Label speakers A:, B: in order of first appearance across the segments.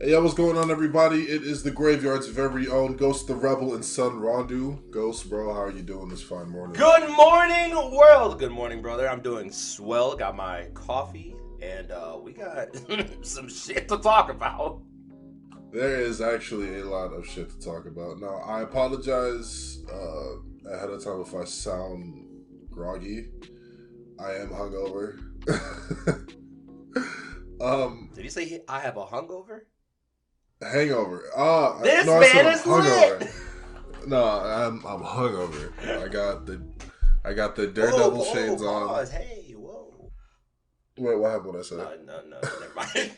A: Hey, yo, what's going on, everybody? It is the Graveyard's very own Ghost the Rebel and Son Rondu. Ghost, bro, how are you doing this fine morning?
B: Good morning, world. Good morning, brother. I'm doing swell. Got my coffee, and we got some shit to talk about.
A: There is actually a lot of shit to talk about. Now, I apologize ahead of time if I sound groggy. I am hungover.
B: Did he say I have a hungover?
A: Hangover.
B: This
A: No, I said
B: man
A: I'm
B: is
A: hungover.
B: lit.
A: No, I'm hungover. I got the
B: Whoa,
A: Daredevil
B: whoa,
A: shades on.
B: pause. Hey, whoa.
A: Wait, what happened? What I say?
B: No. Never mind.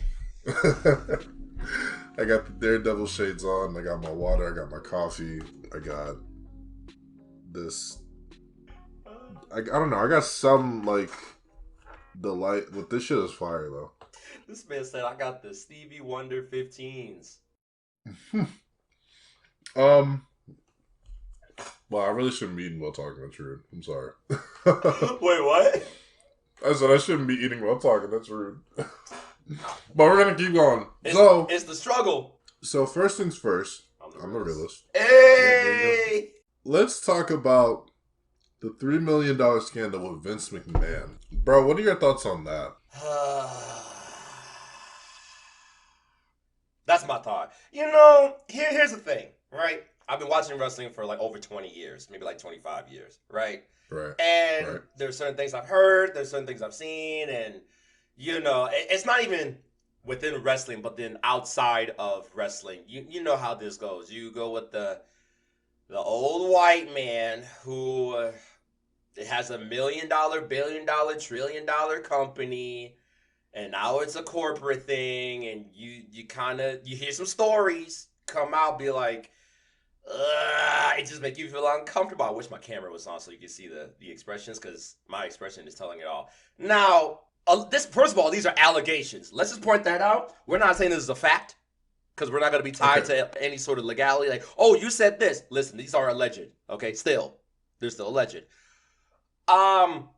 A: I got the Daredevil shades on. I got my water. I got my coffee. I got this. I don't know. I got some like delight. But this shit is fire though.
B: This man said I got the Stevie Wonder 15s.
A: um. Well, I really shouldn't be eating while talking. That's rude. I'm sorry.
B: Wait, what?
A: I said I shouldn't be eating while talking. That's rude. But we're gonna keep going.
B: It's the struggle.
A: So first things first. I'm a
B: realist.
A: realist.
B: Hey.
A: Let's talk about the $3 million scandal with Vince McMahon. Bro, what are your thoughts on that?
B: That's my thought. Here's the thing, right? I've been watching wrestling for like over 20 years, maybe like 25 years, right?
A: Right.
B: And
A: Right.
B: there's certain things I've heard, there's certain things I've seen, and it's not even within wrestling, but then outside of wrestling. You know how this goes. You go with the old white man who has $1 million, $1 billion, $1 trillion company, and now it's a corporate thing, and you hear some stories come out, be like, it just make you feel uncomfortable. I wish my camera was on so you could see the expressions, because my expression is telling it all. Now, this first of all, these are allegations. Let's just point that out. We're not saying this is a fact, because we're not going to be tied
A: Okay.
B: to any sort of legality. Like, oh, you said this. Listen, these are alleged. Okay, they're still alleged. Um,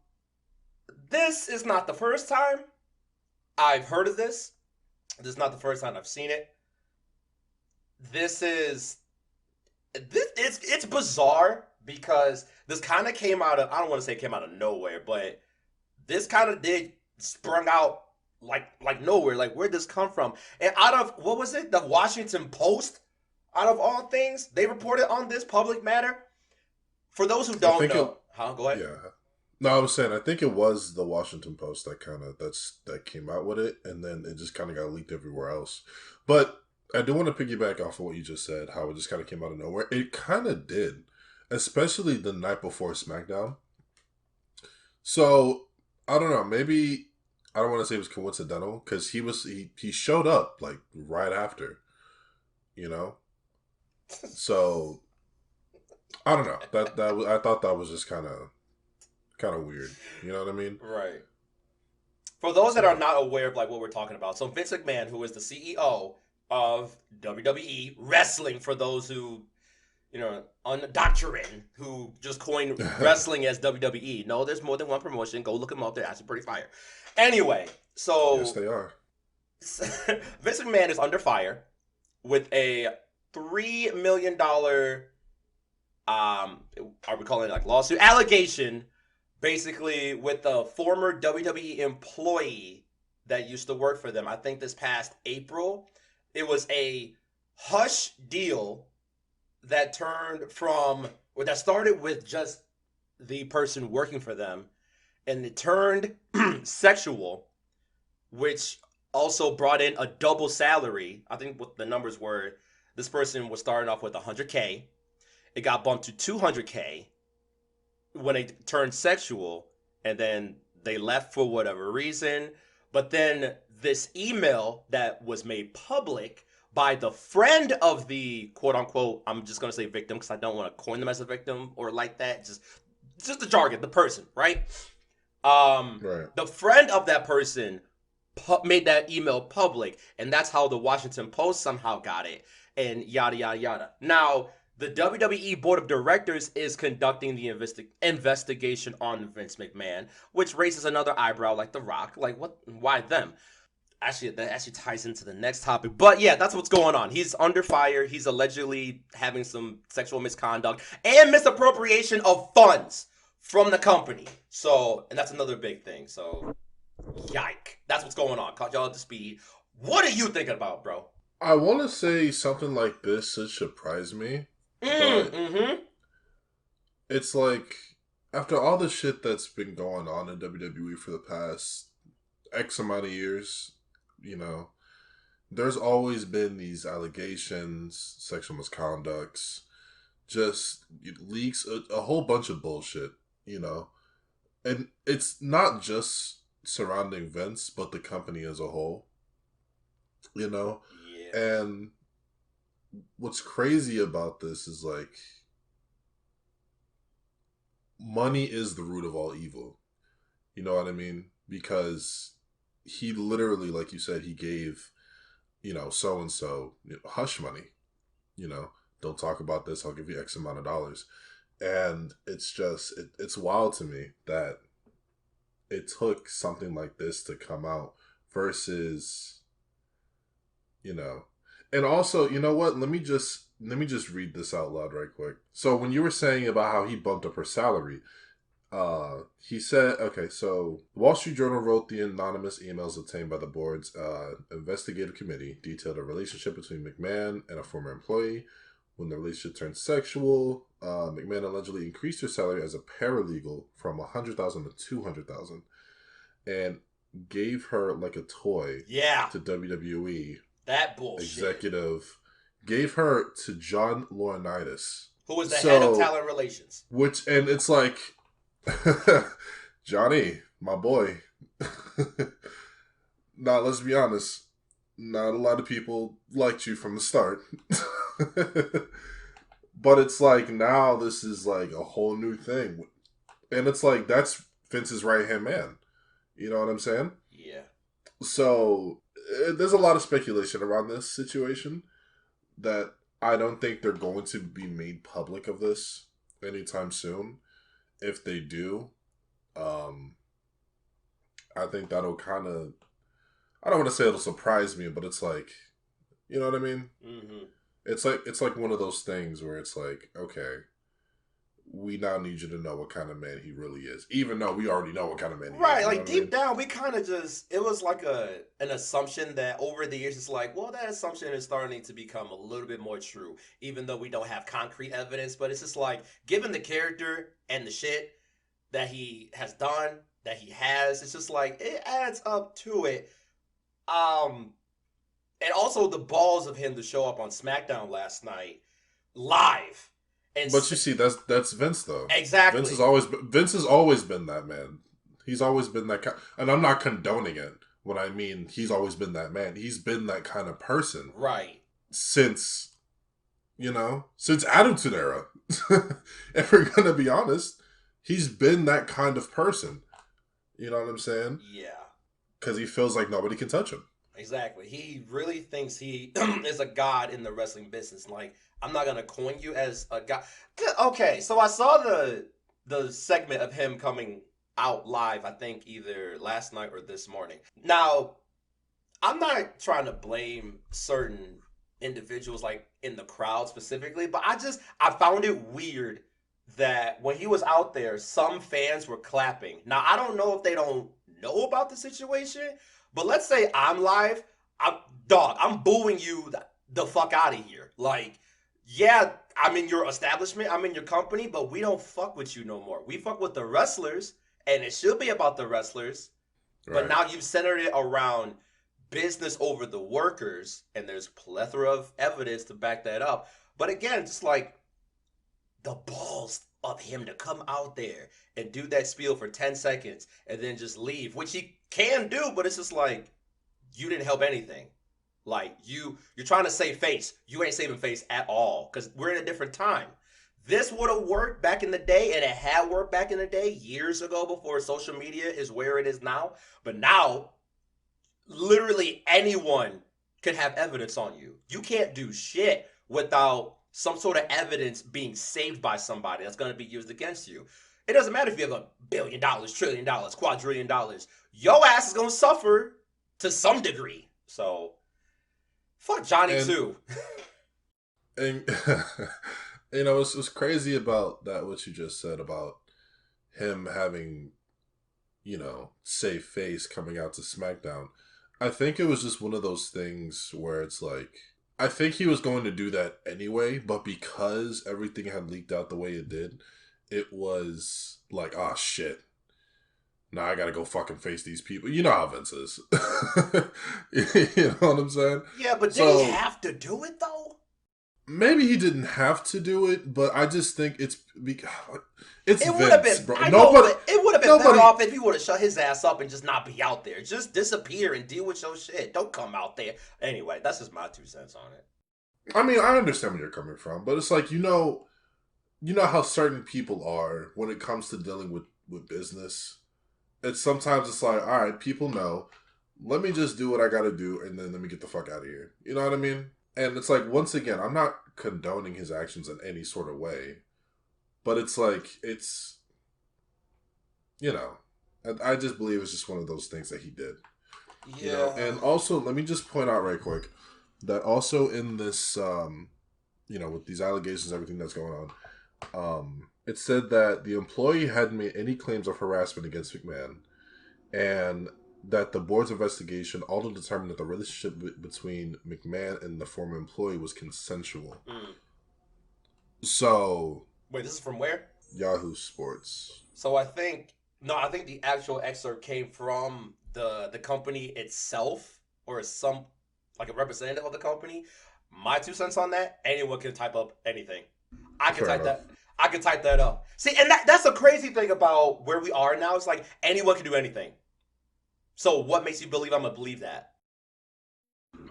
B: this is not the first time I've heard of this. This is not the first time I've seen it. This is it's bizarre because this kind of came out of, I don't want to say it came out of nowhere, but this kind of did sprung out like nowhere. Like, where'd this come from? And out of, what was it? The Washington Post, out of all things, they reported on this public matter. For those who
A: I
B: don't
A: think it.
B: know, huh? Go ahead.
A: Yeah. No, I was saying I think it was the Washington Post that came out with it, and then it just kind of got leaked everywhere else. But I do want to piggyback off of what you just said, how it just kind of came out of nowhere. It kind of did, especially the night before SmackDown. So I don't know. Maybe I don't want to say it was coincidental because he showed up like right after, you know. So I don't know. I thought that was just kind of weird. You know what I mean?
B: Right. For those that are
A: So
B: not aware of like what we're talking about, so Vince McMahon, who is the CEO of WWE Wrestling, for those who on Doctrine, who just coined wrestling as WWE. No, there's more than one promotion. Go look them up. They're actually pretty fire. Anyway,
A: yes,
B: so
A: they are.
B: Vince McMahon is under fire with a $3 million, are we calling it like lawsuit, allegation, basically with a former WWE employee that used to work for them. I think this past April, it was a hush deal that turned from, or that started with just the person working for them, and it turned sexual, which also brought in a double salary. I think what the numbers were, this person was starting off with 100K. It got bumped to 200K when it turned sexual, and then they left for whatever reason. But then this email that was made public by the friend of the quote unquote, I'm just gonna say victim because I don't want to coin them as a victim or like that. Just the jargon, the person, right?
A: Right.
B: The friend of that person made that email public, and that's how the Washington Post somehow got it, and yada yada yada. Now, the WWE Board of Directors is conducting the investigation on Vince McMahon, which raises another eyebrow, like The Rock. Like, what? Why them? Actually, that actually ties into the next topic. But yeah, that's what's going on. He's under fire. He's allegedly having some sexual misconduct and misappropriation of funds from the company. So, and that's another big thing. So, yike. That's what's going on. Caught y'all up to speed. What are you thinking about, bro?
A: I want to say something like this should surprise me, but
B: Mm-hmm.
A: it's like after all the shit that's been going on in WWE for the past X amount of years, you know, there's always been these allegations, sexual misconducts, just leaks, a whole bunch of bullshit, you know. And it's not just surrounding Vince, but the company as a whole, you know.
B: Yeah.
A: And what's crazy about this is like money is the root of all evil. You know what I mean? Because he literally, like you said, he gave, so and so hush money. You know, don't talk about this. I'll give you X amount of dollars. And it's just, it's wild to me that it took something like this to come out versus, you know, and also, you know what? Let me just read this out loud right quick. So when you were saying about how he bumped up her salary, he said, okay, so the Wall Street Journal wrote the anonymous emails obtained by the board's investigative committee detailed a relationship between McMahon and a former employee. When the relationship turned sexual, McMahon allegedly increased her salary as a paralegal from $100,000 to $200,000, and gave her like a toy.
B: Yeah.
A: To WWE.
B: That bullshit.
A: Executive gave her to John Laurinaitis,
B: who was the head of talent relations.
A: And it's like, Johnny, my boy. Now, let's be honest. Not a lot of people liked you from the start. But it's like now this is like a whole new thing. And it's like that's Vince's right hand man. You know what I'm saying?
B: Yeah.
A: So there's a lot of speculation around this situation that I don't think they're going to be made public of this anytime soon. If they do, I think that'll kind of, I don't want to say it'll surprise me, but it's like, you know what I mean?
B: Mm-hmm.
A: It's like one of those things where it's like, okay, we now need you to know what kind of man he really is, even though we already know what kind of man he is.
B: Right, like deep down, we kind of it was like an assumption that over the years, it's like, well, that assumption is starting to become a little bit more true, even though we don't have concrete evidence. But it's just like, given the character and the shit that he has done, that he has, it's just like, it adds up to it. And also the balls of him to show up on SmackDown last night live.
A: But you see, that's Vince though.
B: Exactly.
A: Vince has always been that man. He's always been that kind, and I'm not condoning it when I mean he's always been that man. He's been that kind of person,
B: right?
A: Since Attitude Era. If we're gonna be honest, he's been that kind of person. You know what I'm saying?
B: Yeah.
A: Because he feels like nobody can touch him.
B: Exactly. He really thinks he is a god in the wrestling business. Like, I'm not gonna coin you as a god. Okay, so I saw the segment of him coming out live, I think either last night or this morning. Now, I'm not trying to blame certain individuals like in the crowd specifically, but I found it weird that when he was out there, some fans were clapping. Now, I don't know if they don't know about the situation, but let's say I'm live, I'm booing you the fuck out of here. Like, yeah, I'm in your establishment, I'm in your company, but we don't fuck with you no more. We fuck with the wrestlers, and it should be about the wrestlers. Right. But now you've centered it around business over the workers, and there's a plethora of evidence to back that up. But again, just like the balls of him to come out there and do that spiel for 10 seconds and then just leave, which he can do, but it's just like, you didn't help anything. Like, you're trying to save face. You ain't saving face at all, because we're in a different time. This would have worked back in the day, and it had worked back in the day years ago before social media is where it is now. But now, literally anyone can have evidence on you. You can't do shit without some sort of evidence being saved by somebody that's going to be used against you. It doesn't matter if you have $1 billion, $1 trillion, $250 billion. Your ass is going to suffer to some degree. So fuck Johnny
A: And
B: too.
A: and it's crazy about that what you just said about him having safe face coming out to SmackDown. I think it was just one of those things where it's like I think he was going to do that anyway, but because everything had leaked out the way it did, it was like, oh shit. Now I gotta go fucking face these people. You know how Vince is. You know what I'm saying?
B: Yeah, but did he
A: So
B: have to do it though?
A: maybe he didn't have to do it, but I just think it's
B: It would have
A: Vince,
B: been.
A: bro.
B: I know,
A: Nobody,
B: but it would have been better
A: nobody.
B: off if he would have shut his ass up and just not be out there. Just disappear and deal with your shit. Don't come out there. Anyway, that's just my 2 cents on it.
A: I mean, I understand where you're coming from, but it's like you know how certain people are when it comes to dealing with business. It's sometimes it's like, all right, people know. Let me just do what I got to do, and then let me get the fuck out of here. You know what I mean? And it's like, once again, I'm not condoning his actions in any sort of way, but it's like you know, I just believe it's just one of those things that he did.
B: Yeah.
A: And also, let me just point out right quick that also in this, with these allegations, everything that's going on, it said that the employee hadn't made any claims of harassment against McMahon, and that the board's investigation also determined that the relationship between McMahon and the former employee was consensual.
B: Mm.
A: So,
B: Wait, this is from where?
A: Yahoo Sports.
B: So I think the actual excerpt came from the company itself or some like a representative of the company. My 2 cents on that, anyone can type up anything. I can
A: Fair
B: type
A: enough.
B: that. I can type that up. See, and that's a crazy thing about where we are now. It's like anyone can do anything. So what makes you believe I'm gonna believe that?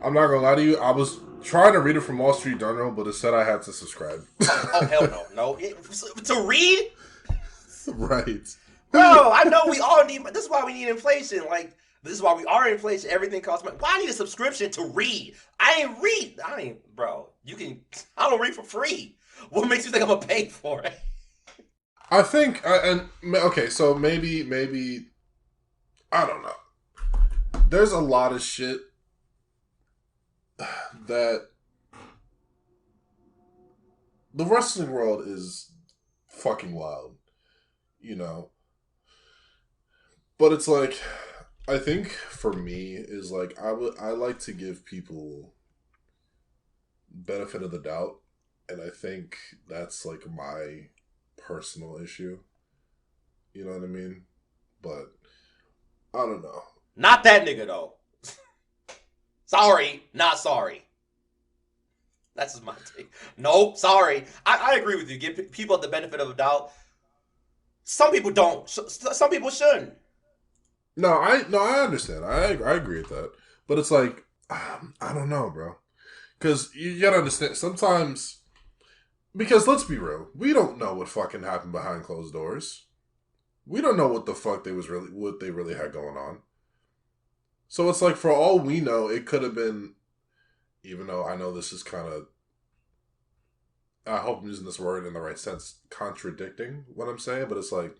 A: I'm not gonna lie to you. I was trying to read it from Wall Street Journal, but it said I had to subscribe.
B: Oh hell no, no. To read,
A: Right.
B: bro. I know we all need. This is why we need inflation. Like this is why we are inflation. Everything costs money. Why I need a subscription to read? I ain't, bro. You can. I don't read for free. What makes you think I'm gonna pay for it?
A: I think, okay, so maybe, I don't know. There's a lot of shit that the wrestling world is fucking wild, you know? But it's like, I think for me is like, I like to give people benefit of the doubt, and I think that's like my personal issue. You know what I mean? But I don't know.
B: Not that nigga though. Sorry, not sorry. That's just my take. No, sorry. I agree with you. Give people the benefit of the doubt. Some people don't. Some people shouldn't.
A: No, I understand. I agree with that. But it's like I don't know, bro. Because you gotta understand. Sometimes, because let's be real, we don't know what fucking happened behind closed doors. We don't know what the fuck what they really had going on. So it's like, for all we know, it could have been. Even though I know this is kind of, I hope I'm using this word in the right sense, contradicting what I'm saying, but it's like,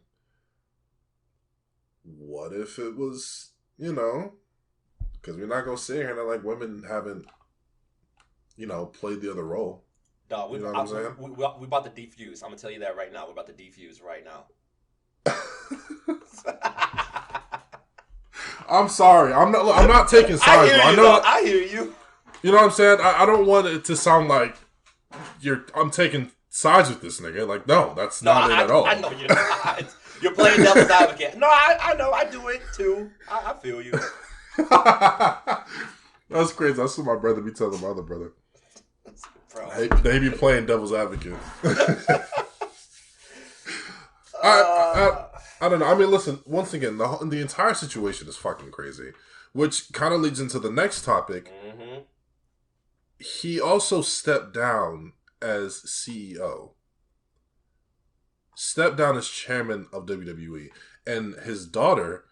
A: what if it was, because we're not going to sit here and like women haven't, played the other role.
B: Dog,
A: You know what I'm saying?
B: we about to defuse. I'm gonna tell you that right now. We're about to defuse right now.
A: I'm sorry. I'm not taking sides.
B: I hear you. I hear you.
A: You know what I'm saying? I don't want it to sound like I'm taking sides with this nigga. Like, no, that's not it at all.
B: I know you're not. You're playing devil's advocate. No, I know. I do it too. I feel you.
A: That's crazy. That's what my brother be telling my other brother.
B: Bro.
A: They be playing devil's advocate. I don't know. I mean, listen, once again, the entire situation is fucking crazy. Which kind of leads into the next topic.
B: Mm-hmm.
A: He also stepped down as CEO. Stepped down as chairman of WWE. And his daughter,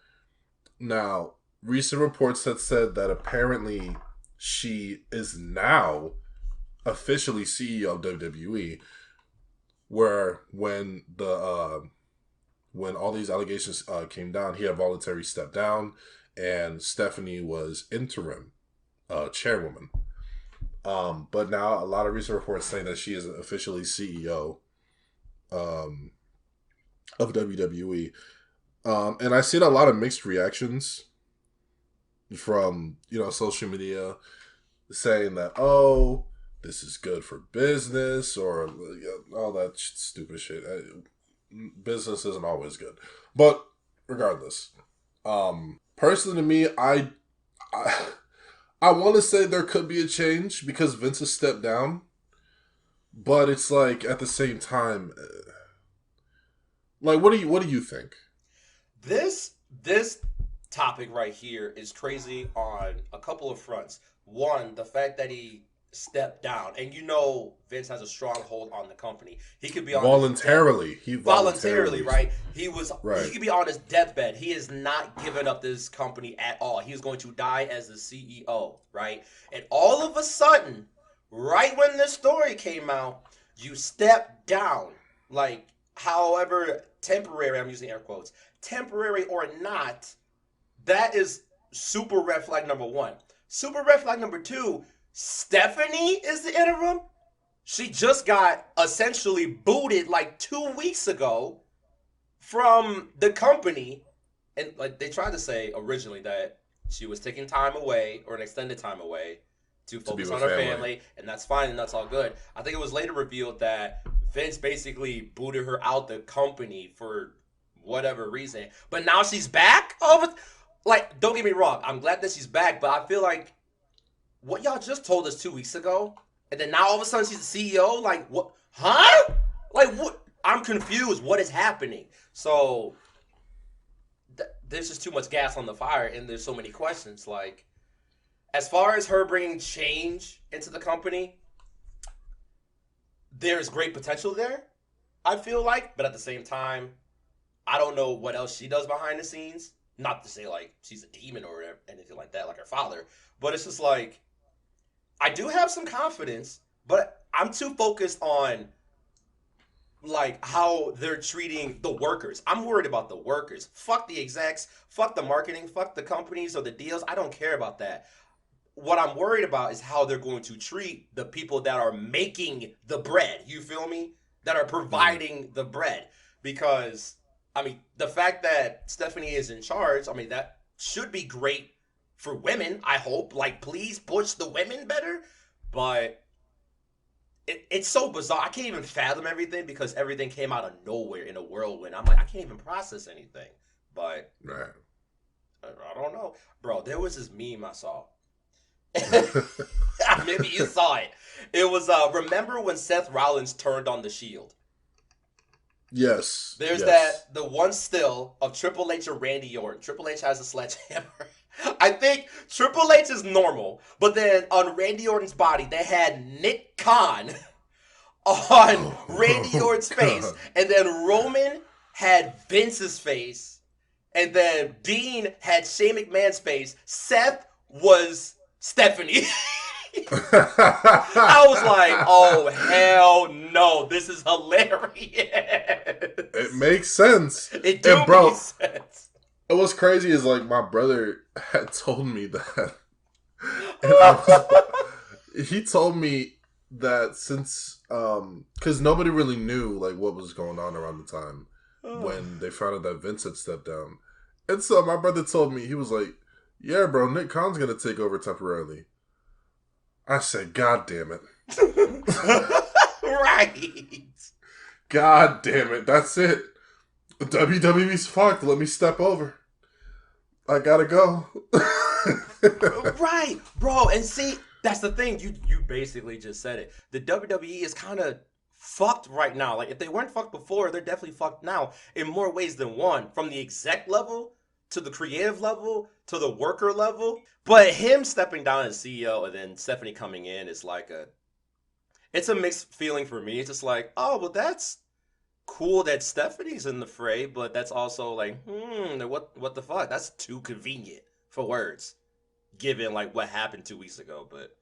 A: now, recent reports had said that apparently she is now officially CEO of WWE, where when all these allegations came down, he had voluntarily stepped down, and Stephanie was interim chairwoman. But now a lot of recent reports saying that she is officially CEO of WWE. And I've seen a lot of mixed reactions from, social media saying that, oh, this is good for business or all that stupid shit. Business isn't always good. But regardless, personally to me, I want to say there could be a change because Vince has stepped down. But it's like, at the same time, like, what do you think?
B: This topic right here is crazy on a couple of fronts. One, the fact that he stepped down, and Vince has a strong hold on the company. He could be on
A: voluntarily. He
B: voluntarily, right? He
A: right.
B: could be on his deathbed. He is not giving up this company at all. He is going to die as the CEO, right? And all of a sudden, right when this story came out, you step down, like, however temporary, I'm using air quotes, temporary or not, that is super red flag number one. Super red flag number two, Stephanie is the interim. She just got essentially booted like 2 weeks ago from the company. And like they tried to say originally that she was taking time away or an extended time away to focus on her family, and that's fine and that's all good. I think it was later revealed that Vince basically booted her out the company for whatever reason. But now she's back? Like, don't get me wrong, I'm glad that she's back, but I feel like what y'all just told us 2 weeks ago, and then now all of a sudden she's the CEO? Like, what? Huh? Like, what? I'm confused. What is happening? So, there's just too much gas on the fire, and there's so many questions. Like, as far as her bringing change into the company, there's great potential there, I feel like. But at the same time, I don't know what else she does behind the scenes. Not to say, like, she's a demon or anything like that, like her father. But it's just like, I do have some confidence, but I'm too focused on, like, how they're treating the workers. I'm worried about the workers. Fuck the execs. Fuck the marketing. Fuck the companies or the deals. I don't care about that. What I'm worried about is how they're going to treat the people that are making the bread. You feel me? That are providing the bread. Because, I mean, the fact that Stephanie is in charge, I mean, that should be great for women, I hope. Like, please push the women better. But it's so bizarre. I can't even fathom everything because everything came out of nowhere in a whirlwind. I'm like, I can't even process anything. But
A: right.
B: I don't know. Bro, there was this meme I saw. Maybe you saw it. It was, remember when Seth Rollins turned on the Shield?
A: Yes.
B: There's the one still of Triple H or Randy Orton. Triple H has a sledgehammer. I think Triple H is normal, but then on Randy Orton's body, they had Nick Khan on Randy Orton's face, and then Roman had Vince's face, and then Dean had Shane McMahon's face. Seth was Stephanie. I was like, oh, hell no. This is hilarious.
A: It makes sense.
B: It makes sense.
A: And what's crazy is, like, my brother had told me that. He told me that since, because nobody really knew, like, what was going on around the time when they found out that Vince had stepped down. And so my brother told me, he was like, yeah, bro, Nick Khan's going to take over temporarily. I said, God damn it.
B: Right.
A: God damn it. That's it. WWE's fucked. Let me step over. I gotta go.
B: Right, bro. And see, that's the thing. You basically just said it. The WWE is kind of fucked right now. Like, if they weren't fucked before, they're definitely fucked now in more ways than one. From the exec level to the creative level to the worker level. But him stepping down as CEO and then Stephanie coming in is like it's a mixed feeling for me. It's just like, oh, well, that's cool that Stephanie's in the fray, but that's also like, what the fuck? That's too convenient for words, given like what happened 2 weeks ago. But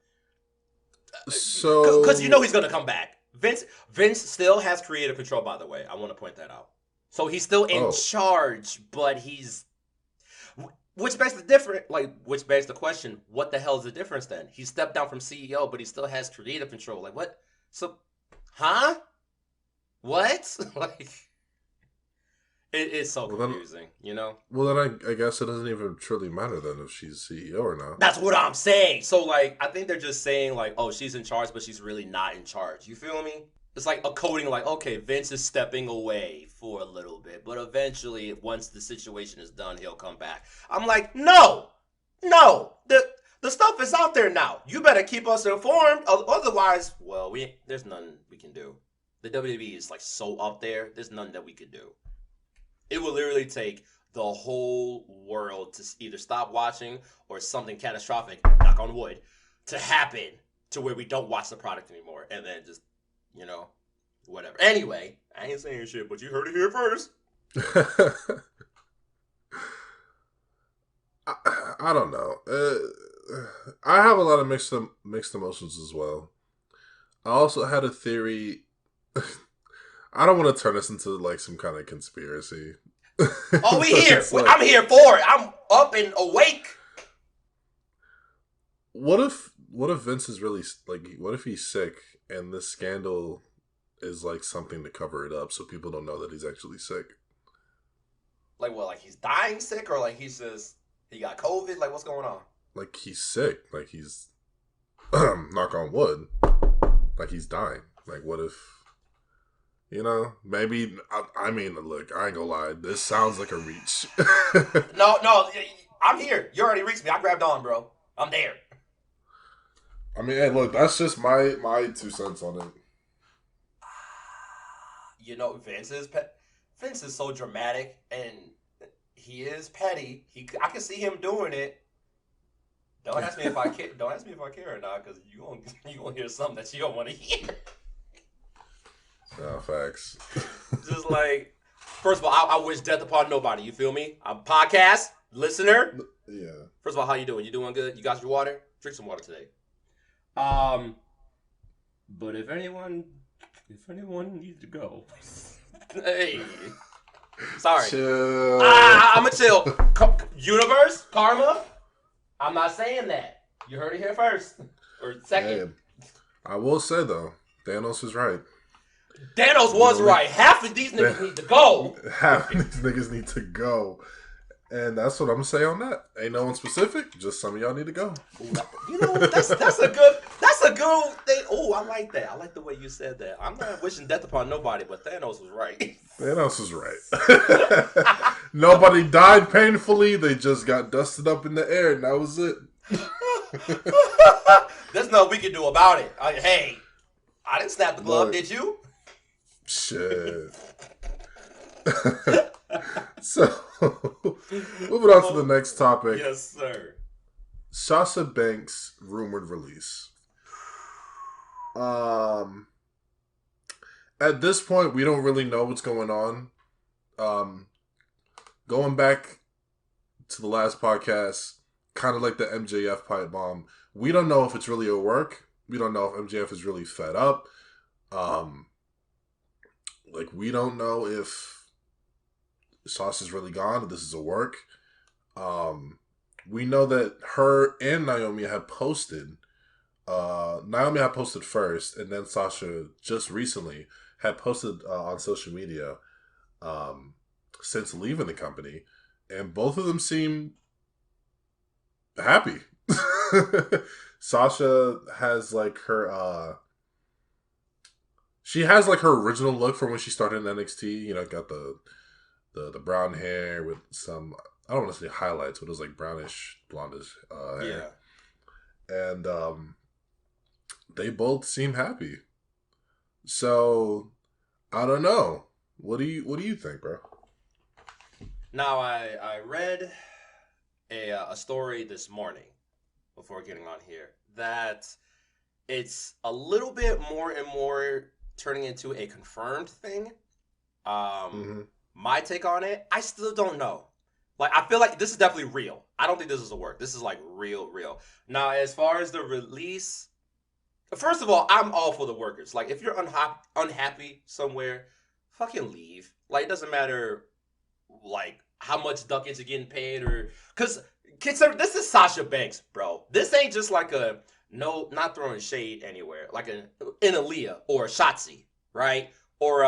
A: so,
B: because he's gonna come back. Vince still has creative control. By the way, I want to point that out. So he's still in charge, but which begs the question, what the hell is the difference then? He stepped down from CEO, but he still has creative control. Like what? So, huh? What? Like, it's so
A: Well, then,
B: confusing, you know?
A: I guess it doesn't even truly matter then if she's CEO or not.
B: That's what I'm saying. So, like, I think they're just saying, like, oh, she's in charge, but she's really not in charge. You feel me? It's like a coding, like, okay, Vince is stepping away for a little bit, but eventually, once the situation is done, he'll come back. I'm like, no, no, the stuff is out there now. You better keep us informed, otherwise, well, there's nothing we can do. The WWE is like so up there. There's nothing that we could do. It will literally take the whole world to either stop watching or something catastrophic, knock on wood, to happen to where we don't watch the product anymore, and then just, whatever. Anyway, I ain't saying shit, but you heard it here first.
A: I don't know. I have a lot of mixed emotions as well. I also had a theory. I don't want to turn this into like some kind of conspiracy.
B: Oh, we here. Like, I'm here for it. I'm up and awake.
A: What if Vince is really like? What if he's sick and this scandal is like something to cover it up so people don't know that he's actually sick?
B: Like what? Like he's dying sick, or like he got COVID? Like what's going on?
A: Like he's sick. Like he's knock on wood. Like he's dying. Like what if? Maybe, I mean, look, I ain't gonna lie. This sounds like a reach.
B: No, I'm here. You already reached me. I grabbed on, bro. I'm there.
A: I mean, hey, look, that's just my 2 cents on it.
B: Vince is so dramatic, and he is petty. I can see him doing it. Don't ask me if I care. Don't ask me if I care or not, because you gonna hear something that you don't want to hear.
A: No, facts.
B: Just like, first of all, I wish death upon nobody. You feel me? I'm a podcast listener.
A: Yeah.
B: First of all, how you doing? You doing good? You got your water? Drink some water today. But if anyone needs to go, hey, sorry.
A: Chill.
B: I'm a chill. Universe, karma. I'm not saying that. You heard it here first or second.
A: Hey, I will say though, Thanos is right.
B: Thanos was right. Half of these niggas need to go.
A: Half of these niggas need to go. And that's what I'm gonna say on that. Ain't no one specific. Just some of y'all need to go.
B: That's a good thing. Oh, I like that. I like the way you said that. I'm not wishing death upon nobody, but Thanos was right.
A: Thanos was right. Nobody died painfully. They just got dusted up in the air, and that was it.
B: There's nothing we can do about it. Hey, I didn't snap the glove, did you?
A: Shit. So, moving on to the next topic.
B: Yes, sir.
A: Sasha Banks' rumored release. At this point, we don't really know what's going on. Going back to the last podcast, kind of like the MJF pipe bomb, we don't know if it's really a work. We don't know if MJF is really fed up. We don't know if Sasha's really gone, if this is a work. We know that her and Naomi had posted. Naomi had posted first, and then Sasha just recently had posted on social media since leaving the company, and both of them seem happy. Sasha has like her she has like her original look from when she started in NXT. Got the brown hair with some, I don't want to say highlights, but it was like brownish, blondish hair. Yeah. And they both seem happy. So I don't know. What do you think, bro?
B: Now I read a story this morning before getting on here that it's a little bit more and more turning into a confirmed thing. My take on it, I still don't know. Like, I feel like this is definitely real. I don't think this is a work. This is like real. Now, as far as the release, first of all, I'm all for the workers. Like, if you're unhappy somewhere, fucking leave. Like, it doesn't matter, like, how much ducats are getting paid, or because consider this is Sasha Banks, bro. This ain't just like a no, not throwing shade anywhere, like an Aaliyah or Shotzi, right? Or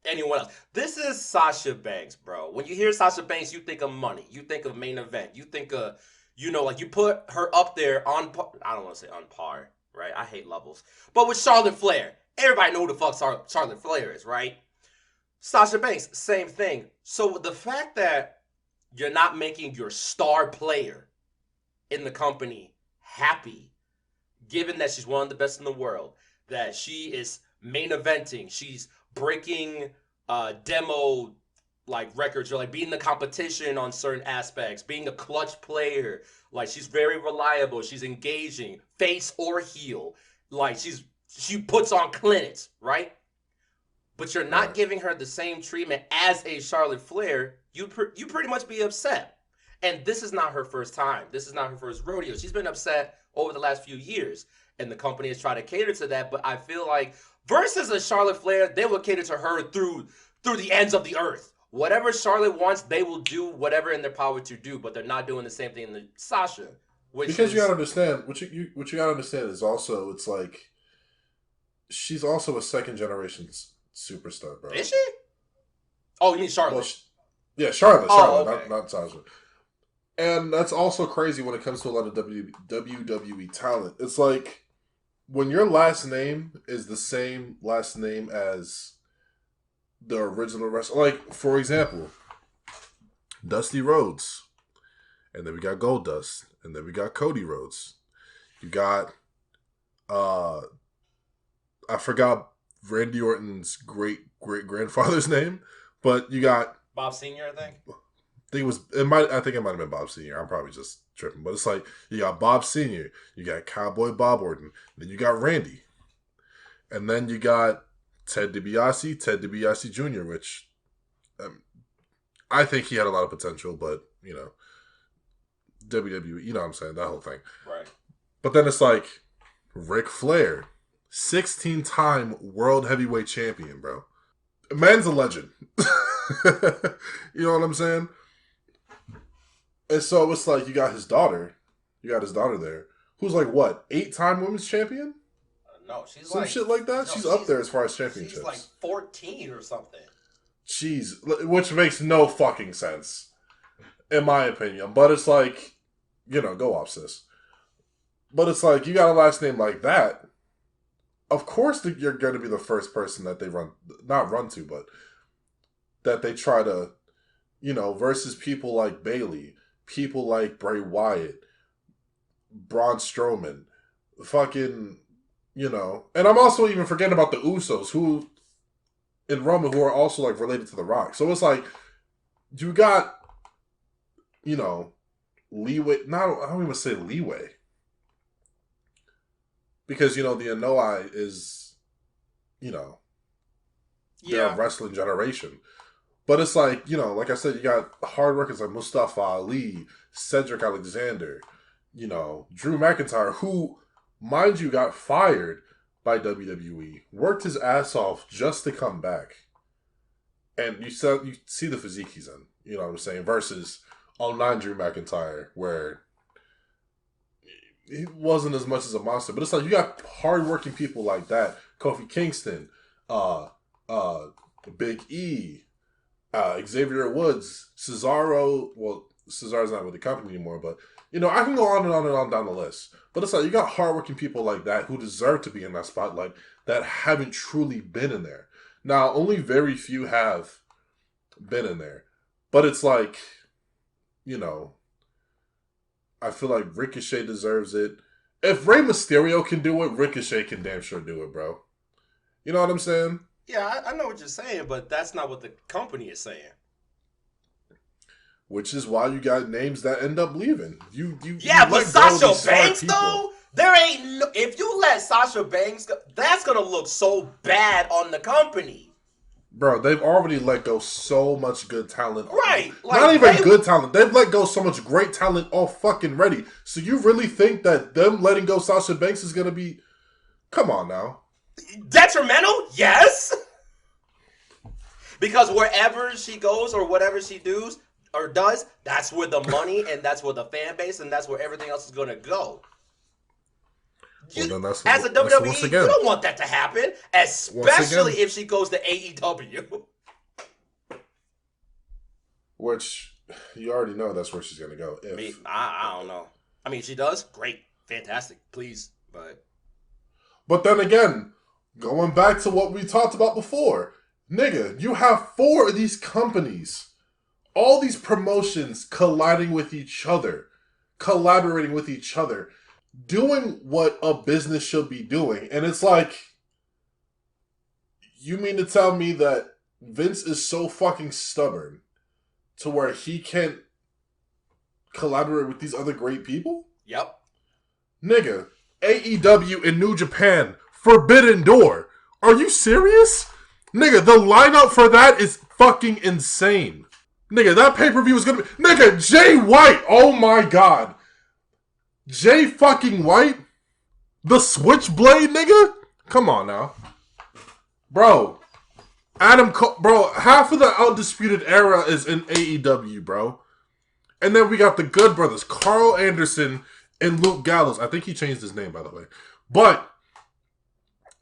B: anyone else. This is Sasha Banks, bro. When you hear Sasha Banks, you think of money. You think of main event. You think of, like you put her up there on, I don't want to say on par, right? I hate levels. But with Charlotte Flair, everybody know who the fuck Charlotte Flair is, right? Sasha Banks, same thing. So the fact that you're not making your star player in the company happy, given that she's one of the best in the world, that she is main eventing, she's breaking demo like records, or like being the competition on certain aspects, being a clutch player, like she's very reliable, she's engaging, face or heel, like she puts on clinics, right? But you're not
A: Right.
B: giving her the same treatment as a Charlotte Flair, you pretty much be upset. And this is not her first time. This is not her first rodeo. She's been upset over the last few years, and the company has tried to cater to that. But I feel like versus a Charlotte Flair, they will cater to her through the ends of the earth. Whatever Charlotte wants, they will do whatever in their power to do. But they're not doing the same thing in Sasha, which
A: Because you
B: is
A: gotta understand what you gotta understand is also it's like she's also a second generation superstar, bro.
B: is she? Oh, you mean Charlotte?
A: Well, yeah, Charlotte,
B: Oh, okay.
A: not Sasha. And that's also crazy when it comes to a lot of WWE talent. It's like when your last name is the same last name as the original wrestler. Like, for example, Dusty Rhodes. And then we got Goldust. And then we got Cody Rhodes. You got, I forgot Randy Orton's great grandfather's name, but you got
B: Bob Senior, I think.
A: I think it might have been Bob Senior. I'm probably just tripping, but it's like you got Bob Senior, you got Cowboy Bob Orton, then you got Randy, and then you got Ted DiBiase Jr., which I think he had a lot of potential, but WWE, you know what I'm saying, that whole thing.
B: Right.
A: But then it's like Ric Flair, 16-time world heavyweight champion, bro. Man's a legend. You know what I'm saying? And so it's like you got his daughter there, who's like what, 8-time women's champion?
B: No, she's
A: Some
B: like
A: shit like that.
B: no,
A: she's up there as far as championships.
B: She's like 14 or something.
A: Jeez, which makes no fucking sense, in my opinion. But it's like, go off, sis. But it's like you got a last name like that. Of course, you're going to be the first person that they not run to, but that they try to, versus people like Bayley, people like Bray Wyatt, Braun Strowman, fucking, and I'm also even forgetting about the Usos, who in Roman, who are also like related to The Rock. So it's like you got, leeway. Not, I don't even say leeway, because the Anoa'i is, they're a wrestling generation. But it's like, like I said, you got hard workers like Mustafa Ali, Cedric Alexander, Drew McIntyre, who, mind you, got fired by WWE, worked his ass off just to come back. And you see the physique he's in, you know what I'm saying, versus online Drew McIntyre, where he wasn't as much as a monster. But it's like you got hardworking people like that. Kofi Kingston, Big E, Xavier Woods, Cesaro. Well, Cesaro's not with the company anymore, but I can go on and on and on down the list. But it's like you got hardworking people like that who deserve to be in that spotlight that haven't truly been in there. Now, only very few have been in there, but it's like, I feel like Ricochet deserves it. If Rey Mysterio can do it, Ricochet can damn sure do it, bro. You know what I'm saying?
B: Yeah, I know what you're saying, but that's not what the company is saying.
A: Which is why you got names that end up leaving.
B: Yeah, but Sasha Banks though, there ain't no, if you let Sasha Banks go, that's gonna look so bad on the company.
A: Bro, they've already let go so much good talent.
B: Right.
A: Like, not even good talent. They've let go so much great talent all fucking ready. So you really think that them letting go Sasha Banks is gonna be, come on now,
B: detrimental? Yes. Because wherever she goes or whatever she does, that's where the money and that's where the fan base and that's where everything else is going to go.
A: Well, then
B: As a
A: that's
B: WWE,
A: once
B: you
A: again.
B: don't want that to happen, especially if she goes to AEW.
A: Which you already know that's where she's gonna go.
B: I don't know. I mean, she does. Great, fantastic. Please,
A: But then again, going back to what we talked about before, nigga, you have 4 of these companies, all these promotions colliding with each other, collaborating with each other, doing what a business should be doing. And it's like, you mean to tell me that Vince is so fucking stubborn to where he can't collaborate with these other great people?
B: Yep.
A: Nigga, AEW in New Japan, Forbidden Door. Are you serious? Nigga, the lineup for that is fucking insane. Nigga, that pay-per-view is gonna be... Nigga, Jay White! Oh my god. Jay fucking White? The Switchblade, nigga? Come on now. Bro. Bro, half of the Undisputed Era is in AEW, bro. And then we got the Good Brothers, Carl Anderson and Luke Gallows. I think he changed his name, by the way. But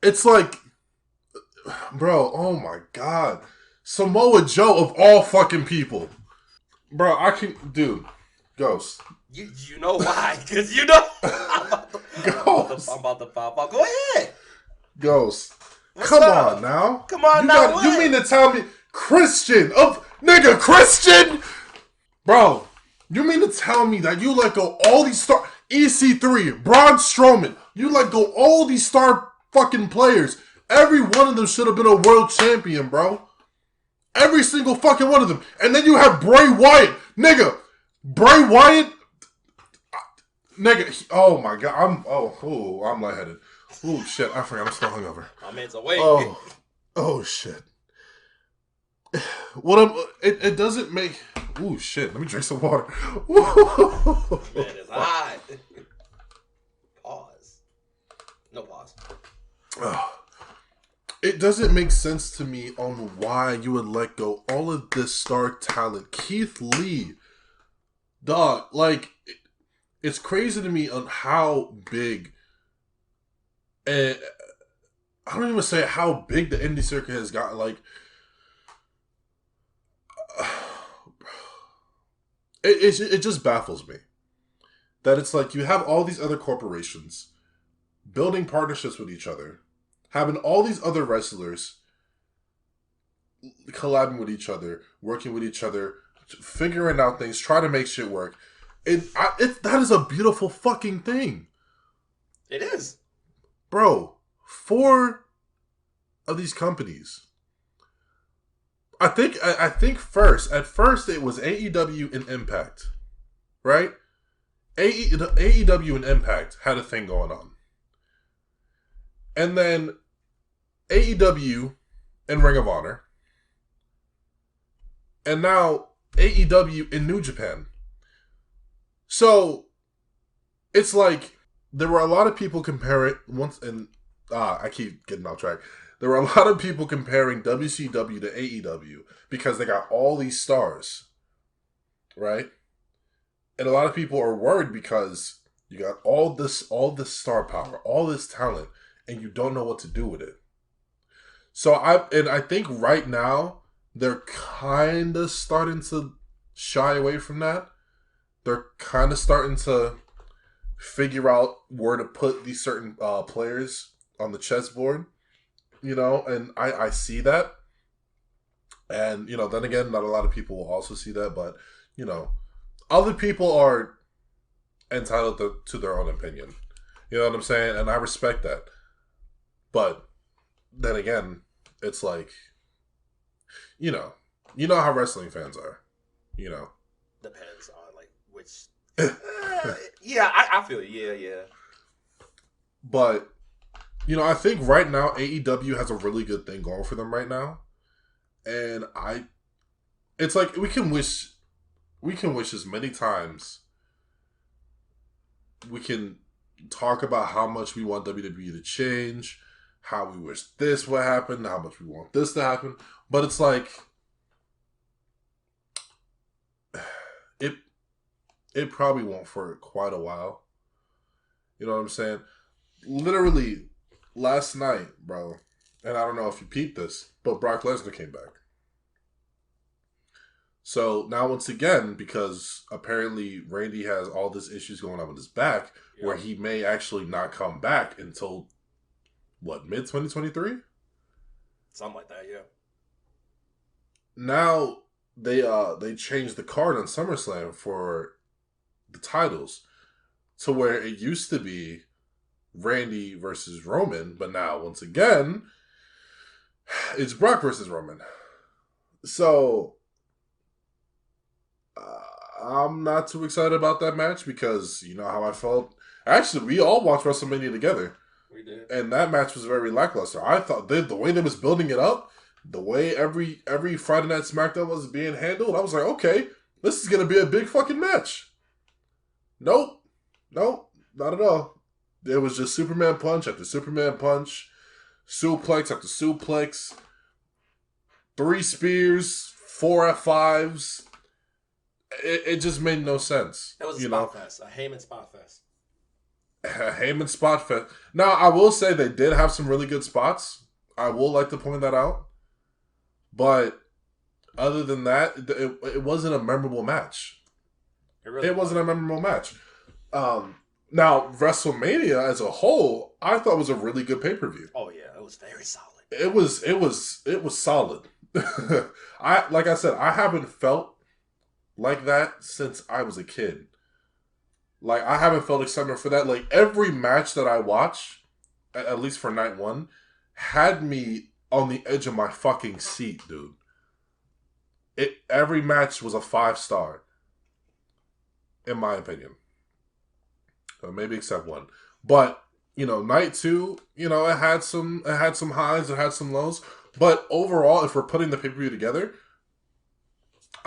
A: it's like, bro, oh my god. Samoa Joe of all fucking people. Bro, dude, Ghost.
B: You know why? Because you know.
A: Ghost.
B: I'm about to pop out. Go ahead.
A: Ghost.
B: What's
A: Come
B: up?
A: on now.
B: Come on now.
A: You mean to tell me Christian? Nigga, Christian? Bro, you mean to tell me that you let go all these star... EC3, Braun Strowman, you let go all these star fucking players. Every one of them should have been a world champion, bro. Every single fucking one of them. And then you have Bray Wyatt. Nigga, Bray Wyatt... Nigga, oh my god, I'm lightheaded. Oh shit, I forgot I'm still hungover.
B: My man's awake.
A: Oh shit. It doesn't make... Ooh, shit. Let me drink some water.
B: Man, it's hot. Pause. No pause.
A: It doesn't make sense to me on why you would let go all of this star talent. Keith Lee. Dog, like, it's crazy to me on how big... I don't even say how big the indie circuit has gotten. Like... It just baffles me that it's like you have all these other corporations building partnerships with each other, having all these other wrestlers collabing with each other, working with each other, figuring out things, trying to make shit work. That is a beautiful fucking thing.
B: It is.
A: Bro, 4 of these companies. I think at first it was AEW and Impact, right? AEW and Impact had a thing going on. And then AEW and Ring of Honor. And now AEW in New Japan. So it's like there were a lot of people comparing I keep getting off track. There were a lot of people comparing WCW to AEW because they got all these stars, right? And a lot of people are worried because you got all this star power, all this talent, and you don't know what to do with it. So I think right now they're kind of starting to shy away from that. They're kind of starting to figure out where to put these certain players on the chessboard. You know, and I see that. And, you know, then again, not a lot of people will also see that. But, you know, other people are entitled to their own opinion. You know what I'm saying? And I respect that. But then again, it's like, you know how wrestling fans are. You know.
B: Depends on, like, which... yeah, I feel you. Yeah.
A: But... You know, I think right now AEW has a really good thing going for them right now. And it's like we can wish as many times. We can talk about how much we want WWE to change, how we wish this would happen, how much we want this to happen. But it's like it it probably won't for quite a while. You know what I'm saying? Literally last night, bro, and I don't know if you peeped this, but Brock Lesnar came back. So now once again, because apparently Randy has all these issues going on with his back, where he may actually not come back until what, mid 2023?
B: Something like that, yeah.
A: Now they changed the card on SummerSlam for the titles to where it used to be Randy versus Roman, but now once again it's Brock versus Roman. So I'm not too excited about that match because you know how I felt. Actually, we all watched WrestleMania together.
B: We did.
A: And that match was very lackluster. I thought the way they was building it up, the way every Friday Night SmackDown was being handled, I was like, okay, this is gonna be a big fucking match. Nope, not at all. It was just Superman punch after Superman punch, suplex after suplex, 3 spears, 4 F5s. It just made no sense.
B: It was a spot fest, a Heyman spot fest.
A: Heyman spot fest. Now, I will say they did have some really good spots. I will like to point that out. But other than that, it wasn't a memorable match. It wasn't a memorable match. Now, WrestleMania as a whole, I thought was a really good pay-per-view.
B: Oh yeah, it was very solid.
A: It was solid. Like I said, I haven't felt like that since I was a kid. Like, I haven't felt excitement for that. Like, every match that I watch, at least for night one, had me on the edge of my fucking seat, dude. Every match was a 5-star, in my opinion. Maybe except one. But, you know, night 2, you know, it had some highs, it had some lows. But overall, if we're putting the pay-per-view together,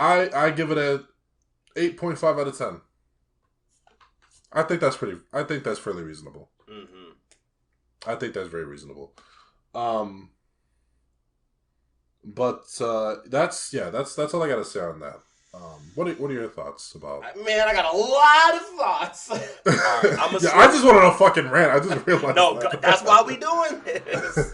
A: I give it a 8.5 out of 10. I think that's fairly reasonable.
B: Mm-hmm.
A: I think that's very reasonable. But that's all I gotta say on that. What are your thoughts about?
B: Man, I got a lot of thoughts.
A: Right, I just went on a fucking rant. I just realized.
B: No, that's why we doing this.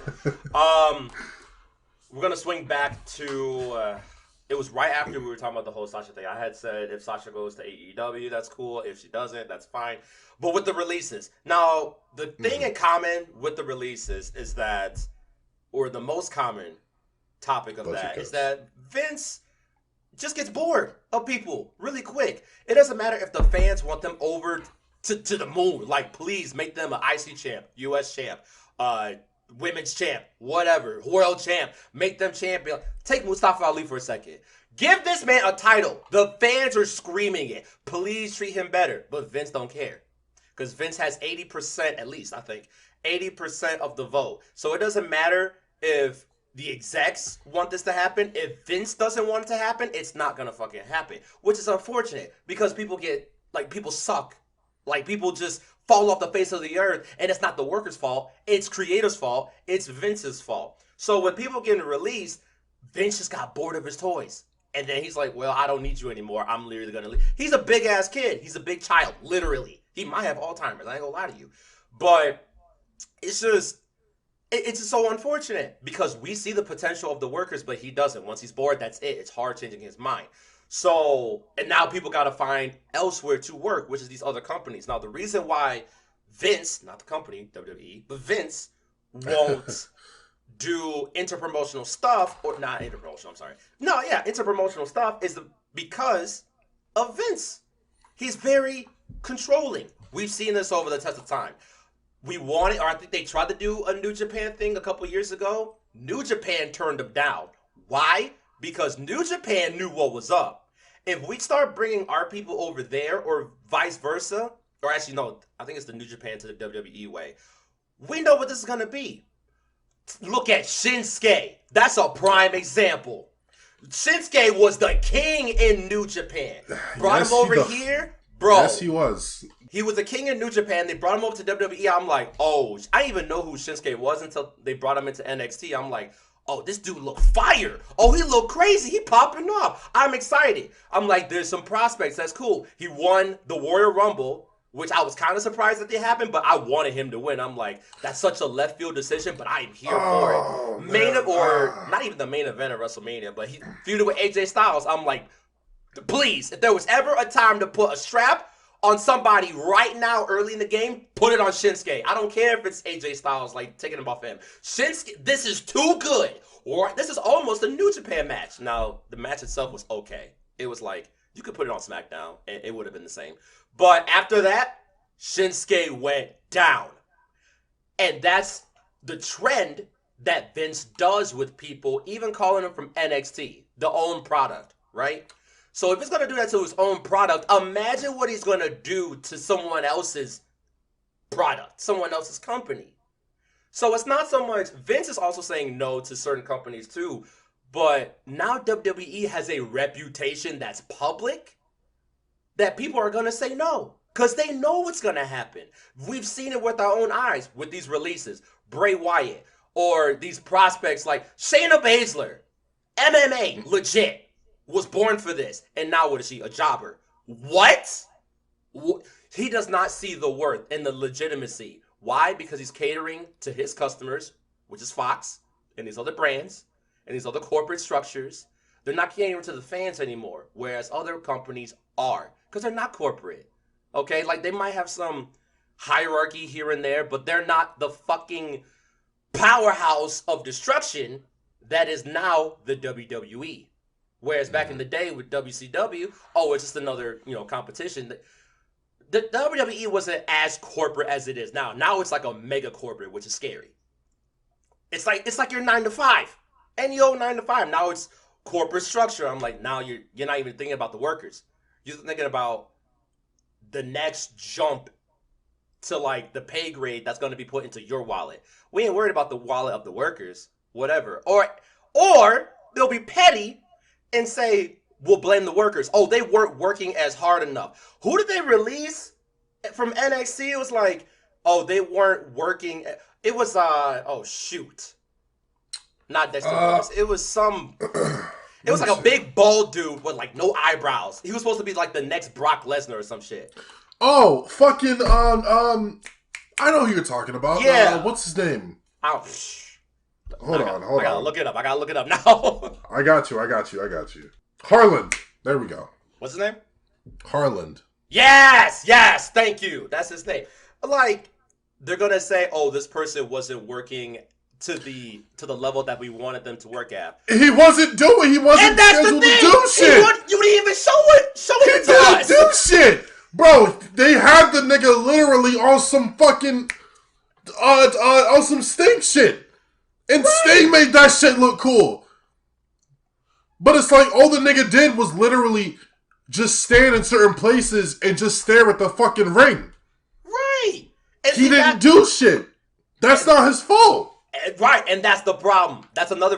B: We're gonna swing back to. It was right after we were talking about the whole Sasha thing. I had said if Sasha goes to AEW, that's cool. If she doesn't, that's fine. But with the releases, now the thing in common with the releases is that, or the most common topic of that is that Vince just gets bored of people really quick. It doesn't matter if the fans want them over to the moon. Like, please make them an IC champ, US champ, women's champ, whatever, world champ. Make them champion. Take Mustafa Ali for a second. Give this man a title. The fans are screaming it. Please treat him better. But Vince don't care. Because Vince has 80%, at least, I think, 80% of the vote. So it doesn't matter if the execs want this to happen. If Vince doesn't want it to happen, it's not going to fucking happen. Which is unfortunate. Because people suck. Like, people just fall off the face of the earth. And it's not the workers' fault. It's creators' fault. It's Vince's fault. So when people get released, Vince just got bored of his toys. And then he's like, well, I don't need you anymore. I'm literally going to leave. He's a big-ass kid. He's a big child, literally. He might have Alzheimer's. I ain't going to lie to you. But it's just so unfortunate because we see the potential of the workers, but he doesn't. Once he's bored, that's it. It's hard changing his mind. So, and now people got to find elsewhere to work, which is these other companies. Now, the reason why Vince, not the company, WWE, but Vince won't do interpromotional stuff, or not interpromotional, I'm sorry. No, yeah, interpromotional stuff is because of Vince. He's very controlling. We've seen this over the test of time. We wanted, or I think they tried to do a New Japan thing a couple years ago. New Japan turned them down. Why? Because New Japan knew what was up. If we start bringing our people over there, or vice versa, or actually, no, I think it's the New Japan to the WWE way, we know what this is going to be. Look at Shinsuke. That's a prime example. Shinsuke was the king in New Japan. Brought him over here, bro.
A: Yes, he was.
B: He was the king in New Japan. They brought him over to WWE. I'm like, oh, I didn't even know who Shinsuke was until they brought him into NXT. I'm like, oh, this dude look fire. Oh, he look crazy. He popping off. I'm excited. I'm like, there's some prospects. That's cool. He won the Royal Rumble, which I was kind of surprised that they happened, but I wanted him to win. I'm like, that's such a left field decision, but I'm here for it. Not even the main event of WrestleMania, but he feuded with AJ Styles. I'm like, please, if there was ever a time to put a strap on somebody right now early in the game, put it on Shinsuke. I don't care if it's AJ Styles, like, taking him off him. Shinsuke, this is too good. Or this is almost a New Japan match. Now, the match itself was okay. It was like, you could put it on SmackDown, and it would have been the same. But after that, Shinsuke went down. And that's the trend that Vince does with people, even calling them from NXT, the own product, right? So if he's going to do that to his own product, imagine what he's going to do to someone else's product, someone else's company. So it's not so much, Vince is also saying no to certain companies too, but now WWE has a reputation that's public that people are going to say no because they know what's going to happen. We've seen it with our own eyes with these releases, Bray Wyatt, or these prospects like Shayna Baszler, MMA, legit. Was born for this, and now what is she? A jobber? What? He does not see the worth and the legitimacy. Why? Because he's catering to his customers, which is Fox and these other brands and these other corporate structures. They're not catering to the fans anymore, whereas other companies are, because they're not corporate. Okay, like they might have some hierarchy here and there, but they're not the fucking powerhouse of destruction that is now the WWE. Whereas back in the day with WCW, oh, it's just another, competition. The WWE wasn't as corporate as it is now. Now it's like a mega corporate, which is scary. It's like your 9 to 5. Any old 9 to 5. Now it's corporate structure. I'm like, now you're not even thinking about the workers. You're thinking about the next jump to like the pay grade that's going to be put into your wallet. We ain't worried about the wallet of the workers, whatever. Or they'll be petty and say, we'll blame the workers. Oh, they weren't working as hard enough. Who did they release from NXT? It was like, oh, they weren't working. It was, not Dexter Lawrence. It was some, it was like a big bald dude with like no eyebrows. He was supposed to be like the next Brock Lesnar or some shit.
A: Oh, fucking, I know who you're talking about.
B: Yeah.
A: What's his name? Hold on.
B: I gotta look it up now.
A: I got you. Harland. There we go.
B: What's his name?
A: Harland.
B: Yes, thank you. That's his name. Like, they're gonna say, oh, this person wasn't working to the level that we wanted them to work at.
A: He wasn't scheduled to do shit.
B: You didn't even show it to us.
A: He didn't do shit. Bro, they had the nigga literally on some fucking on some Sting shit. And right. Sting made that shit look cool. But it's like all the nigga did was literally just stand in certain places and just stare at the fucking ring.
B: Right.
A: And he didn't do shit. That's not his fault.
B: Right, and that's the problem. That's another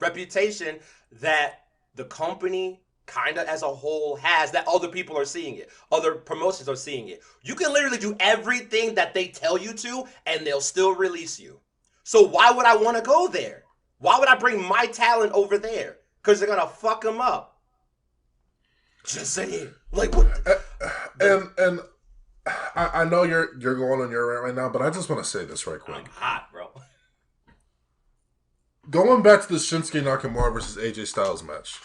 B: reputation that the company kind of as a whole has, that other people are seeing it. Other promotions are seeing it. You can literally do everything that they tell you to, and they'll still release you. So why would I want to go there? Why would I bring my talent over there? Because they're going to fuck them up. Just saying. Like, what?
A: And I know you're going on your rant right now, but I just want to say this right quick.
B: I'm hot, bro.
A: Going back to the Shinsuke Nakamura versus AJ Styles match.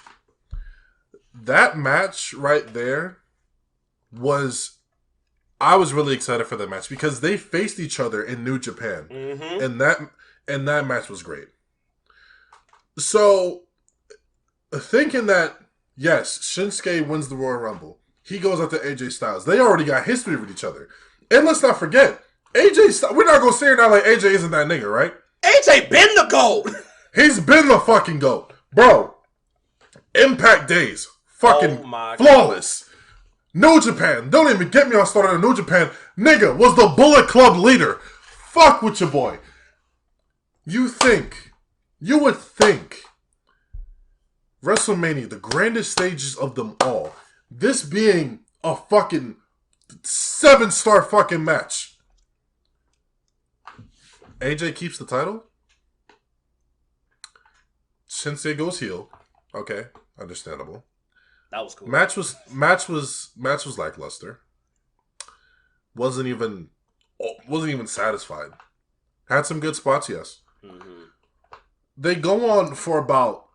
A: That match right there I was really excited for that match because they faced each other in New Japan. Mm-hmm. And that match was great. So, thinking that, yes, Shinsuke wins the Royal Rumble. He goes up to AJ Styles. They already got history with each other. And let's not forget, AJ Styles, we're not going to say it now like AJ isn't that nigga, right?
B: AJ been the GOAT. He's
A: been the fucking GOAT. Bro, Impact Days. Fucking flawless. New Japan. Don't even get me on started on New Japan. Nigga was the Bullet Club leader. Fuck with your boy. You would think WrestleMania, the grandest stages of them all, this being a fucking 7-star fucking match. AJ keeps the title? Shinsuke goes heel. Okay, understandable.
B: That was cool.
A: Match was lackluster. Wasn't even satisfied. Had some good spots, yes.
B: Mm-hmm.
A: They go on for about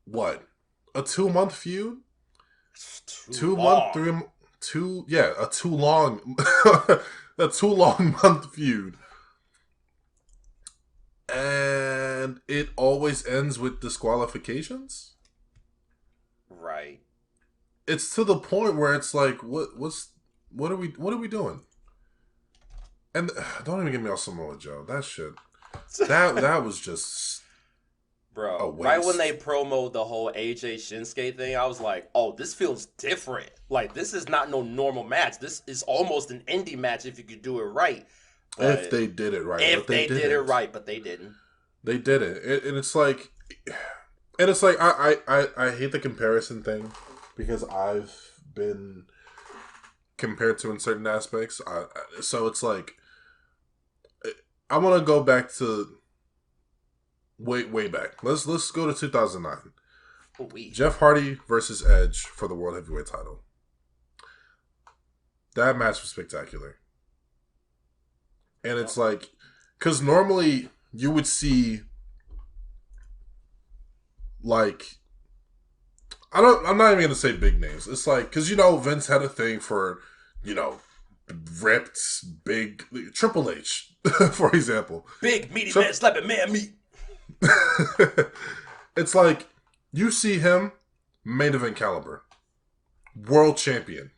A: what, a 2 month feud?
B: Too long.
A: 2 yeah, a too long a too long month feud. And it always ends with disqualifications.
B: Right.
A: It's to the point where it's like, what are we doing? And don't even get me on Samoa Joe. That shit. That was just a
B: Bro,
A: waste.
B: right when they promoted the whole AJ Shinsuke thing, I was like, oh, this feels different. Like, this is not no normal match. This is almost an indie match if you could do it right. But
A: if they did it right.
B: if they did it right, but they didn't.
A: They didn't. And it's like, I hate the comparison thing because I've been compared to in certain aspects. So it's like, I want to go back to way back. Let's go to 2009.
B: Ooh-wee.
A: Jeff Hardy versus Edge for the World Heavyweight title. That match was spectacular. And it's like, because normally you would see, like, I'm not even going to say big names. It's like, because, Vince had a thing for, ripped, big, Triple H, for example.
B: Big, meaty man slapping man meat.
A: It's like, you see him, main event caliber, world champion.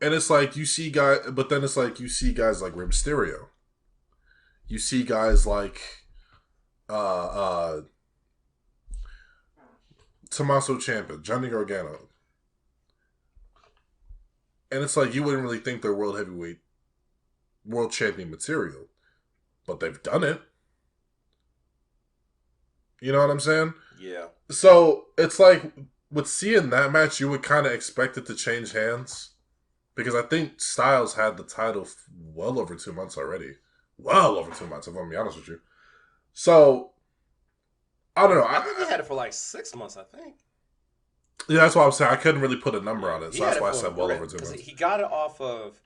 A: And it's like, you see guys, but then it's like, you see guys like Rey Mysterio. You see guys like, Tommaso Ciampa, Johnny Gargano. And it's like, you wouldn't really think they're world champion material. But they've done it. You know what I'm saying?
B: Yeah.
A: So, it's like, with seeing that match, you would kind of expect it to change hands. Because I think Styles had the title well over 2 months already. Well over 2 months, if I'm going to be honest with you. So, I don't know.
B: I think he had it for like 6 months, I think.
A: Yeah, that's what I'm saying. I couldn't really put a number on it. So that's why I said well over 2 months.
B: He got it off of...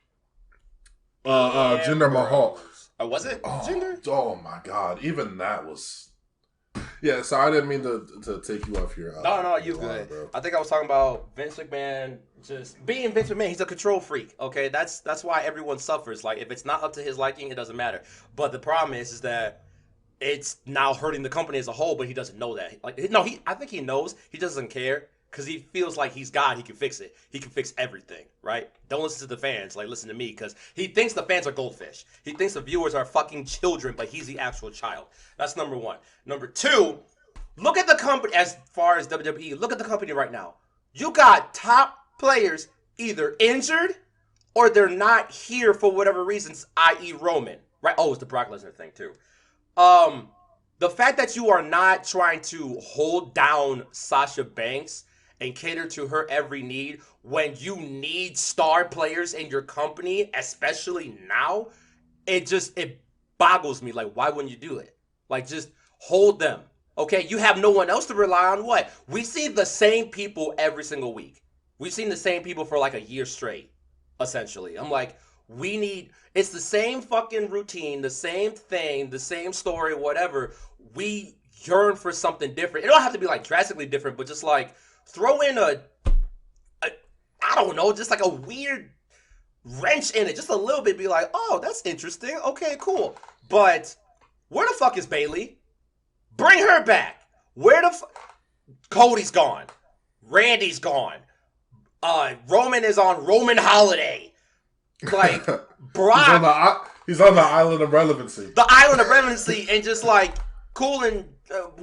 A: Jinder Mahal.
B: Oh, was it? Jinder?
A: Oh, my God. Even that was... Yeah, so I didn't mean to take you off here.
B: No, you good. Bro. I think I was talking about Vince McMahon just being Vince McMahon. He's a control freak. Okay, that's why everyone suffers. Like, if it's not up to his liking, it doesn't matter. But the problem is that it's now hurting the company as a whole. But he doesn't know that. Like, no, I think he knows. He doesn't care because he feels like he's God. He can fix it. He can fix everything. Right? Don't listen to the fans. Like, listen to me, because he thinks the fans are goldfish. He thinks the viewers are fucking children, but he's the actual child. That's number one. Number two, look at the company as far as WWE. Look at the company right now. You got top players either injured or they're not here for whatever reasons, i.e. Roman. Right? Oh, it's the Brock Lesnar thing too. The fact that you are not trying to hold down Sasha Banks and cater to her every need when you need star players in your company, especially now, it boggles me. Like, why wouldn't you do it? Like, just hold them. Okay, you have no one else to rely on. What? We see the same people every single week. We've seen the same people for like a year straight, essentially. I'm like, it's the same fucking routine, the same thing, the same story, whatever. We yearn for something different. It don't have to be like drastically different, but just like throw in I don't know, just like a weird wrench in it, just a little bit. Be like, oh, that's interesting. Okay, cool. But where the fuck is Bayley? Bring her back. Cody's gone. Randy's gone. Roman is on Roman holiday. Like, Brock.
A: He's on the island of relevancy.
B: The island of relevancy, and just like cool and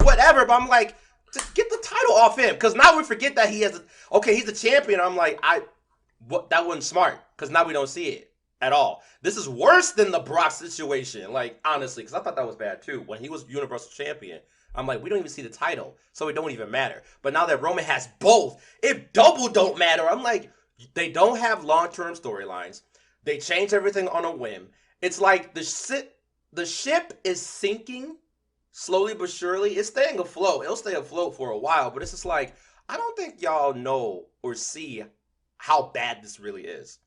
B: whatever. But I'm like, just get the title off him, because now we forget that he's the champion. I'm like, that wasn't smart, because now we don't see it at all. This is worse than the Brock situation, like, honestly, because I thought that was bad too. When he was Universal Champion, I'm like, we don't even see the title, so it don't even matter. But now that Roman has both, it double don't matter. I'm like, they don't have long-term storylines. They change everything on a whim. It's like the ship is sinking slowly but surely, it's staying afloat. It'll stay afloat for a while, but it's just like, I don't think y'all know or see how bad this really is.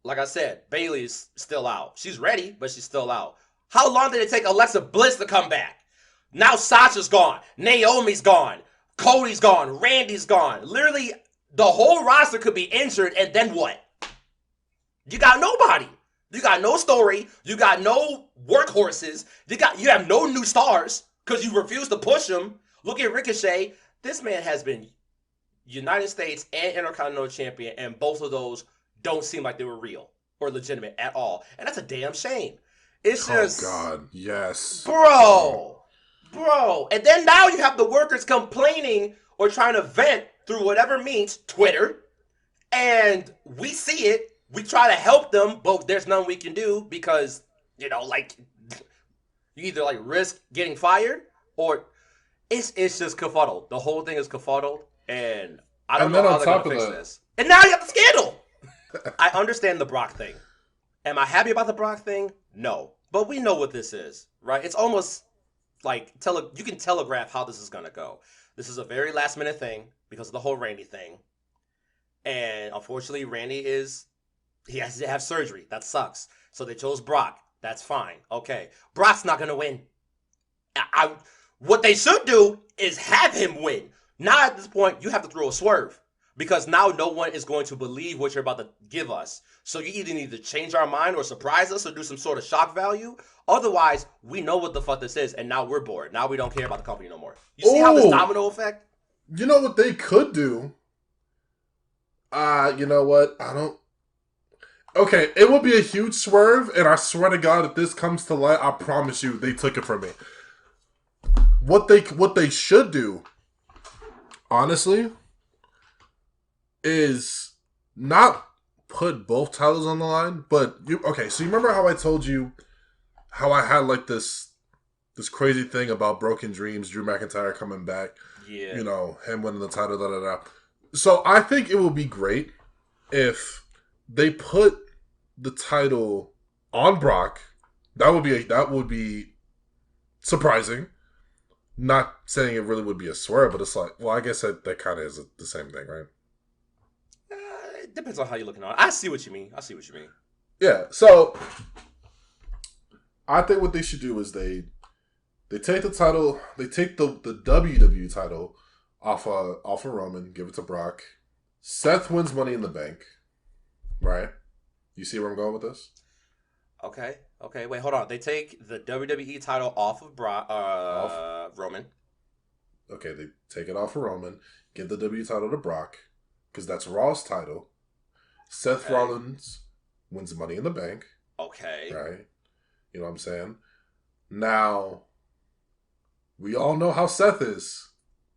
B: Like I said, Bayley's still out. She's ready, but she's still out. How long did it take Alexa Bliss to come back? Now Sasha's gone. Naomi's gone. Cody's gone. Randy's gone. Literally, the whole roster could be injured, and then what? You got nobody. You got no story. You got no workhorses. You have no new stars because you refuse to push them. Look at Ricochet. This man has been United States and Intercontinental Champion, and both of those don't seem like they were real or legitimate at all. And that's a damn shame. It's just...
A: Oh, God. Yes.
B: Bro. And then now you have the workers complaining or trying to vent through whatever means, Twitter. And we see it. We try to help them, but there's nothing we can do because, you either risk getting fired or it's just kerfuddled. The whole thing is kerfuddled, and I don't know how they're going to fix this. And now you have the scandal. I understand the Brock thing. Am I happy about the Brock thing? No. But we know what this is, right? It's almost like you can telegraph how this is going to go. This is a very last minute thing because of the whole Randy thing. And unfortunately, Randy he has to have surgery. That sucks. So they chose Brock. That's fine. Okay. Brock's not going to win. What they should do is have him win. Now at this point, you have to throw a swerve. Because now no one is going to believe what you're about to give us. So you either need to change our mind or surprise us or do some sort of shock value. Otherwise, we know what the fuck this is, and now we're bored. Now we don't care about the company no more. You see how this domino effect?
A: You know what they could do? You know what? Okay, it would be a huge swerve, and I swear to God, if this comes to light, I promise you, they took it from me. What they should do, honestly, is not put both titles on the line, but so you remember how I told you how I had this crazy thing about Broken Dreams, Drew McIntyre coming back,
B: yeah,
A: him winning the title, So I think it would be great if they put the title on Brock. That would be surprising. Not saying it really would be a swerve, but it's like, well, I guess that kind of is the same thing, right?
B: It depends on how you're looking at it. I see what you mean.
A: Yeah, so I think what they should do is they take the title, they take the WWE title off of Roman, give it to Brock. Seth wins Money in the Bank, right? You see where I'm going with this?
B: Okay. Wait, hold on. They take the WWE title off of Roman.
A: Okay, they take it off of Roman, give the WWE title to Brock, because that's Raw's title. Seth Rollins wins Money in the Bank.
B: Okay.
A: Right? You know what I'm saying? Now, we all know how Seth is.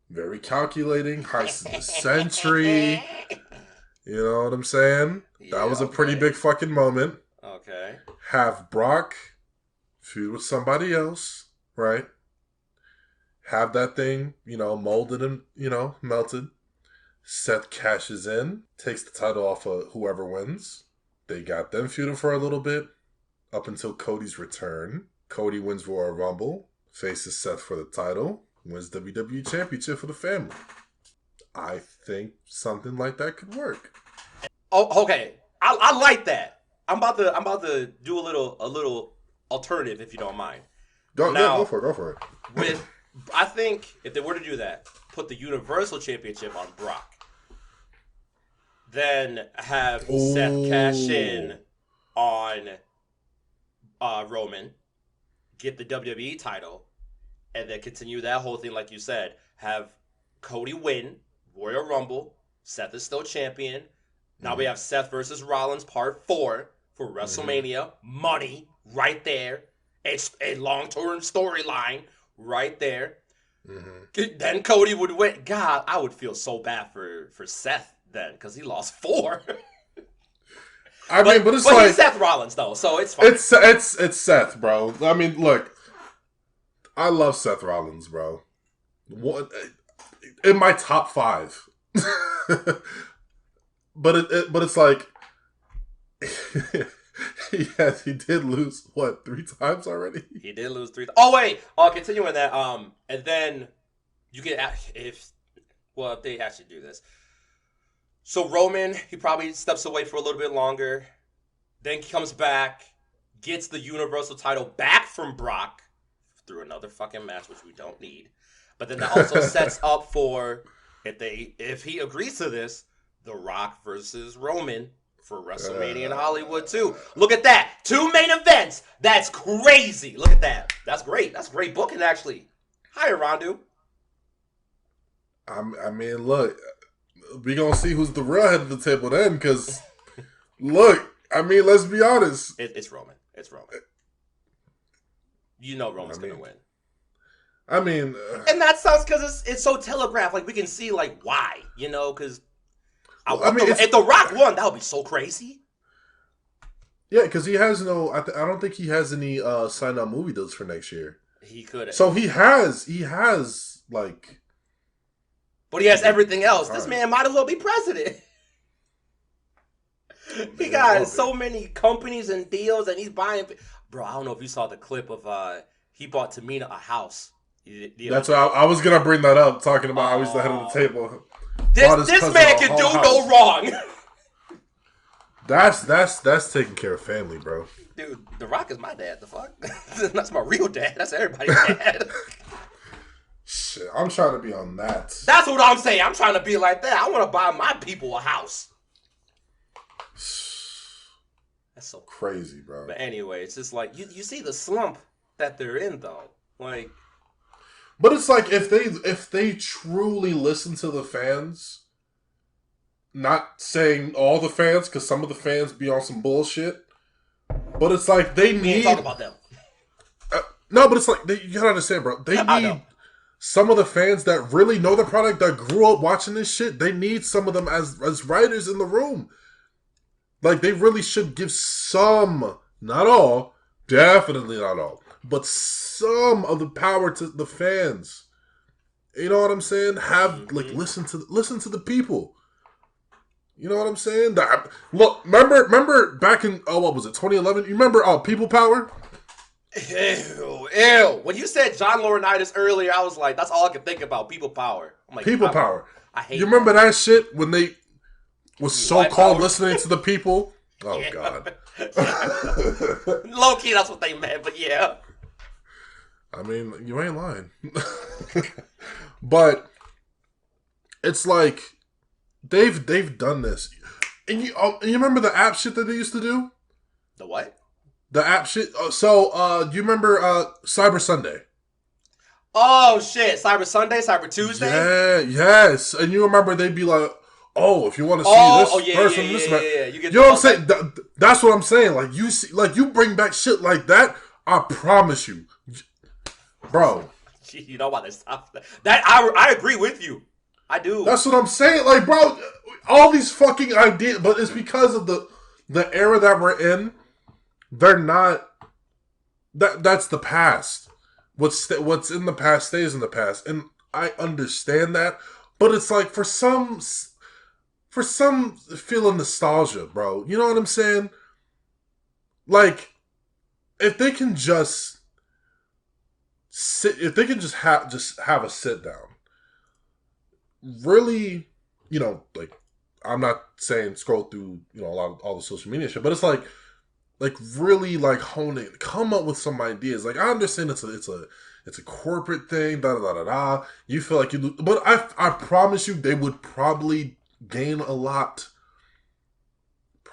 A: Very calculating, high century. You know what I'm saying?
B: Yeah,
A: that was a pretty big fucking moment.
B: Okay.
A: Have Brock feud with somebody else, right? Have that thing, molded and, melted. Seth cashes in, takes the title off of whoever wins. They got them feuding for a little bit up until Cody's return. Cody wins Royal Rumble, faces Seth for the title, wins WWE Championship for the family. I think something like that could work.
B: Oh, okay. I like that. I'm about to do a little alternative if you don't mind.
A: Go for it.
B: I think if they were to do that, put the Universal Championship on Brock. Then have Seth cash in on Roman, get the WWE title, and then continue that whole thing like you said. Have Cody win Royal Rumble. Seth is still champion. Now we have Seth versus Rollins Part 4 for WrestleMania. Money right there. It's a long-term storyline right there. Then Cody would win. God, I would feel so bad for Seth then because he lost 4.
A: But he's
B: Seth Rollins though, so it's fine.
A: It's Seth, bro. I mean, look, I love Seth Rollins, bro. In my top 5. But it's like Yes, he did lose, what, 3 times already?
B: He did lose 3. Oh wait, I'll continue with that. And then you get if they actually do this. So Roman, he probably steps away for a little bit longer, then comes back, gets the Universal title back from Brock through another fucking match, which we don't need. But then that also sets up for if he agrees to this, The Rock versus Roman for WrestleMania in Hollywood too. Look at that. 2 main events. That's crazy. Look at that. That's great. That's great booking, actually. Hi, Rondu.
A: I mean, look, we gonna see who's the real head of the table then, because, look, I mean, let's be honest.
B: It's Roman. It's Roman. You know Roman's going to win.
A: I mean...
B: and that sucks because it's so telegraphed. Like, we can see, like, why, you know, because... if The Rock won, that would be so crazy.
A: Yeah, because he has no... I don't think he has any signed-up movie deals for next year.
B: He could.
A: So he has, like...
B: But he has everything else. This man might as well be president. He got so many companies and deals, and he's buying... Bro, I don't know if you saw the clip of... he bought Tamina a house.
A: That's what I was going to bring that up, talking about how he's the head of the table.
B: This man can do no wrong.
A: That's taking care of family, bro.
B: Dude, The Rock is my dad. The fuck? That's my real dad. That's everybody's dad.
A: Shit, I'm trying to be on that.
B: That's what I'm saying. I'm trying to be like that. I want to buy my people a house. That's so
A: crazy, bro.
B: But anyway, it's just like you see the slump that they're in, though. Like,
A: but it's like if they truly listen to the fans, not saying all the fans, because some of the fans be on some bullshit. But it's like they need.
B: We ain't talk about them.
A: No, but it's like you gotta understand, bro. They need some of the fans that really know the product, that grew up watching this shit. They need some of them as writers in the room. Like, they really should give some, not all, definitely not all, but some of the power to the fans. You know what I'm saying? Listen to the people. You know what I'm saying? Look, remember back in, what was it, 2011? You remember People Power?
B: Ew. When you said John Laurinaitis earlier, I was like, that's all I could think about, People Power. I'm like,
A: People Power.
B: I hate
A: You remember that shit when they was so-called listening to the people? Oh, yeah. God.
B: Low-key, that's what they meant, but yeah.
A: I mean, you ain't lying. But it's like, they've done this. And you remember the app shit that they used to do?
B: The what?
A: The app shit. So, you remember Cyber Sunday?
B: Oh, shit. Cyber Sunday? Cyber Tuesday?
A: Yeah, yes. And you remember they'd be like, oh, if you want to see this person, this man. You know what I'm saying? That's what I'm saying. Like, you see, like, you bring back shit like that, I promise you. Bro.
B: You know why they stopped that? I agree with you. I do.
A: That's what I'm saying. Like, bro, all these fucking ideas, but it's because of the era that we're in. They're not. That's the past. What's in the past stays in the past, and I understand that. But it's like for some feeling nostalgia, bro. You know what I'm saying? Like, if they can just have a sit down. Really, you know, like, I'm not saying scroll through, you know, all the social media shit, but it's like really, like, hone it, come up with some ideas. Like, I understand it's a corporate thing, da da da da. You feel like you, but I promise you, they would probably gain a lot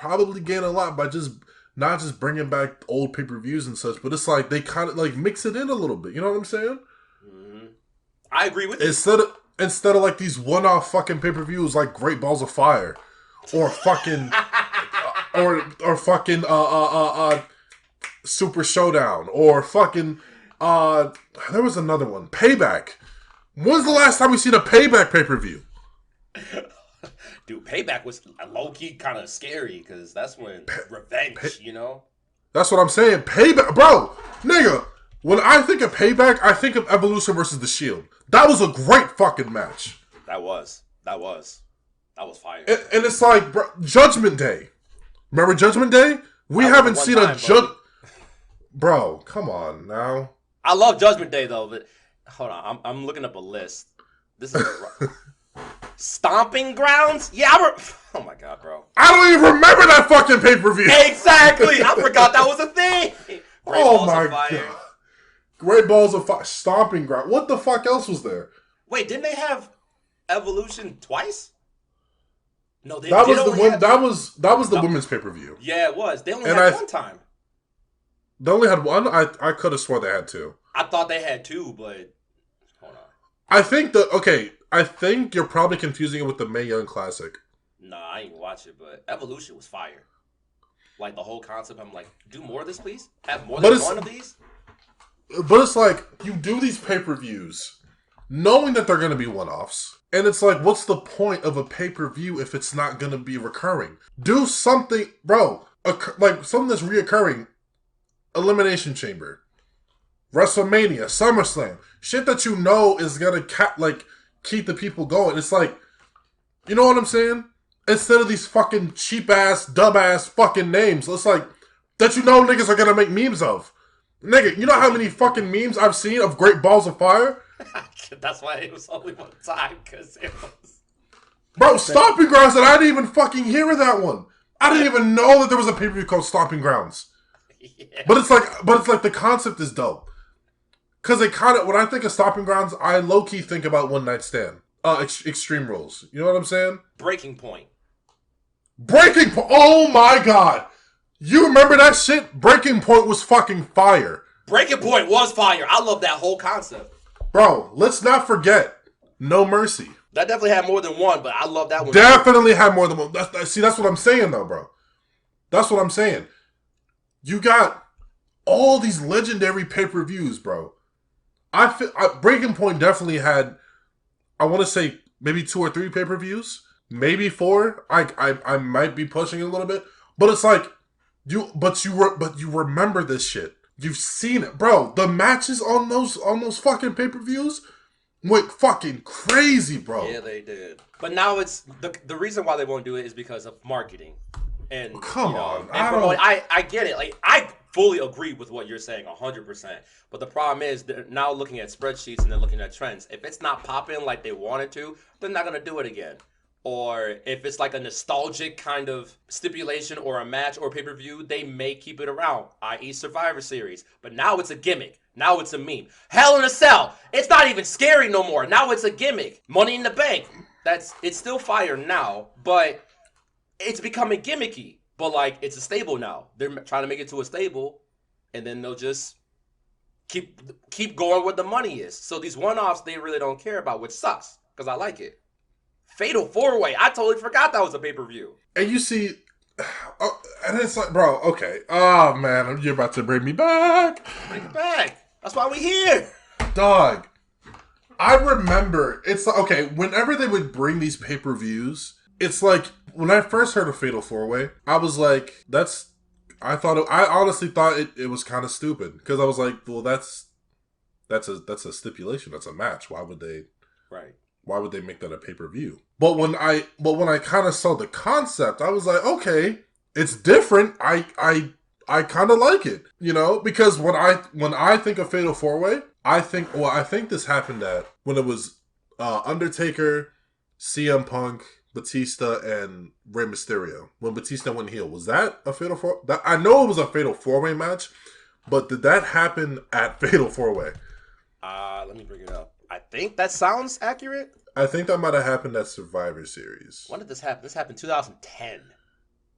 A: by just not just bringing back old pay-per-views and such, but it's like they kind of like mix it in a little bit. You know what I'm saying?
B: Mm-hmm. I agree with you.
A: Instead of like these one-off fucking pay-per-views like Great Balls of Fire or fucking or fucking Super Showdown or fucking there was another one, Payback. When's the last time we seen a Payback pay-per-view?
B: Dude, Payback was low-key kind of scary because that's when revenge, you know?
A: That's what I'm saying. Payback, bro, nigga. When I think of Payback, I think of Evolution versus The Shield. That was a great fucking match.
B: That was fire.
A: And it's like, bro, Judgment Day. Remember Judgment Day? We haven't seen a Bro, come on now.
B: I love Judgment Day though, but hold on, I'm looking up a list. This is Stomping Grounds. Yeah, oh my god, bro.
A: I don't even remember that fucking pay-per-view.
B: Exactly. I forgot that was a thing.
A: Oh my god. Great Balls of Fire. Stomping Ground. What the fuck else was there?
B: Wait, didn't they have Evolution twice? No, they
A: that
B: did
A: was
B: only
A: that was the women's pay-per-view.
B: Yeah, it was. They only had one time.
A: They only had one? I could have sworn they had two.
B: I thought they had two, but hold on.
A: I think you're probably confusing it with the Mae Young Classic.
B: Nah, I ain't watch it, but Evolution was fire. Like the whole concept, I'm like, do more of this, please. Have more than one of these.
A: But it's like you do these pay-per-views knowing that they're going to be one-offs. And it's like, what's the point of a pay-per-view if it's not going to be recurring? Do something, bro, like something that's reoccurring. Elimination Chamber, WrestleMania, SummerSlam. Shit that you know is going to keep the people going. It's like, you know what I'm saying? Instead of these fucking cheap-ass, dumb-ass fucking names. It's like, that you know niggas are going to make memes of. Nigga, you know how many fucking memes I've seen of Great Balls of Fire?
B: That's why it was only one time, because it was...
A: Bro, Stomping Grounds, and I didn't even fucking hear of that one. I didn't even know that there was a pay-per-view called Stomping Grounds. Yeah. But it's like the concept is dope. Because they kind of, when I think of Stomping Grounds, I low-key think about One Night Stand. Extreme Rules. You know what I'm saying?
B: Breaking Point.
A: Oh my god. You remember that shit? Breaking Point was fucking fire.
B: Breaking Point was fire. I love that whole concept.
A: Bro, let's not forget No Mercy.
B: That definitely had more than one, but I love that one.
A: Definitely had more than one. That's what I'm saying, though, bro. That's what I'm saying. You got all these legendary pay-per-views, bro. Breaking Point definitely had, I want to say, maybe 2 or 3 pay-per-views. Maybe 4. I might be pushing it a little bit. But it's like, you remember this shit. You've seen it. Bro, the matches on those fucking pay-per-views went fucking crazy, bro.
B: Yeah, they did. But now it's, the reason why they won't do it is because of marketing. And
A: come on,
B: I get it. Like, I fully agree with what you're saying, 100%. But the problem is they're now looking at spreadsheets and they're looking at trends. If it's not popping like they wanted to, they're not gonna do it again. Or if it's like a nostalgic kind of stipulation or a match or pay-per-view, they may keep it around, i.e. Survivor Series. But now it's a gimmick. Now it's a meme. Hell in a Cell. It's not even scary no more. Now it's a gimmick. Money in the Bank. It's still fire now, but it's becoming gimmicky. But like, it's a stable now. They're trying to make it to a stable, and then they'll just keep going where the money is. So these one-offs they really don't care about, which sucks because I like it. Fatal 4-Way. I totally forgot that was a pay-per-view.
A: And you see, and it's like, bro, okay. Oh, man, you're about to bring me back.
B: Bring it back. That's why we here.
A: Dog. I remember, it's like, okay, whenever they would bring these pay-per-views, it's like, when I first heard of Fatal 4-Way, I was like, I honestly thought it was kind of stupid. Because I was like, well, that's a stipulation. That's a match. Why would they...
B: Right.
A: Why would they make that a pay-per-view? But when I kind of saw the concept, I was like, okay, it's different. I kind of like it, you know, because when I think of Fatal 4-Way, I think this happened when it was Undertaker, CM Punk, Batista, and Rey Mysterio. When Batista went heel, was that a Fatal 4? I know it was a Fatal 4-Way match, but did that happen at Fatal 4-Way?
B: Let me bring it up. I think that sounds accurate.
A: I think that might have happened at Survivor Series.
B: When did this happen? This happened 2010.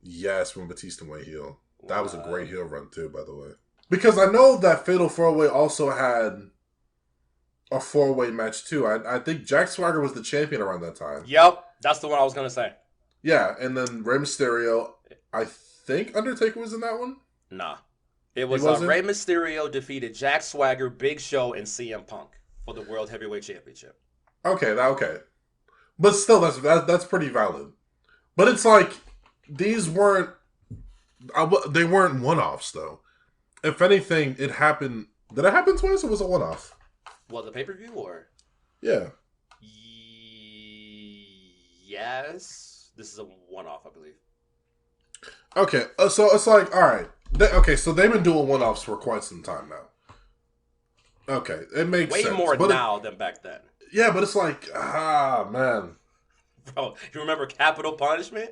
A: Yes, when Batista went heel. That was a great heel run too, by the way. Because I know that Fatal 4-Way also had a 4-way match too. I think Jack Swagger was the champion around that time.
B: Yep, that's the one I was going to say.
A: Yeah, and then Rey Mysterio, I think Undertaker was in that one?
B: Nah. It was Rey Mysterio defeated Jack Swagger, Big Show, and CM Punk for the World Heavyweight Championship.
A: Okay. But still, that's pretty valid. But it's like, they weren't one-offs, though. If anything, it happened... Did it happen twice, or was it one-off?
B: Was it pay-per-view, or...?
A: Yeah.
B: Yes. This is a one-off, I believe.
A: Okay, so it's like, all right. Okay, so they've been doing one-offs for quite some time now. Okay, it makes
B: Way
A: sense.
B: more
A: But
B: now than back then.
A: yeah, but it's like, man.
B: Bro, you remember Capital Punishment?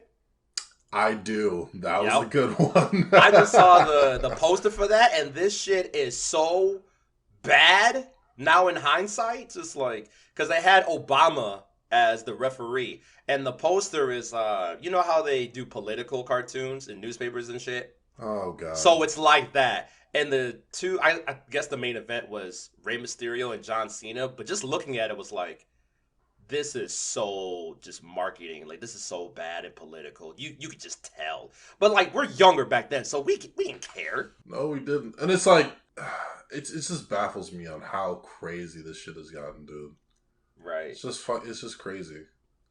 A: I do. That was a
B: Yep.
A: good one.
B: I just saw the poster for that, and this shit is so bad now in hindsight. Just like, because they had Obama as the referee, and the poster is, you know how they do political cartoons in newspapers and shit?
A: Oh, God.
B: So it's like that. And the two, I guess the main event was Rey Mysterio and John Cena, but just looking at it was like, this is so just marketing. Like, this is so bad and political. You could just tell. But like, we're younger back then, so we didn't care.
A: No, we didn't. And it's like, it just baffles me on how crazy this shit has gotten, dude.
B: Right.
A: It's just fun. It's just crazy.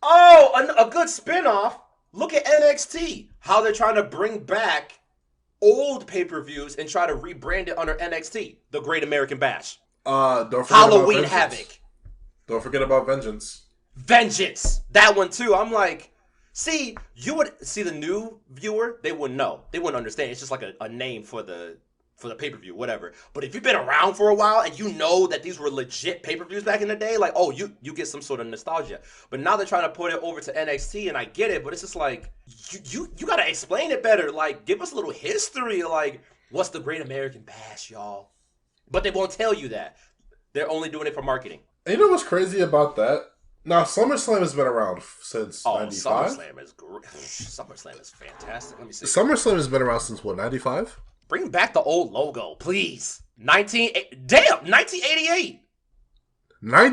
B: Oh, a good spinoff. Look at NXT. How they're trying to bring back old pay-per-views and try to rebrand it under NXT, the Great American Bash.
A: Don't forget
B: Halloween
A: about Vengeance.
B: Havoc.
A: Don't forget about Vengeance.
B: Vengeance. That one too. I'm like, see, you would see the new viewer, they wouldn't know. They wouldn't understand. It's just like a name for the pay-per-view, whatever. But if you've been around for a while and you know that these were legit pay-per-views back in the day, like, oh, you get some sort of nostalgia. But now they're trying to put it over to NXT, and I get it, but it's just like, you gotta explain it better. Like, give us a little history. Like, what's the Great American Bash, y'all? But they won't tell you that. They're only doing it for marketing.
A: And you know what's crazy about that? Now, SummerSlam has been around since 95?
B: SummerSlam is great. SummerSlam is fantastic. Let me see.
A: SummerSlam has been around since, what, 95?
B: Bring back the old logo, please. 1988.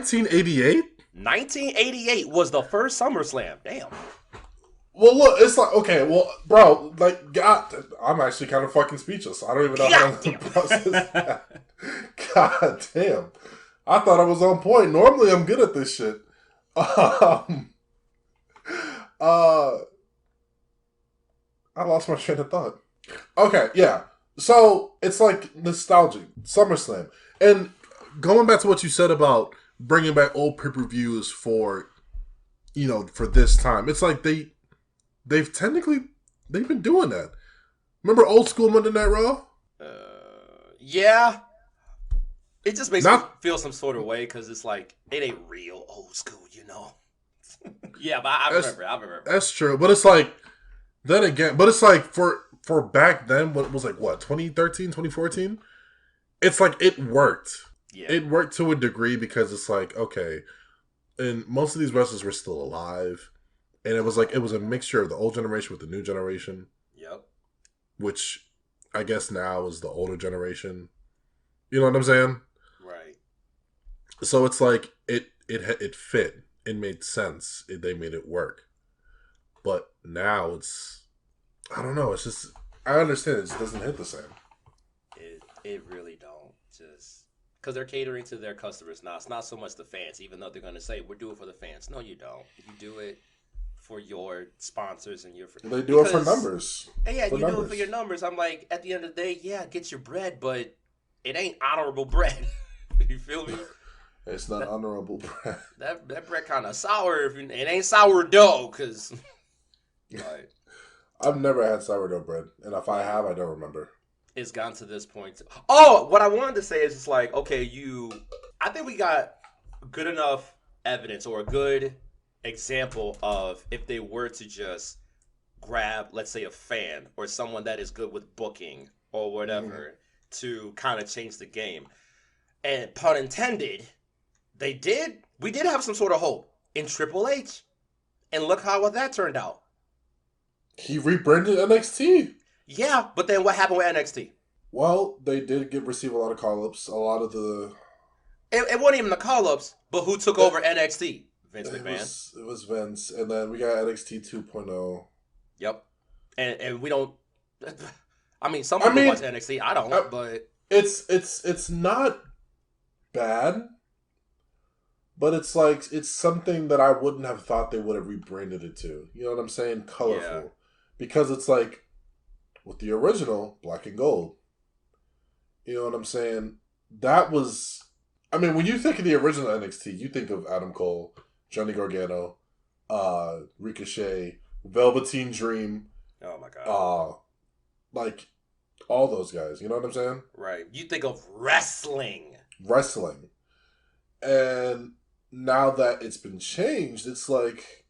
A: 1988?
B: 1988 was the first SummerSlam. Damn.
A: Well, look, it's like, okay, well, bro, like, God, I'm actually kind of fucking speechless. I don't even know how to process that. God damn. I thought I was on point. Normally, I'm good at this shit. I lost my train of thought. Okay, yeah. So, it's like nostalgic. SummerSlam. And going back to what you said about bringing back old pay-per-views for, for this time. It's like they've been doing that. Remember old school Monday Night Raw?
B: Yeah. It just makes me feel some sort of way because it's like, it ain't real old school, Yeah, but I remember.
A: That's true. But it's like, then again, but it's like for back then, what was like, what, 2013, 2014? It's like, it worked.
B: Yeah.
A: It worked to a degree because it's like, okay, and most of these wrestlers were still alive. And it was a mixture of the old generation with the new generation.
B: Yep.
A: Which I guess now is the older generation. You know what I'm saying?
B: Right.
A: So it's like it fit. It made sense. They made it work. But now it's, I don't know. It's just, I understand it just doesn't hit the same.
B: It really don't. Just because they're catering to their customers now. It's not so much the fans, even though they're going to say, we're doing it for the fans. No, you don't. You do it for your sponsors and your...
A: They do it for numbers.
B: Yeah, you do it for your numbers. I'm like, at the end of the day, yeah, get your bread, but it ain't honorable bread. You feel me?
A: It's not honorable bread.
B: That bread kind of sour. It ain't sourdough, because... Like,
A: I've never had sourdough bread, and if I have, I don't remember.
B: It's gotten to this point. Oh, what I wanted to say is it's like, okay, I think we got good enough evidence or a good example of if they were to just grab, let's say, a fan or someone that is good with booking or whatever to kind of change the game. And pun intended, we did have some sort of hope in Triple H. And look how that turned out.
A: He rebranded NXT.
B: Yeah, but then what happened with NXT?
A: Well, they did receive a lot of call-ups. A lot of the...
B: It wasn't even the call-ups, but who took over NXT? Vince McMahon.
A: It was Vince. And then we got NXT 2.0.
B: Yep. And we don't... I mean, some people watch NXT. I don't, but...
A: It's not bad, but it's like, it's something that I wouldn't have thought they would have rebranded it to. You know what I'm saying? Colorful. Yeah. Because it's like, with the original, black and gold. You know what I'm saying? That was... I mean, when you think of the original NXT, you think of Adam Cole, Johnny Gargano, Ricochet, Velveteen Dream.
B: Oh my God.
A: like all those guys. You know what I'm saying?
B: Right. You think of wrestling.
A: Wrestling. And now that it's been changed, it's like,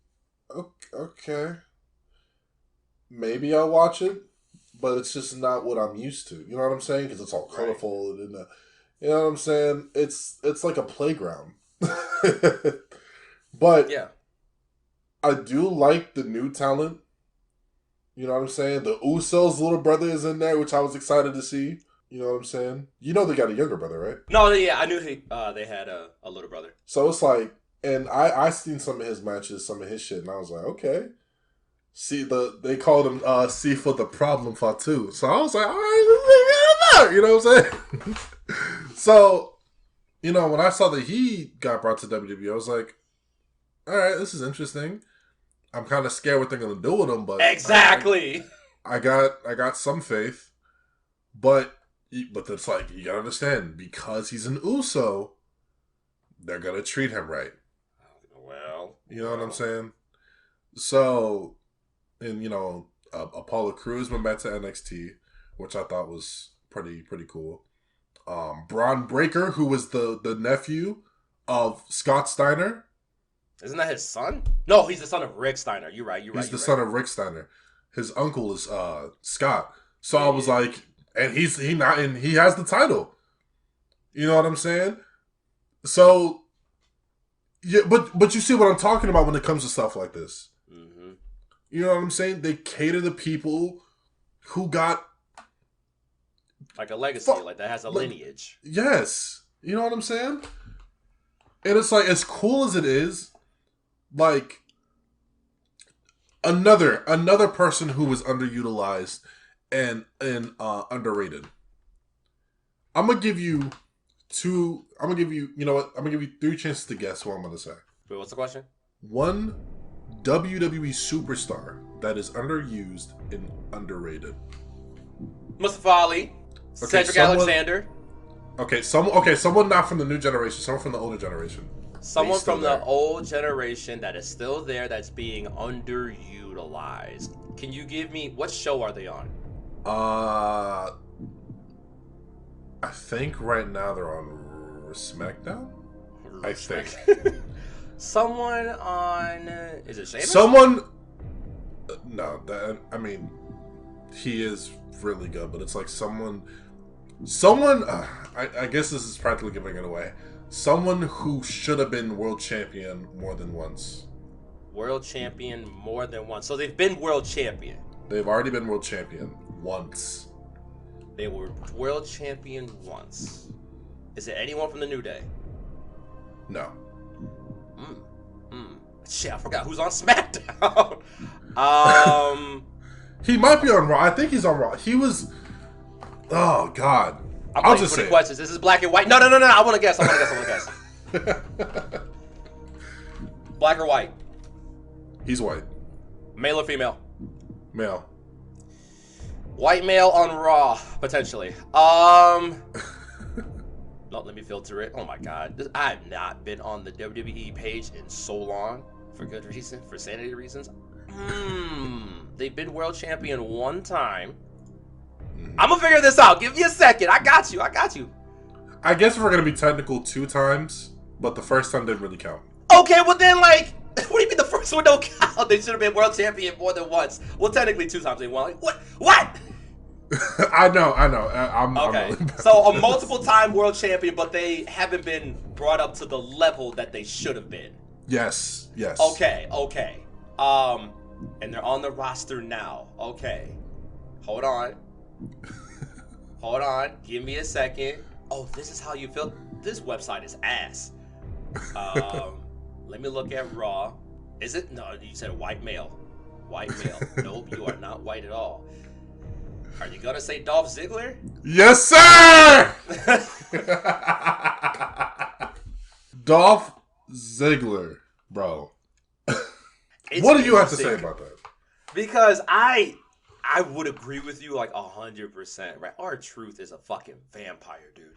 A: okay, maybe I'll watch it, but it's just not what I'm used to. You know what I'm saying? Because it's all colorful and you know what I'm saying? It's like a playground. But
B: yeah,
A: I do like the new talent. You know what I'm saying? The Usos' little brother is in there, which I was excited to see. You know what I'm saying? You know they got a younger brother, right?
B: No, yeah, I knew they had a little brother.
A: So it's like, and I seen some of his matches, some of his shit, and I was like, okay. See they called him C for the problem Fatu. So I was like, all right, you know what I'm saying? So, you know, when I saw that he got brought to WWE, I was like, all right, this is interesting. I'm kind of scared what they're gonna do with him, but
B: exactly.
A: I got some faith, but it's like you gotta understand because he's an Uso, they're gonna treat him right.
B: Well,
A: you know what I'm saying. So, and you know, Apollo Crews went back to NXT, which I thought was pretty cool. Braun Breaker, who was the nephew of Scott Steiner.
B: Isn't that his son? No, he's the son of Rick Steiner. You're right.
A: He's the son of Rick Steiner. His uncle is Scott. So I was like, and he has the title. You know what I'm saying? So yeah, but you see what I'm talking about when it comes to stuff like this.
B: Mm-hmm.
A: You know what I'm saying? They cater to people who got
B: like a legacy, like that has a lineage.
A: Yes, you know what I'm saying. And it's like as cool as it is. Like another person who was underutilized and underrated. I'm gonna give you you know what? I'm gonna give you 3 chances to guess what I'm gonna say.
B: Wait, what's the question?
A: One WWE superstar that is underused and underrated.
B: Mustafa Ali, Cedric Alexander.
A: Someone not from the new generation, someone from the older generation.
B: Someone from the old generation that is still there that's being underutilized. Can you give me what show are they on?
A: I think right now they're on SmackDown. I think.
B: Someone on is it Sheamus?
A: Someone no, I mean he is really good, but it's like someone I guess this is practically giving it away. Someone who should have been world champion more than once.
B: World champion more than once. So they've been world champion.
A: They've already been world champion once.
B: They were world champion once. Is it anyone from the New Day?
A: No.
B: Shit, I forgot who's on SmackDown.
A: He might be on Raw. I think he's on Raw. He was. Oh God.
B: I'll just say questions. This is black and white. No. I want to guess. Black or white?
A: He's white.
B: Male or female?
A: Male.
B: White male on Raw, potentially. No, let me filter it. Oh my God. I have not been on the WWE page in so long. For good reason. For sanity reasons. They've been world champion one time. I'm gonna figure this out. Give me a second. I got you.
A: I guess if we're gonna be technical 2 times, but the first time didn't really count.
B: Okay, well then, like, what do you mean the first one don't count? They should have been world champion more than once. Well, technically 2 times they won. Like, what?
A: I know. I'm
B: okay.
A: really
B: So a multiple time world champion, but they haven't been brought up to the level that they should have been.
A: Yes.
B: Okay. And they're on the roster now. Okay. Hold on. Give me a second. Oh, this is how you feel. This website is ass. Let me look at Raw. Is it? No, you said white male. Nope, you are not white at all. Are you gonna say Dolph Ziggler?
A: Yes, sir. Dolph Ziggler, bro. What do you have to say about that?
B: Because I would agree with you like 100%. Right? R-Truth is a fucking vampire, dude.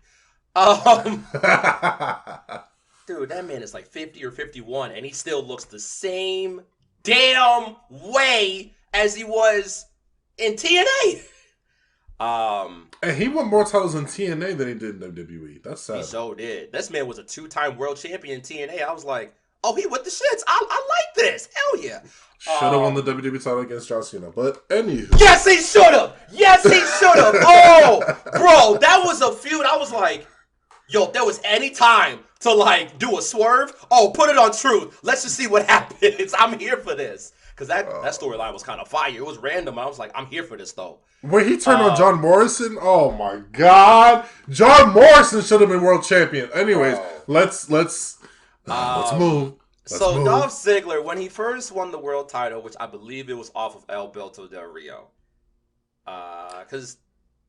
B: Dude, that man is like 50 or 51, and he still looks the same damn way as he was in TNA.
A: And he won more titles in TNA than he did in WWE. That's
B: He
A: sad.
B: so did. This man was a 2-time world champion in TNA. I was like, oh, he with the shits. I like this. Hell yeah.
A: Should have won the WWE title against John Cena. But anywho.
B: Yes, he should have. Yes, he should have. Oh, bro, that was a feud. I was like, yo, if there was any time to like do a swerve, oh, put it on Truth. Let's just see what happens. I'm here for this. Because that storyline was kind of fire. It was random. I was like, I'm here for this though.
A: When he turned on John Morrison, oh my god, John Morrison should have been world champion. Anyways, let's move. Let's move.
B: Dolph Ziggler, when he first won the world title, which I believe it was off of Alberto Del Rio, because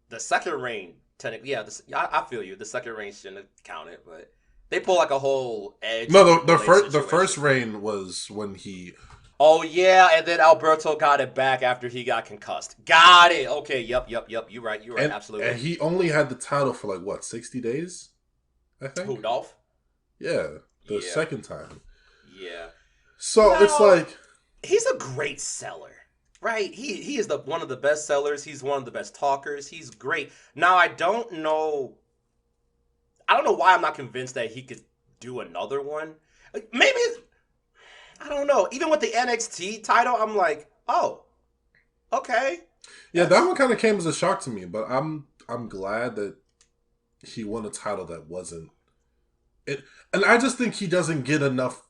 B: the second reign, technically, I feel you. The second reign shouldn't have counted, but they pull like a whole edge.
A: No, the first reign was when he.
B: Oh, yeah, and then Alberto got it back after he got concussed. Got it. Okay, yep. You're right, absolutely.
A: And he only had the title for like, what, 60 days? I think.
B: Who, Dolph?
A: Yeah, the second time.
B: Yeah.
A: So it's like...
B: He's a great seller, right? He is one of the best sellers. He's one of the best talkers. He's great. Now, I don't know why I'm not convinced that he could do another one. Maybe I don't know. Even with the NXT title, I'm like, oh, okay.
A: Yeah, that one kind of came as a shock to me, but I'm glad that he won a title that wasn't it. And I just think he doesn't get enough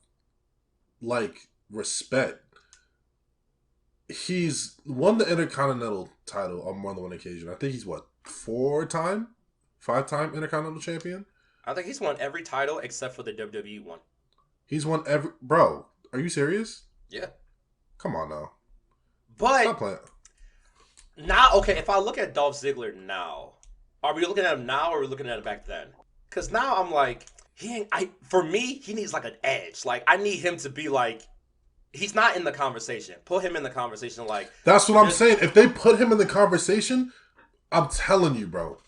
A: like respect. He's won the Intercontinental title on more than one occasion. I think he's what, 5-time Intercontinental champion?
B: I think he's won every title except for the WWE one.
A: He's won every... Bro, are you serious?
B: Yeah.
A: Come on now.
B: But
A: stop playing.
B: Now, okay, if I look at Dolph Ziggler now, are we looking at him now or are we looking at him back then? Because now I'm like, for me, he needs like an edge. Like, I need him to be like, he's not in the conversation. Put him in the conversation like...
A: That's what I'm saying. If they put him in the conversation, I'm telling you, bro.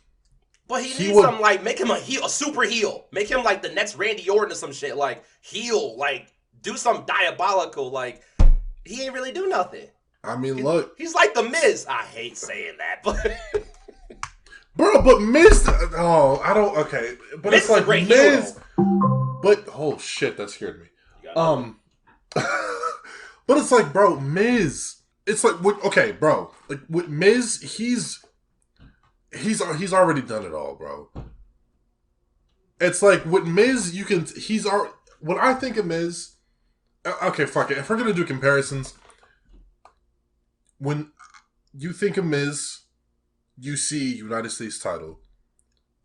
B: But he needs some, like, make him a super heel. Make him like the next Randy Orton or some shit. Like, heel, like, do some diabolical, like, he ain't really do nothing.
A: I mean, look.
B: He's like the Miz. I hate saying that, but...
A: Bro, but Miz... Oh, I don't... Okay. But Miz it's like Miz... But... Oh, shit. That scared me. But it's like, bro, Miz... It's like... Okay, bro. Like, with Miz, he's already done it all, bro. It's like, with Miz, you can... He's already... When I think of Miz... Okay, fuck it. If we're gonna do comparisons... When you think of Miz, you see United States title,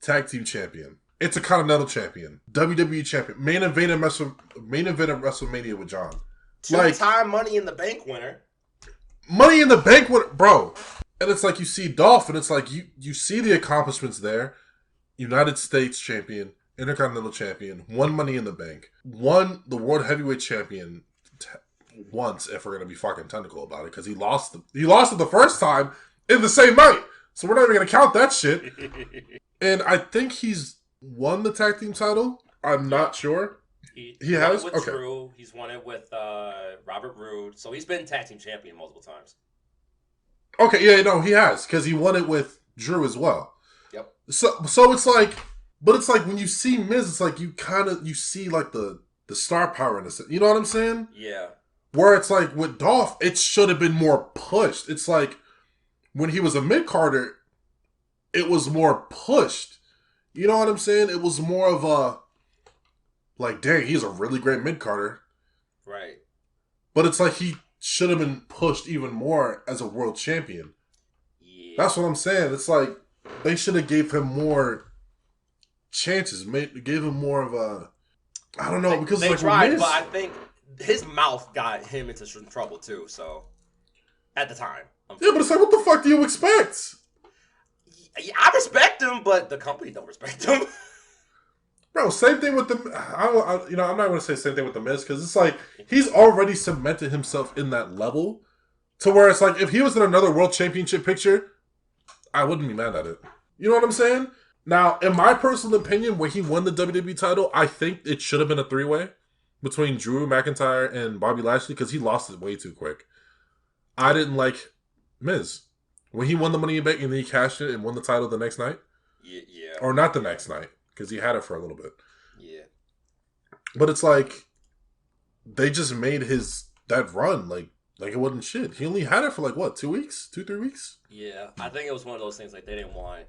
A: tag team champion, Intercontinental champion, WWE champion, main event of WrestleMania with John,
B: 2-time Money in the Bank winner,
A: bro. And it's like you see Dolph, and it's like you see the accomplishments there. United States champion, Intercontinental champion, won Money in the Bank, won the World Heavyweight champion. Once, if we're gonna be fucking technical about it, because he lost it the first time in the same night, so we're not even gonna count that shit. And I think he's won the tag team title. I'm not sure. He has.
B: With Drew. He's won it with Robert Roode. So he's been tag team champion multiple times.
A: Okay, yeah, no, he has, because he won it with Drew as well.
B: Yep.
A: So it's like, but it's like when you see Miz, it's like you see like the star power in this. You know what I'm saying?
B: Yeah.
A: Where it's like with Dolph, it should have been more pushed. It's like when he was a mid-carder, it was more pushed. You know what I'm saying? It was more of a, like, dang, he's a really great mid-carder.
B: Right.
A: But it's like he should have been pushed even more as a world champion.
B: Yeah.
A: That's what I'm saying. It's like they should have gave him more chances. Gave him more of a, I don't know, because
B: they
A: like
B: tried,
A: Miz,
B: but I think his mouth got him into some trouble too. So at the time,
A: yeah, but it's like, what the fuck do you expect?
B: I respect him, but the company don't respect him.
A: Bro, same thing with the... I'm not going to say same thing with the Miz, because it's like, he's already cemented himself in that level, to where it's like, if he was in another world championship picture, I wouldn't be mad at it. You know what I'm saying? Now, in my personal opinion, when he won the WWE title, I think it should have been a 3-way between Drew McIntyre and Bobby Lashley, because he lost it way too quick. I didn't like Miz. when he won the Money in the Bank and then he cashed it and won the title the next night,
B: Yeah, yeah,
A: or not the next night because he had it for a little bit.
B: yeah.
A: But it's like they just made that run like it wasn't shit. He only had it for like what 2 weeks, 2 3 weeks.
B: Yeah, I think it was one of those things like they didn't want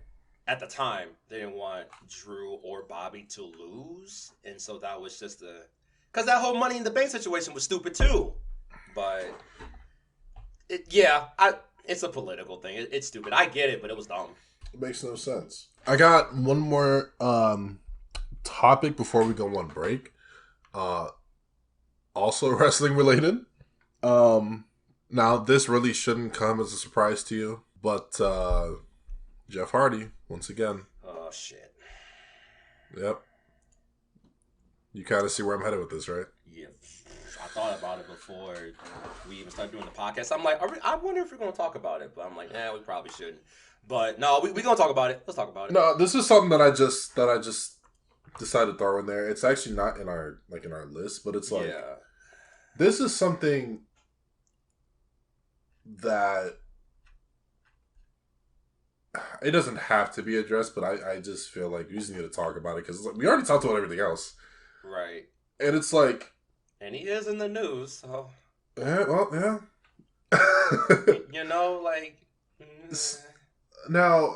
B: at the time they didn't want Drew or Bobby to lose, and so that was just a because that whole Money in the Bank situation was stupid too. But it's a political thing. It's stupid. I get it, but it was dumb.
A: It makes no sense. I got one more topic before we go on break. Also wrestling related. Now this really shouldn't come as a surprise to you, but Jeff Hardy once again.
B: Oh shit.
A: Yep. You kind of see where I'm headed with this, right?
B: Yeah. I thought about it before we even started doing the podcast. I'm like, I wonder if we're going to talk about it, but I'm like, we probably shouldn't. But no, we're going to talk about it. Let's talk about it.
A: No, this is something that I just decided to throw in there. It's actually not in our list, but it's like this is something that it doesn't have to be addressed, but I just feel like we just need to talk about it because like, we already talked about everything else,
B: right?
A: And it's like,
B: and he is in the news, so
A: yeah, well, yeah.
B: Like
A: now,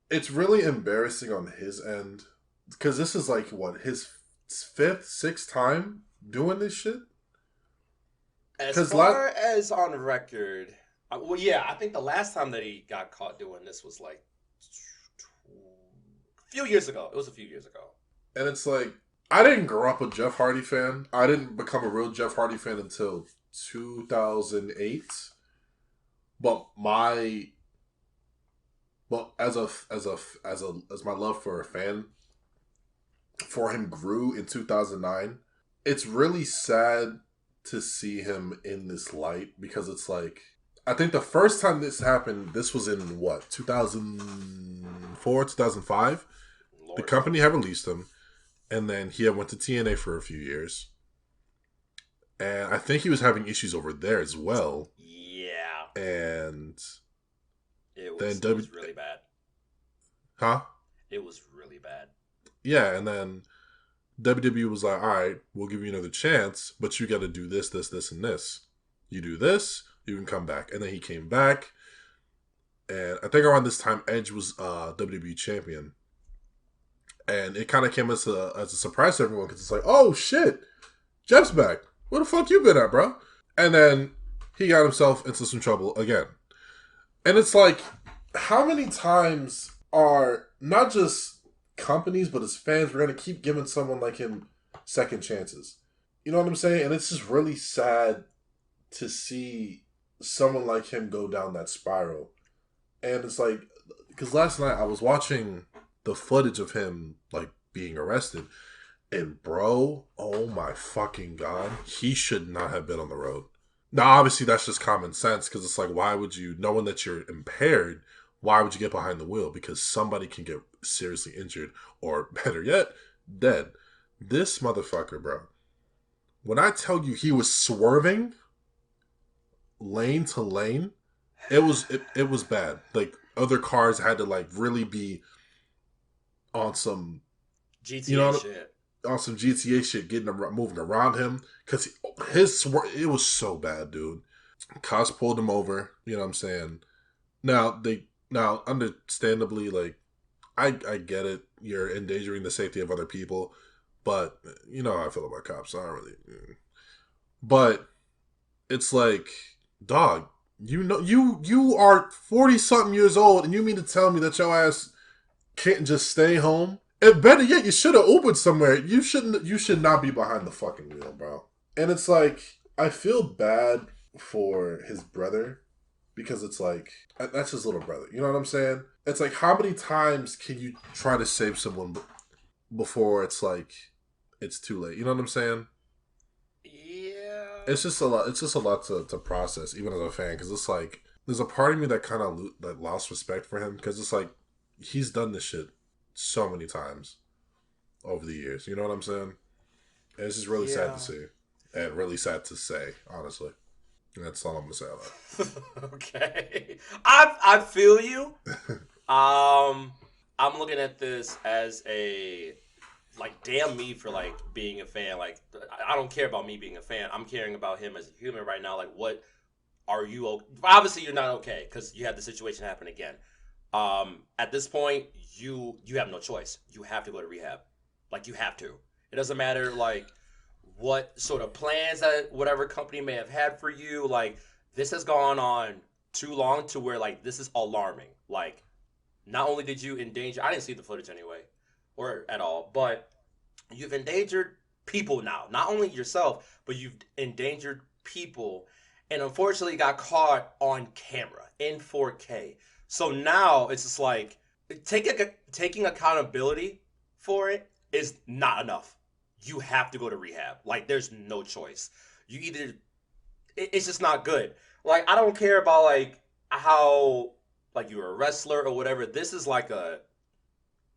A: it's really embarrassing on his end because this is like what his 5th, 6th time doing this shit.
B: As far as on record, well, yeah, I think the last time that he got caught doing this was like a few years ago. It was a few years ago.
A: And it's like, I didn't grow up a Jeff Hardy fan. I didn't become a real Jeff Hardy fan until 2008. But as my love for a fan for him grew in 2009, it's really sad to see him in this light because it's like, I think the first time this happened, this was in what, 2004, 2005? Lord. The company had released him, and then he had went to TNA for a few years. And I think he was having issues over there as well.
B: Yeah.
A: And
B: it was really bad.
A: Huh?
B: It was really bad.
A: Yeah, and then WWE was like, all right, we'll give you another chance, but you got to do this, this, this, and this. You do this, you can come back. And then he came back, and I think around this time, Edge was WWE champion. And it kind of came as a surprise to everyone because it's like, oh, shit, Jeff's back. Where the fuck you been at, bro? And then he got himself into some trouble again. And it's like, how many times are not just companies, but as fans, we're going to keep giving someone like him second chances? You know what I'm saying? And it's just really sad to see someone like him go down that spiral. And it's like, because last night I was watching the footage of him like being arrested, and bro, oh my fucking god, he should not have been on the road. Now obviously that's just common sense, because it's like, why would you, knowing that you're impaired, why would you get behind the wheel? Because somebody can get seriously injured, or better yet, dead. This motherfucker, bro, when I tell you he was swerving lane to lane, it was bad. Like, other cars had to like really be on some
B: GTA shit.
A: On some GTA shit, moving around him, because it was so bad, dude. Cops pulled him over. You know what I'm saying? Now understandably, like, I get it. You're endangering the safety of other people, but you know how I feel about cops. I don't really. But it's like, dog, you are 40-something years old, and you mean to tell me that your ass can't just stay home? And better yet, you should have Ubered somewhere. You should not be behind the fucking wheel, bro. And it's like, I feel bad for his brother, because it's like, that's his little brother. You know what I'm saying? It's like, how many times can you try to save someone before it's like, it's too late? You know what I'm saying?
B: Yeah.
A: It's just a lot. It's just a lot to process, even as a fan, because it's like, there's a part of me that kind of lost respect for him, because it's like, he's done this shit so many times over the years. You know what I'm saying? And it's just really sad to see, and really sad to say, honestly. That's all I'm gonna say on
B: Okay, I feel you. I'm looking at this as a like damn me for like being a fan. Like I don't care about me being a fan. I'm caring about him as a human right now. Like what are you? Obviously you're not okay because you had the situation happen again. At this point, you have no choice. You have to go to rehab. Like you have to. It doesn't matter like what sort of plans that whatever company may have had for you. Like this has gone on too long to where like this is alarming. Like not only did you endanger, I didn't see the footage anyway, or at all, but you've endangered people now. Not only yourself, but you've endangered people, and unfortunately got caught on camera in 4K. So now it's just like taking accountability for it is not enough. You have to go to rehab. Like there's no choice. You either it's just not good. Like I don't care about like how like you're a wrestler or whatever. This is like a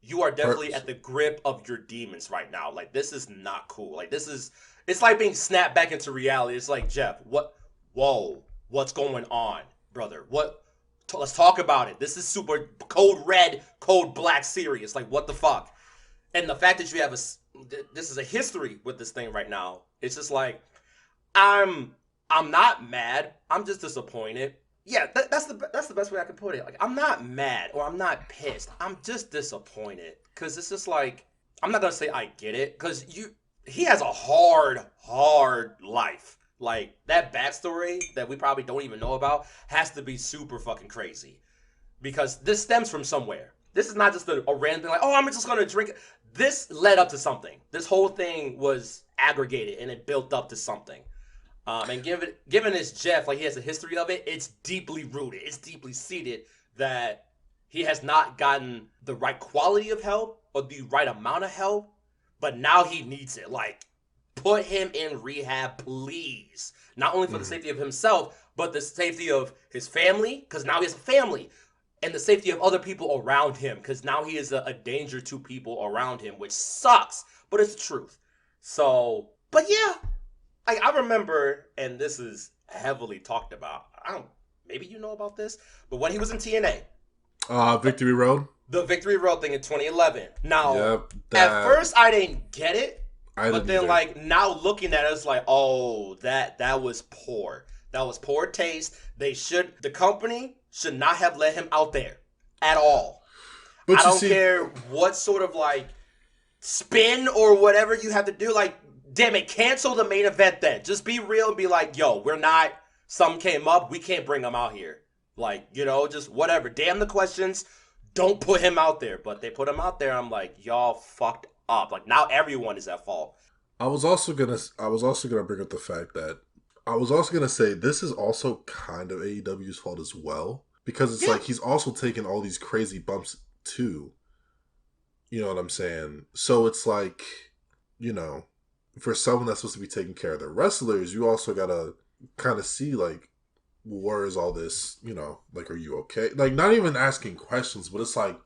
B: you are definitely
A: that.
B: at the grip of your demons right now. Like this is not cool. Like this is it's like being snapped back into reality. It's like Jeff, what? Whoa, what's going on, brother? What? Let's talk about it. This is super code red, code black serious. Like what the fuck? And the fact that you have this is a history with this thing right now. It's just like I'm I'm not mad. I'm just disappointed. Yeah, that's the best way I can put it. Like I'm not mad or I'm not pissed. I'm just disappointed because it's just like I'm not gonna say I get it because he has a hard life. Like that backstory that we probably don't even know about has to be super fucking crazy because this stems from somewhere. This is not just a random thing like, oh, I'm just gonna drink. This led up to something. This whole thing was aggregated and it built up to something. And given his Jeff, like he has a history of it, it's deeply rooted. It's deeply seated that he has not gotten the right quality of help or the right amount of help, but now he needs it. Like, put him in rehab, please. Not only for the
A: Mhm.
B: safety of himself, but the safety of his family, because now he has a family, and the safety of other people around him, because now he is a danger to people around him, which sucks, but it's the truth. So, but yeah, I remember, and this is heavily talked about. I don't, maybe you know about this, but when he was in TNA, the,
A: Victory Road.
B: the Victory Road thing in 2011. Now,
A: Yep,
B: at
A: that
B: first I didn't get it,
A: I
B: but
A: didn't
B: then
A: either.
B: like now looking at it, it's like, oh, that was poor. That was poor taste. The company should not have let him out there at all. I
A: But you
B: don't
A: see,
B: care what sort of like spin or whatever you have to do. Like, damn it, cancel the main event then. Just be real and be like, yo, we're not. Some came up. We can't bring them out here. Like, just whatever. Damn the questions. Don't put him out there. But they put him out there. I'm like, y'all fucked up. Like, now everyone is at fault.
A: I was also gonna bring up the fact that I was also gonna say this is also kind of AEW's fault as well because it's
B: Yeah.
A: like he's also taken all these crazy bumps too. You know what I'm saying? So it's like, you know, for someone that's supposed to be taking care of the wrestlers, you also gotta kind of see like, where is all this? You know, like, are you okay? Like, not even asking questions, but it's like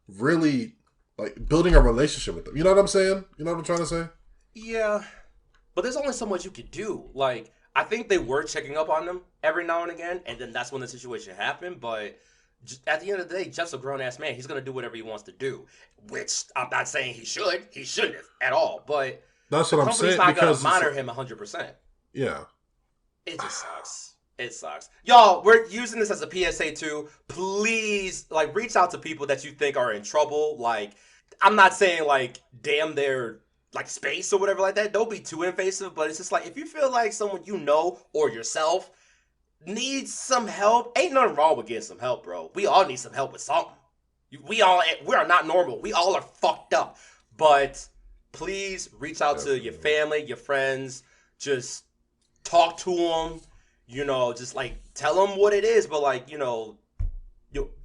A: really like building a relationship with them. You know what I'm saying? You know what I'm trying to say?
B: Yeah. But there's only so much you could do. Like, I think they were checking up on them every now and again. And then that's when the situation happened. But at the end of the day, Jeff's a grown ass man. He's gonna do whatever he wants to do, which I'm not saying he should. He shouldn't have at all. But
A: That's
B: the
A: what I'm
B: company's
A: saying
B: not gonna
A: because it's
B: monitor him 100%.
A: yeah.
B: It just sucks. It sucks. Y'all, we're using this as a PSA too. Please, like, reach out to people that you think are in trouble. Like, I'm not saying like damn their like space or whatever like that. Don't be too invasive. But it's just like if you feel like someone you know or yourself needs some help, ain't nothing wrong with getting some help, bro. We all need some help with something. We are not normal. We all are fucked up. But please reach out to your
A: Definitely.
B: family, your friends. Just talk to them. Just like tell them what it is. But like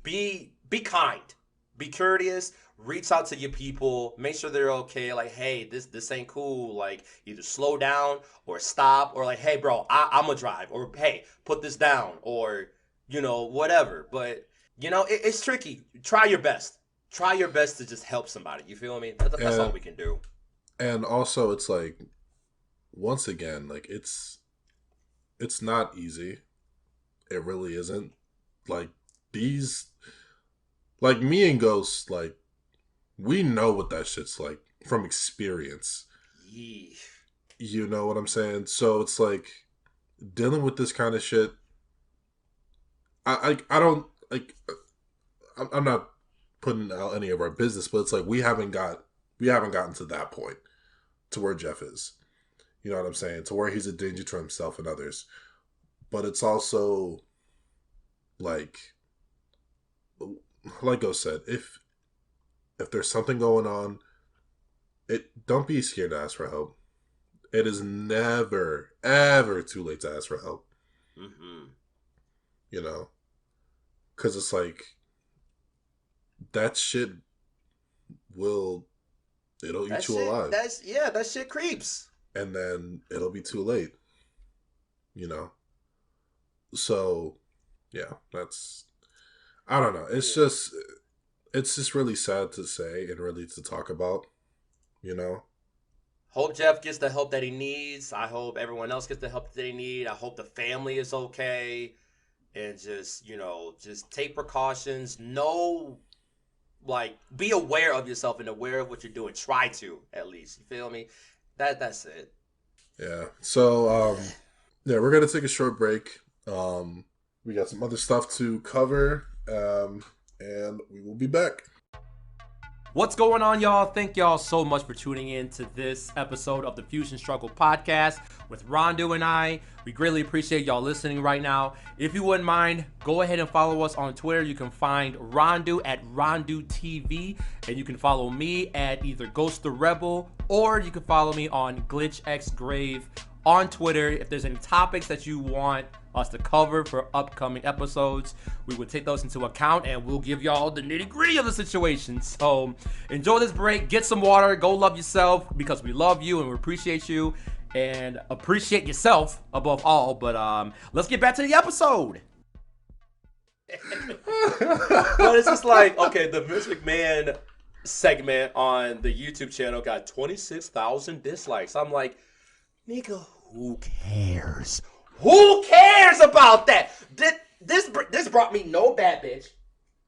B: be kind, be courteous. Reach out to your people. Make sure they're okay. Like, hey, this ain't cool. Like, either slow down or stop, or like, hey, bro, I'm gonna drive, or hey, put this down, or whatever. But it's tricky. Try your best. Try your best to just help somebody. You feel me? That's all
A: And
B: we can do.
A: and also it's like once again, like it's not easy. It really isn't. Like these, like me and Ghost, like we know what that shit's like from experience.
B: Yee.
A: You know what I'm saying? So it's like dealing with this kind of shit. I don't like. I'm not putting out any of our business, but it's like we haven't gotten to that point to where Jeff is. You know what I'm saying? To where he's a danger to himself and others. But it's also like Ghost said, if there's something going on, don't be scared to ask for help. It is never ever too late to ask for help.
B: Mm-hmm.
A: You know, because it's like that shit it'll eat you alive.
B: That shit creeps.
A: And then it'll be too late. You know? So, yeah, I don't know. It's just really sad to say and really to talk about, you know?
B: Hope Jeff gets the help that he needs. I hope everyone else gets the help that they need. I hope the family is okay. And just, just take precautions. Be aware of yourself and aware of what you're doing. Try to, at least. You feel me? That's it.
A: Yeah. So, we're going to take a short break. We got some other stuff to cover, and we will be back.
B: What's going on, y'all? Thank y'all so much for tuning in to this episode of the Fusion Struggle podcast with Rondo and I. We greatly appreciate y'all listening right now. If you wouldn't mind, go ahead and follow us on Twitter. You can find Rondo at Rondo TV, and you can follow me at either Ghost the Rebel, or you can follow me on GlitchXGrave on Twitter. If there's any topics that you want us to cover for upcoming episodes, we will take those into account and we'll give y'all the nitty-gritty of the situation. So enjoy this break, get some water, go love yourself, because we love you and we appreciate you, and appreciate yourself above all. But let's get back to the episode. But it's just like, okay, the Vince McMahon segment on the YouTube channel got 26,000 dislikes. I'm like, nigga, who cares? Who cares about that? This brought me no bad bitch.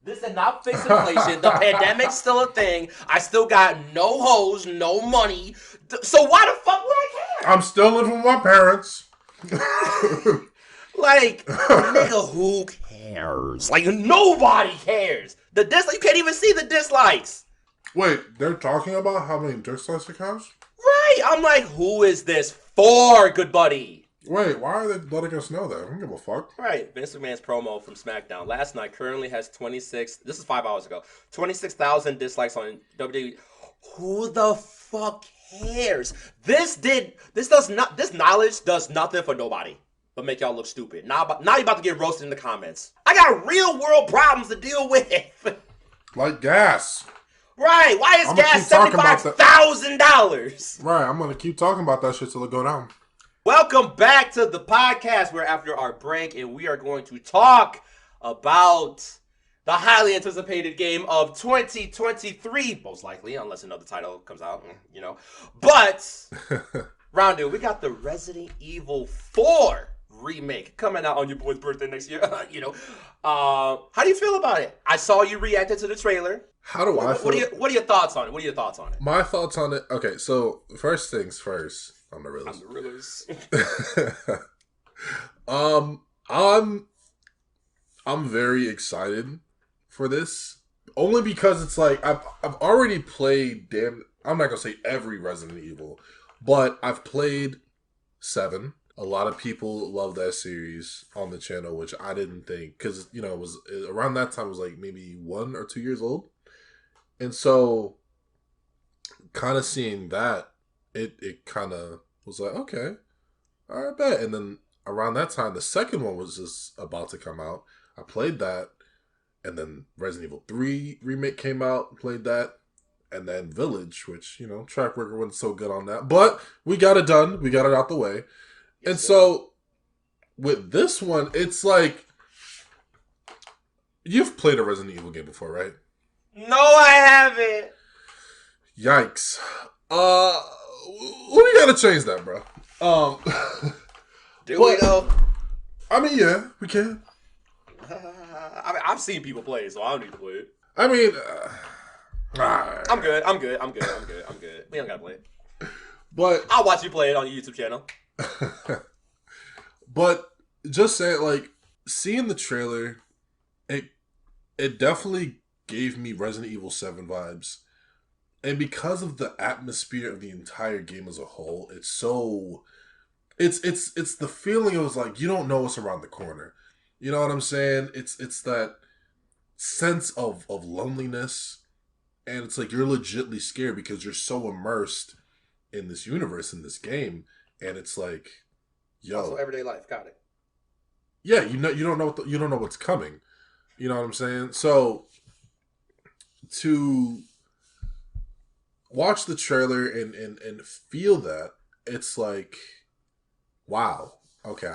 B: This did not fix inflation. The pandemic's still a thing. I still got no hoes, no money. So why the fuck would I care?
A: I'm still living with my parents.
B: Like, nigga, who cares? Like, nobody cares. The dislike, you can't even see the dislikes.
A: Wait, they're talking about how many dislikes it has?
B: Right. I'm like, who is this for, good buddy?
A: Wait, why are they letting us know that? I don't give a fuck.
B: Right. Vince McMahon's promo from SmackDown last night currently has 26. This is 5 hours ago. 26,000 dislikes on WWE. Who the fuck cares? This knowledge does nothing for nobody but make y'all look stupid. Now you're about to get roasted in the comments. I got real world problems to deal with.
A: Like gas.
B: Right. Why is gas $75,000?
A: Right. I'm gonna keep talking about that shit till it go down.
B: Welcome back to the podcast. We're after our break, and we are going to talk about the highly anticipated game of 2023, most likely, unless another title comes out, But, Rondo, we got the Resident Evil 4 remake coming out on your boy's birthday next year. How do you feel about it? I saw you reacted to the trailer.
A: How do I feel?
B: What are your thoughts on it?
A: My thoughts on it. Okay, so first things first. I'm the realist. I'm very excited for this, only because it's like I've already played I'm not gonna say every Resident Evil, but I've played 7. A lot of people love that series on the channel, which I didn't think, because it was around that time. It was like maybe 1 or 2 years old, and so kind of seeing that. It kind of was like, okay, all right, bet. And then around that time, the second one was just about to come out. I played that, and then Resident Evil 3 remake came out, played that, and then Village, which, track record wasn't so good on that. But we got it done. We got it out the way. Yes, and so with this one, it's like, you've played a Resident Evil game before, right?
B: No, I haven't.
A: Yikes. We gotta change that, bro.
B: Do we though?
A: I mean, yeah, we can.
B: I mean, I've seen people play, so I don't need to play it.
A: I mean,
B: I'm good. We don't gotta play it.
A: But
B: I'll watch you play it on your YouTube channel.
A: But just saying, like, seeing the trailer, it definitely gave me Resident Evil 7 vibes. And because of the atmosphere of the entire game as a whole, it's so it's the feeling of like you don't know what's around the corner. You know what I'm saying? It's that sense of loneliness, and it's like you're legitly scared because you're so immersed in this universe, in this game, and it's like, yo,
B: Also, everyday life, got it.
A: Yeah, you don't know you don't know what's coming. You know what I'm saying? So to watch the trailer and feel that, it's like, wow, okay,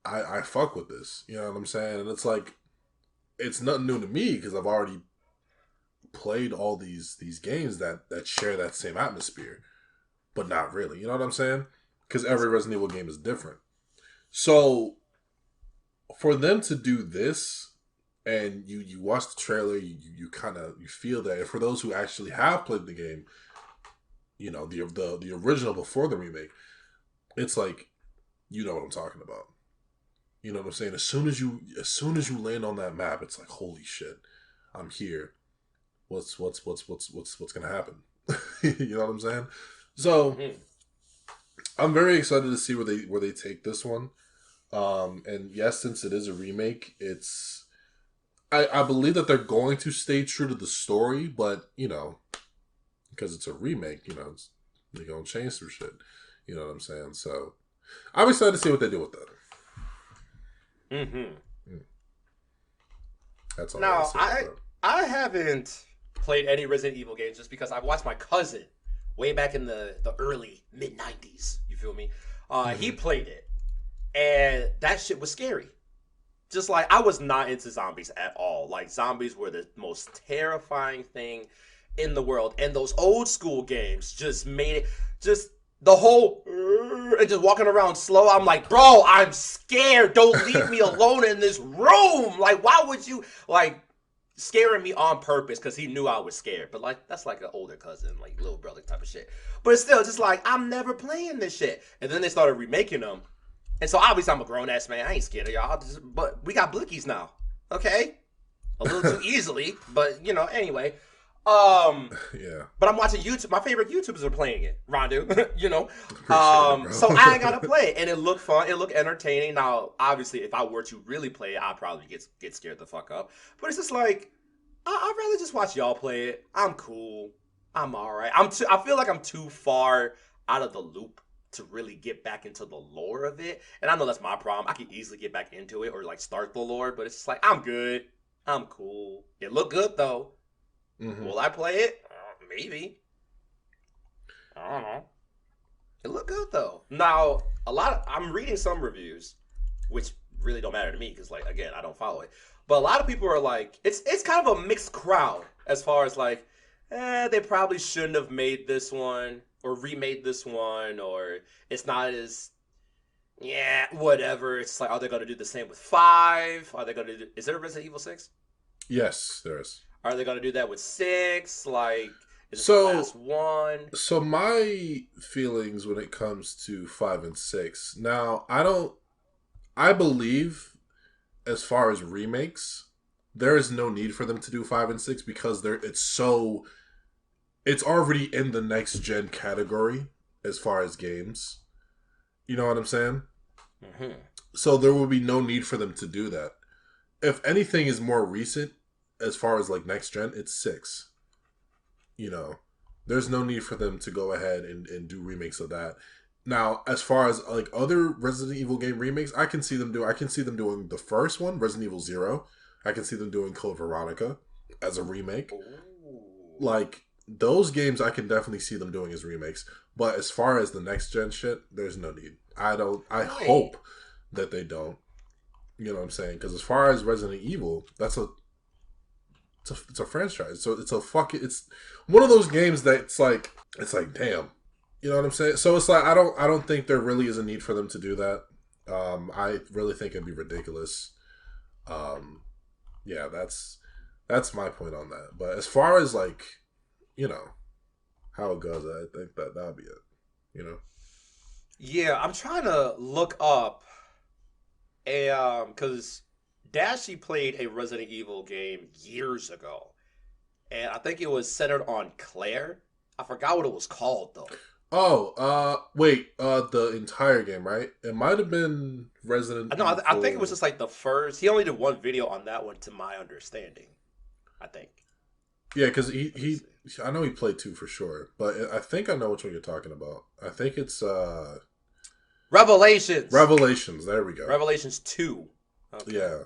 A: I fuck with this. You know what I'm saying? And it's like, it's nothing new to me because I've already played all these games that share that same atmosphere, but not really. You know what I'm saying? Because every Resident Evil game is different. So for them to do this, and you watch the trailer, you kind of you feel that. And for those who actually have played the game, you know the original before the remake, it's like, you know what I'm talking about. You know what I'm saying? As soon as you land on that map, it's like, holy shit, I'm here. What's gonna happen? You know what I'm saying? So I'm very excited to see where they take this one. And yes, since it is a remake, I believe that they're going to stay true to the story, but you know, because it's a remake, you know, they're gonna change some shit. You know what I'm saying? So I'm excited to see what they do with that. That's all.
B: Now, I haven't played any Resident Evil games just because I watched my cousin way back in the early mid 90s. You feel me? He played it, and that shit was scary. Just like, I was not into zombies at all. Like, zombies were the most terrifying thing in the world, and those old school games just made it just the whole and just walking around slow. I'm like, bro, I'm scared. Don't leave me alone in this room. Like, why would you, like, scaring me on purpose because he knew I was scared. But like, that's like an older cousin, like little brother type of shit. But it's still just like, I'm never playing this shit. And then they started remaking them, and so obviously I'm a grown ass man. I ain't scared of y'all. But we got blickies now, okay? A little too easily, but you know. Anyway,
A: yeah.
B: But I'm watching YouTube. My favorite YouTubers are playing it, Rondu. You know, so I ain't gotta play it, and it looked fun. It looked entertaining. Now, obviously, if I were to really play it, I'd probably get scared the fuck up. But it's just like, I'd rather just watch y'all play it. I'm cool. I'm all right. I feel like I'm too far out of the loop to really get back into the lore of it. And I know that's my problem. I could easily get back into it or like start the lore, but it's just like, I'm good. I'm cool. It looked good though. Will I play it? Maybe. I don't know. It looked good though. Now, I'm reading some reviews, which really don't matter to me because, like, again, I don't follow it. But a lot of people are like, it's kind of a mixed crowd as far as like, they probably shouldn't have made this one or remade this one, or it's not as, yeah, whatever. It's like, are they going to do the same with 5? Are they going to do, is there a Resident Evil 6?
A: Yes, there is.
B: Are they going to do that with 6? Like, is it the last one?
A: So my feelings when it comes to 5 and 6, now, I believe as far as remakes, there is no need for them to do 5 and 6 because it's already in the next gen category as far as games. You know what I'm saying? So there will be no need for them to do that. If anything is more recent, as far as like next gen, it's 6. You know, there's no need for them to go ahead and do remakes of that. Now, as far as like other Resident Evil game remakes, I can see them doing the first one, Resident Evil 0. I can see them doing Code Veronica as a remake.
B: Ooh.
A: Like, those games I can definitely see them doing as remakes. But as far as the next gen shit, there's no need. I hope that they don't. You know what I'm saying? Because as far as Resident Evil, it's a franchise. So it's one of those games that it's like, damn, You know what I'm saying? So it's like I don't think there really is a need for them to do that. I really think it'd be ridiculous. Um, yeah, that's my point on that. But as far as like, you know, how it goes, I think that that'll be it. You know?
B: Yeah, I'm trying to look up a because Dashie played a Resident Evil game years ago, and I think it was centered on Claire. I forgot what it was called though.
A: Oh, wait, the entire game, right? It might have been Resident
B: No, I think it was
A: Evil.
B: just like the first. He only did one video on that one, to my understanding. I think.
A: Yeah, because
B: Let me see.
A: I know he played two for sure, but I think I know which one you're talking about. I think it's
B: Revelations.
A: Revelations. There we go.
B: Revelations 2. Okay.
A: Yeah.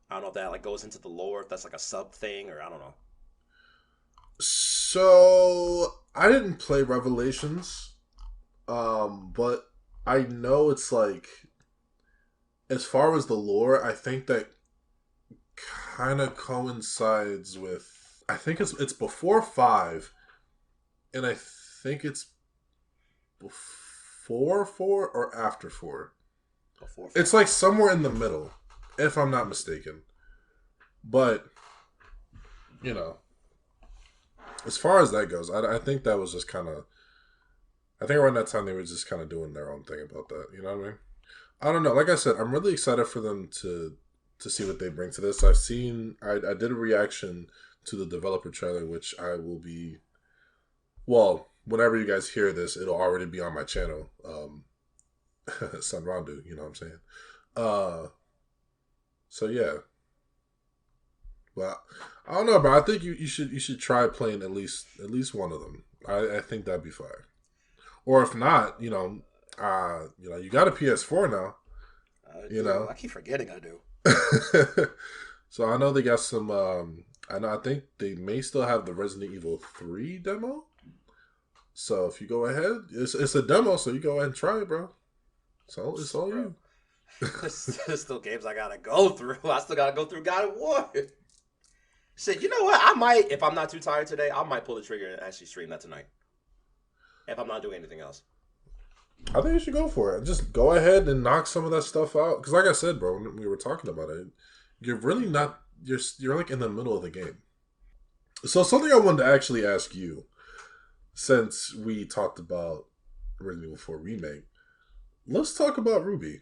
B: I don't know if that like goes into the lore, if that's like a sub thing, or I don't know.
A: So I didn't play Revelations, but I know it's like as far as the lore, I think that kind of coincides with. I think it's before five, and I think it's before four or after four.
B: Before
A: It's
B: 5.
A: like somewhere in the middle, if I'm not mistaken. But you know, as far as that goes, I think that was just kind of. I think around that time they were just kind of doing their own thing about that. You know what I mean? I don't know. Like I said, I'm really excited for them to see what they bring to this. I did a reaction to the developer trailer, which I will be. Well, whenever you guys hear this, it'll already be on my channel. Sanrandu, you know what I'm saying? Uh, so yeah, but I don't know, bro. I think you should try playing at least one of them. I think that'd be fire. Or if not, you got a PS4 now.
B: I
A: You
B: do.
A: know,
B: I keep forgetting I do.
A: so I know they got some. I think they may still have the Resident Evil 3 demo. So if you go ahead, it's a demo, so you go ahead and try it, bro. So it's all
B: Bro.
A: you.
B: There's still games I gotta go through. I still gotta go through God of War. Shit, you know what? I might, if I'm not too tired today, I might pull the trigger and actually stream that tonight. If I'm not doing anything else.
A: I think you should go for it. Just go ahead and knock some of that stuff out. Because, like I said, bro, when we were talking about it, you're really not. You're like in the middle of the game. So something I wanted to actually ask you, since we talked about Resident Evil 4 remake, let's talk about Ruby.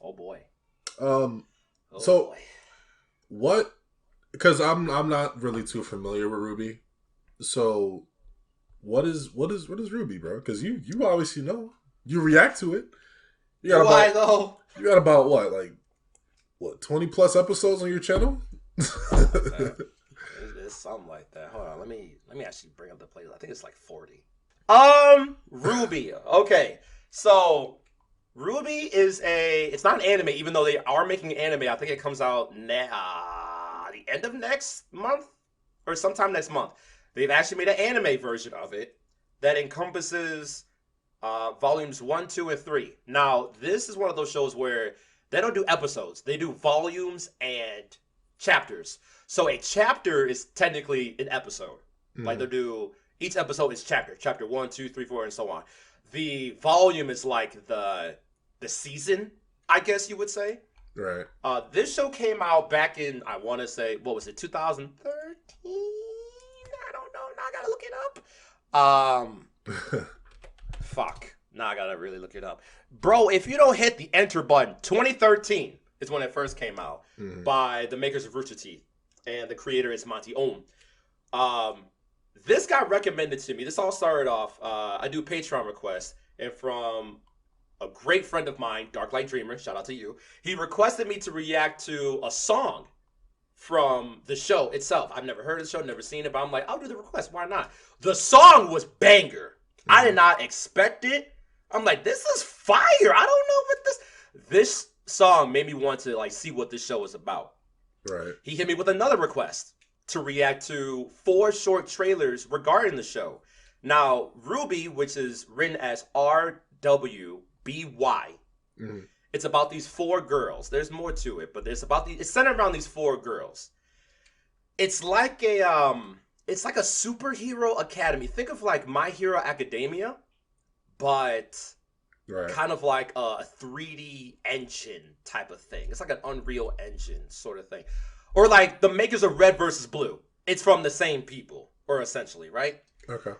B: Oh boy.
A: Um,
B: Oh
A: so
B: boy.
A: what? Because I'm not really too familiar with Ruby. So what is Ruby, bro? Because you obviously know. You react to it. You got
B: Do I
A: about
B: though?
A: you got about what 20 plus episodes on your channel?
B: Something like that. It's something like that. Hold on, let me actually bring up the playlist. I think it's like 40. Ruby. Okay, so Ruby is it's not an anime, even though they are making an anime. I think it comes out the end of next month or sometime next month. They've actually made an anime version of it that encompasses volumes 1, 2, and 3. Now, this is one of those shows where they don't do episodes; they do volumes and chapters. So a chapter is technically an episode. Like they
A: Mm,
B: do each episode is chapter 1, 2, 3, 4, and so on. The volume is like the season, I guess you would say.
A: right.
B: This show came out back in, I want to say, what was it, 2013? I don't know. Now I gotta look it up. Fuck. Now I gotta really look it up. Bro, if you don't hit the enter button, 2013 is when it first came out
A: Mhm.
B: by the makers of Rooster Teeth. And the creator is Monty Oum. Um, this got recommended to me. This all started off, I do Patreon requests, and from a great friend of mine, Darklight Dreamer, shout out to you, he requested me to react to a song from the show itself. I've never heard of the show, never seen it, but I'm like, I'll do the request. Why not? The song was banger. I did
A: Mhm.
B: not expect it. I'm like, this is fire. I don't know what this song made me want to like see what this show is about.
A: Right.
B: He hit me with another request to react to 4 short trailers regarding the show. Now, Ruby, which is written as RWBY,
A: Mhm.
B: it's about these 4 girls. There's more to it, but it's centered around these 4 girls. It's like it's like a superhero academy. Think of like My Hero Academia, but
A: Right.
B: kind of like a 3D engine type of thing. It's like an Unreal Engine sort of thing. Or like the makers of Red versus Blue. It's from the same people, or essentially, right?
A: Okay.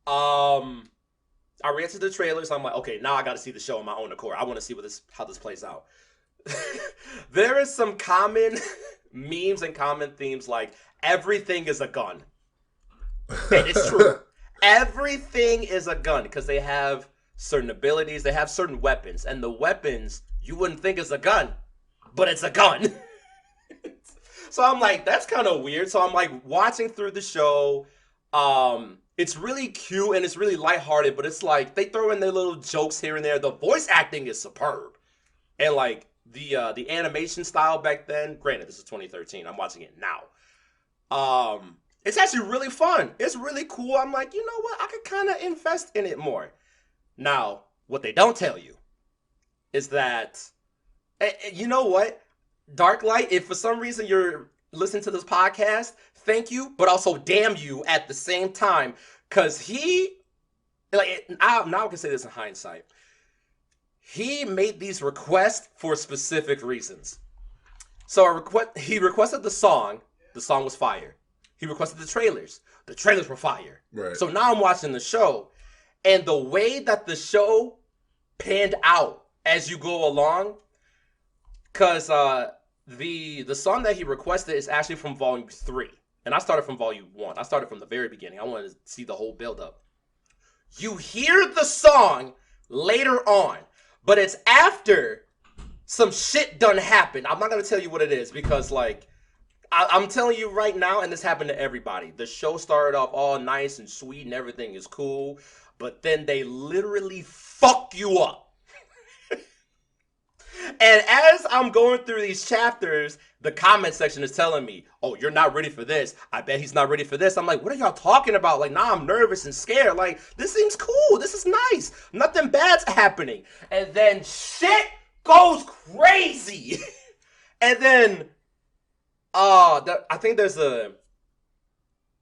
B: I reacted to the trailers. I'm like, okay, now I got to see the show on my own accord. I want to see how this plays out. There is some common memes and common themes like everything is a gun. And it's true. Everything is a gun because they have certain abilities, they have certain weapons, and the weapons you wouldn't think is a gun, but it's a gun. So I'm like, that's kind of weird. So I'm like watching through the show. It's really cute and it's really lighthearted, but it's like they throw in their little jokes here and there. The voice acting is superb, and like the animation style back then. Granted, this is 2013. I'm watching it now. It's actually really fun. It's really cool. I'm like, you know what? I could kind of invest in it more. Now, what they don't tell you is that, you know what? Darklight, if for some reason you're listening to this podcast, thank you, but also damn you at the same time. Because now I can say this in hindsight. He made these requests for specific reasons. So he requested the song was fire. He requested the trailers were fire.
A: Right.
B: So now I'm watching the show, and the way that the show panned out as you go along, because the song that he requested is actually from Volume 3, and I started from Volume 1. I started from the very beginning. I wanted to see the whole build-up. You hear the song later on, but it's after some shit done happened. I'm not going to tell you what it is because, like, I'm telling you right now, and this happened to everybody. The show started off all nice and sweet and everything is cool, but then they literally fuck you up. And as I'm going through these chapters, the comment section is telling me, oh, you're not ready for this. I bet he's not ready for this. I'm like, what are y'all talking about? Like, nah, I'm nervous and scared. Like, this seems cool. This is nice. Nothing bad's happening. And then shit goes crazy. And then, I think there's a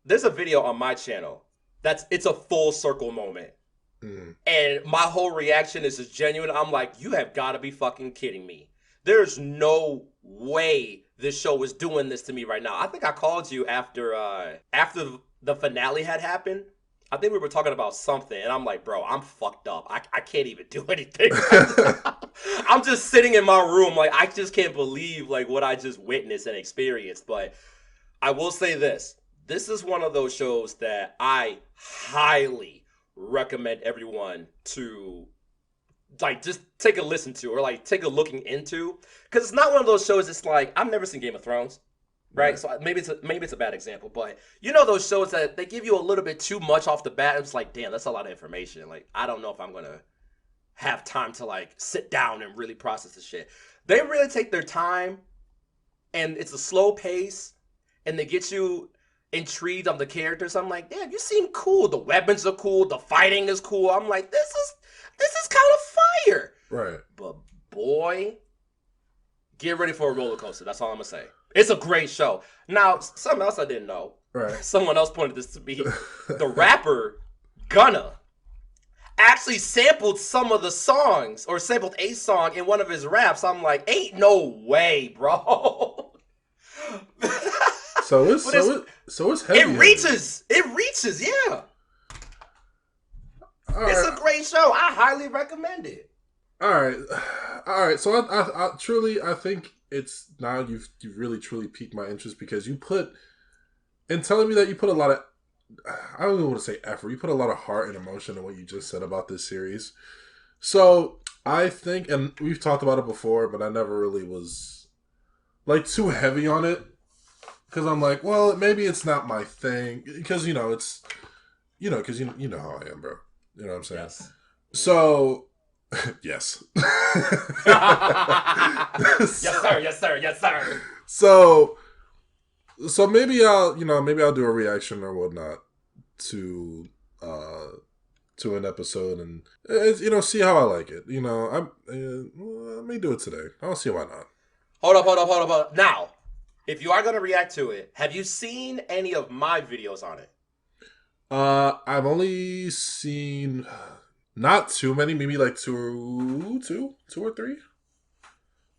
B: video on my channel it's a full circle moment. And my whole reaction is just genuine. I'm like, you have got to be fucking kidding me. There's no way this show is doing this to me right now. I think I called you after the finale had happened. I think we were talking about something, and I'm like, bro, I'm fucked up. I can't even do anything. I'm just sitting in my room, like, I just can't believe like what I just witnessed and experienced. But I will say this. This is one of those shows that I highly recommend everyone to like just take a listen to or like take a looking into, because it's not one of those shows. It's like, I've never seen Game of Thrones, right? So maybe it's a bad example, but you know those shows that they give you a little bit too much off the bat. It's like, damn, that's a lot of information. Like, I don't know if I'm gonna have time to like sit down and really process this shit. They really take their time, and it's a slow pace, and they get you intrigued on the characters. I'm like, damn, you seem cool. The weapons are cool. The fighting is cool. I'm like, this is kind of fire.
A: Right.
B: But boy, get ready for a roller coaster. That's all I'm gonna say. It's a great show. Now, something else I didn't know.
A: Right.
B: Someone else pointed this to me. The rapper Gunna actually sampled some of the songs, or sampled a song in one of his raps. I'm like, ain't no way, bro.
A: So it's heavy.
B: It reaches, yeah. It's a great show. I highly recommend it.
A: All right. So I truly, I think it's now you've really truly piqued my interest, because you put, in telling me that you put a lot of, I don't even want to say effort. You put a lot of heart and emotion in what you just said about this series. So I think, and we've talked about it before, but I never really was like too heavy on it. Because I'm like, well, maybe it's not my thing. Because, it's, because you know how I am, bro. You know what I'm saying?
B: Yes.
A: So, yes.
B: Yes, sir.
A: So maybe I'll do a reaction or whatnot to an episode and, see how I like it. I may do it today. I'll see why not.
B: Hold up. Now, if you are gonna react to it, have you seen any of my videos on it?
A: I've only seen not too many, maybe like two or three.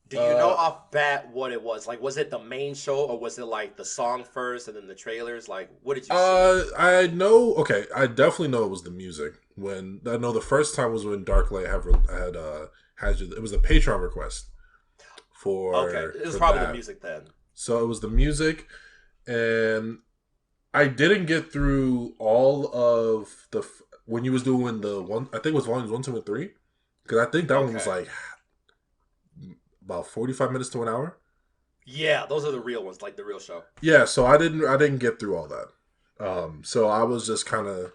B: Do you know
A: Uh,
B: off bat what it was? Like, was it the main show or was it like the song first and then the trailers? Like, what did you see?
A: I know. Okay, I definitely know it was the music. When I know the first time was when Darklight had it was a Patreon request
B: Okay, it was
A: for
B: probably the
A: that.
B: music then.
A: So it was the music, and I didn't get through all of when you was doing the one. I think it was volumes 1, 2, and 3, because I think that one was
B: Okay.
A: like about 45 minutes to an hour.
B: Yeah, those are the real ones, like the real show.
A: Yeah, so I didn't get through all that. So I was just kind of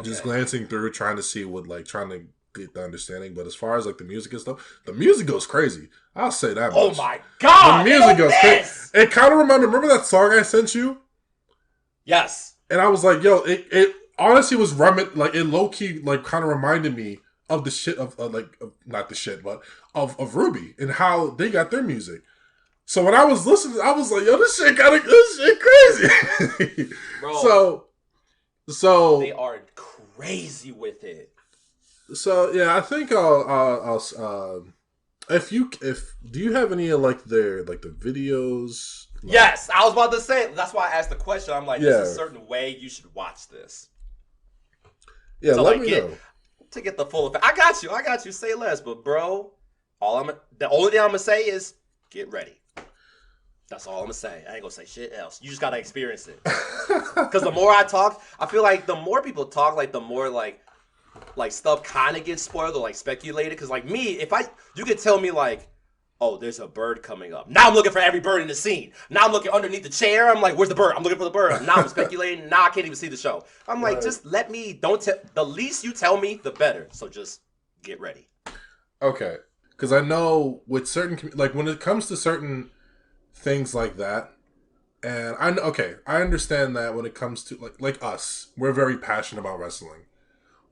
A: just
B: Okay.
A: glancing through, trying to see what like trying to get the understanding. But as far as like the music and stuff, the music goes crazy. I'll say that
B: Oh
A: much.
B: my
A: The
B: God, they
A: music
B: don't
A: goes crazy.
B: miss.
A: It kind of remember that song I sent you,
B: Yes.
A: and I was like, yo, it honestly was like it low key like kind of reminded me of the shit of not the shit, but of Ruby and how they got their music. So when I was listening, I was like, yo, this shit crazy.
B: Bro,
A: so
B: they
A: so
B: are crazy with it.
A: so yeah, I think if do you have any of like their like the videos like
B: Yes, I was about to say. That's why I asked the question. I'm like, there's a
A: yeah
B: certain way you should watch this
A: yeah
B: to
A: let
B: like
A: me
B: get
A: know.
B: to get the full effect. I got you. I got you. Say less, but bro, the only thing I'm gonna say is get ready. That's all I'm gonna say. I ain't gonna say shit else. You just gotta experience it. Because the more I talk, I feel like the more people talk, like the more like stuff kind of gets spoiled or like speculated. Because like me, if you could tell me like, oh, there's a bird coming up. Now I'm looking for every bird in the scene. Now I'm looking underneath the chair. I'm like, where's the bird? I'm looking for the bird. Now I'm speculating. Now I can't even see the show. I'm like,
A: Right.
B: just let me. Don't tell. The least you tell me, the better. So just get ready.
A: Okay, because I know with certain like when it comes to certain things like that, and I understand that when it comes to like us, we're very passionate about wrestling.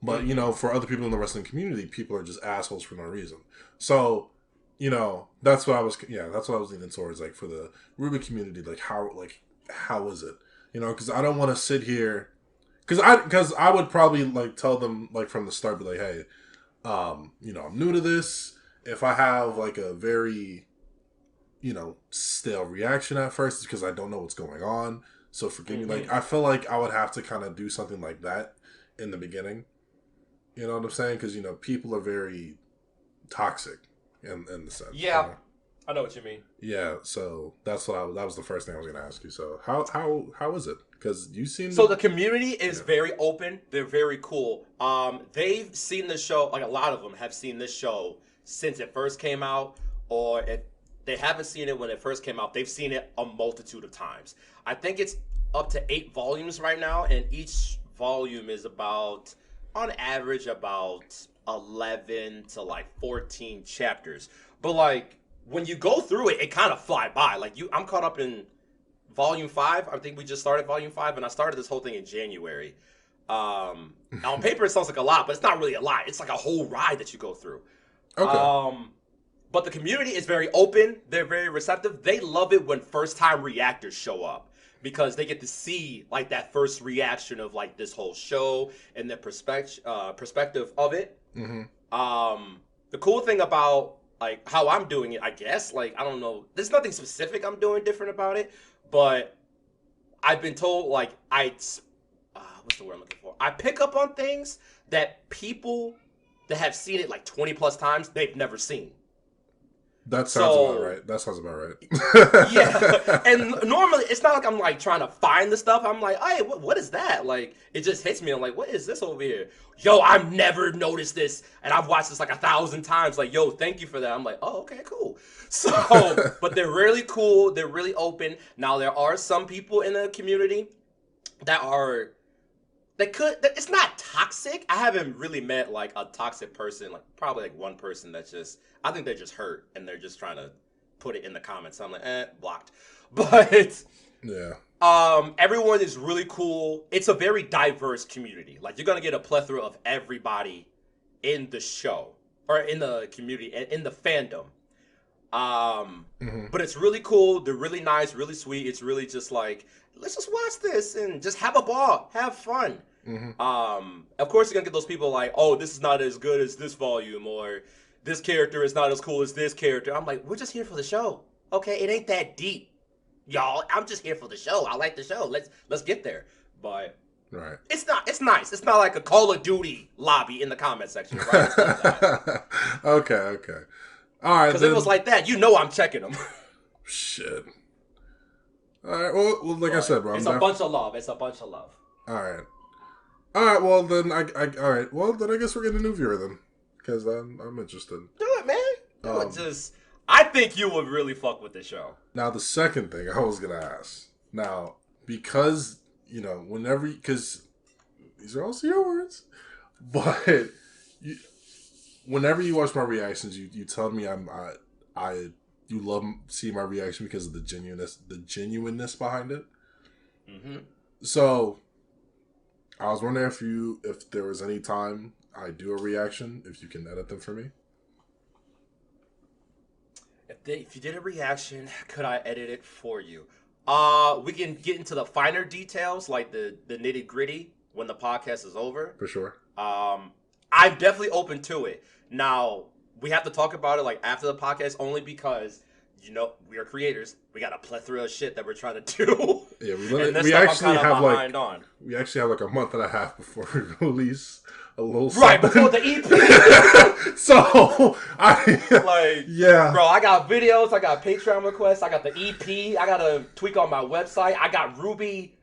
A: But
B: Mm-hmm.
A: for other people in the wrestling community, people are just assholes for no reason. So, that's what I was. Yeah, that's what I was leaning towards. Like for the Ruby community, how is it? Because I don't want to sit here. Because I would probably like tell them like from the start, be like, hey, I'm new to this. If I have like a very stale reaction at first, it's because I don't know what's going on. So forgive me. Like
B: Mm-hmm.
A: I feel like I would have to kind of do something like that in the beginning. You know what I'm saying? Because people are very toxic in the sense.
B: Yeah, I know what you mean.
A: Yeah. So that was the first thing I was going to ask you. So how is it? Because you seem
B: So
A: to
B: the community is
A: yeah.
B: very open. They're very cool. They've seen the show. Like a lot of them have seen this show since it first came out, or if they haven't seen it when it first came out, they've seen it a multitude of times. I think it's up to 8 volumes right now, and each volume is about, on average, about 11 to like 14 chapters. But like when you go through it, it kind of fly by. Like I'm caught up in volume five. I think we just started volume five, and I started this whole thing in January. On paper, it sounds like a lot, but it's not really a lot. It's like a whole ride that you go through.
A: Okay.
B: Um, but the community is very open. They're very receptive. They love it when first time reactors show up because they get to see like that first reaction of like this whole show and their perspective of it.
A: Mm-hmm.
B: The cool thing about like how I'm doing it, I guess, like I don't know, there's nothing specific I'm doing different about it, but I've been told like what's the word I'm looking for? I pick up on things that people that have seen it like 20 plus times they've never seen.
A: That sounds about
B: So
A: right. That sounds about
B: yeah,
A: right.
B: and normally it's not like I'm like trying to find the stuff. I'm like, hey, what is that? Like, it just hits me. I'm like, what is this over here? Yo, I've never noticed this, and I've watched this like 1,000 times. Like, yo, thank you for that. I'm like, oh, okay, cool. So, but they're really cool. They're really open. Now, there are some people in the community that are it's not toxic. I haven't really met like a toxic person, like probably like one person that's just I think they're just hurt and they're just trying to put it in the comments. So I'm like, blocked. But
A: Yeah.
B: everyone is really cool. It's a very diverse community. Like you're gonna get a plethora of everybody in the show or in the community and in the fandom. But it's really cool. They're really nice, really sweet. It's really just like, let's just watch this and just have a ball, have fun. Of course, you're gonna get those people like, oh, this is not as good as this volume, or this character is not as cool as this character. I'm like, we're just here for the show, okay? It ain't that deep, y'all. I'm just here for the show. I like the show. Let's get there. But
A: right,
B: it's nice. It's not like a Call of Duty lobby in the comment section, right? It's not that.
A: okay. All right,
B: because if it was like that, I'm checking them.
A: Shit. All right. Well, like I said, bro,
B: it's a bunch of love. It's a bunch of love.
A: All right. Well, then all right. Well, then I guess we're getting a new viewer then, because I'm interested.
B: Do it, man. I think you would really fuck with the show.
A: Now, the second thing I was gonna ask. Now, because because these are also your words, but whenever you watch my reactions, you tell me you love seeing my reaction because of the genuineness behind it. So, I was wondering if there was any time I do a reaction, if you can edit them for me.
B: If you did a reaction, could I edit it for you? We can get into the finer details, like the nitty gritty, when the podcast is over.
A: For sure.
B: I'm definitely open to it. Now, we have to talk about it like after the podcast, only because we are creators. We got a plethora of shit that we're trying to do.
A: Yeah, we actually have like a month and a half before we release a little
B: right
A: something.
B: before the EP.
A: So
B: yeah, bro, I got videos, I got Patreon requests, I got the EP, I got to tweak on my website, I got Ruby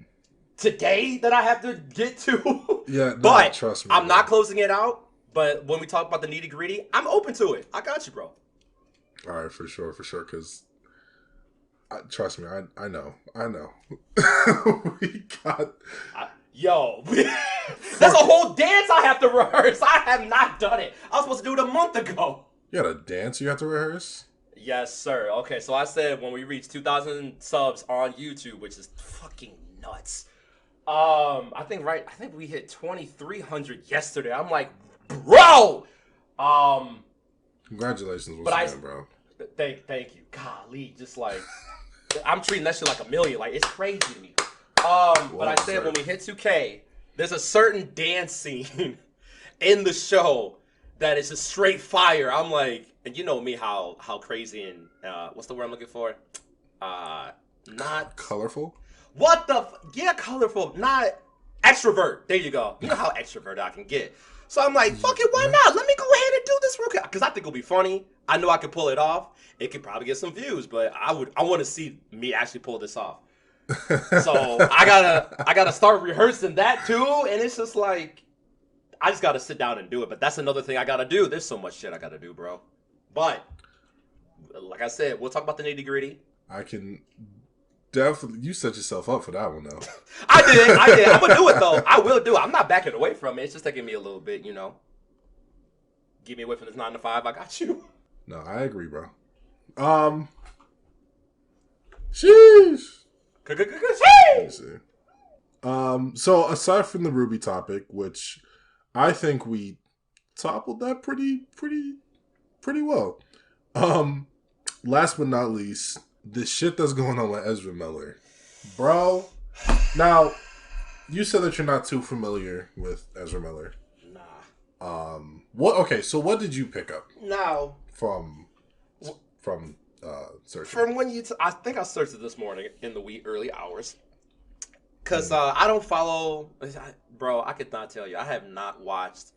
B: today that I have to get to.
A: Yeah,
B: but
A: trust me,
B: I'm not closing it out. But when we talk about the nitty gritty, I'm open to it. I got you, bro. All
A: right, for sure. Because trust me, I know. We got
B: that's a whole dance I have to rehearse. I have not done it. I was supposed to do it a month ago.
A: You got a dance you have to rehearse?
B: Yes, sir. Okay, so I said when we reach 2,000 subs on YouTube, which is fucking nuts. I think we hit 2,300 yesterday. I'm like, bro.
A: Congratulations once again, bro.
B: Thank you. Golly, just like I'm treating that shit like a million. Like, it's crazy to me. But I said when we hit 2K, there's a certain dance scene in the show that is just straight fire. I'm like, and you know me, how crazy and what's the word I'm looking for? Not
A: colorful.
B: What the? Yeah, colorful. Not extrovert. There you go. You know how extrovert I can get. So I'm like, fuck it, why not? Let me go ahead and do this real quick. Because I think it'll be funny. I know I can pull it off. It could probably get some views, but I want to see me actually pull this off. So I gotta start rehearsing that too. And it's just like, I just gotta sit down and do it. But that's another thing I gotta do. There's so much shit I gotta do, bro. But like I said, we'll talk about the nitty gritty.
A: I can definitely. You set yourself up for that one, though.
B: I did. I'm gonna do it though. I will do it. I'm not backing away from it. It's just taking me a little bit, Get me away from this 9 to 5. I got you.
A: No, I agree, bro. Sheesh.
B: Sheesh.
A: So aside from the Ruby topic, which I think we toppled that pretty well. Last but not least, the shit that's going on with Ezra Miller, bro. Now, you said that you're not too familiar with Ezra Miller.
B: Nah.
A: Okay, so what did you pick up?
B: Now
A: from searching?
B: From when I think I searched it this morning in the wee early hours. Cause I don't follow, bro. I could not tell you. I have not watched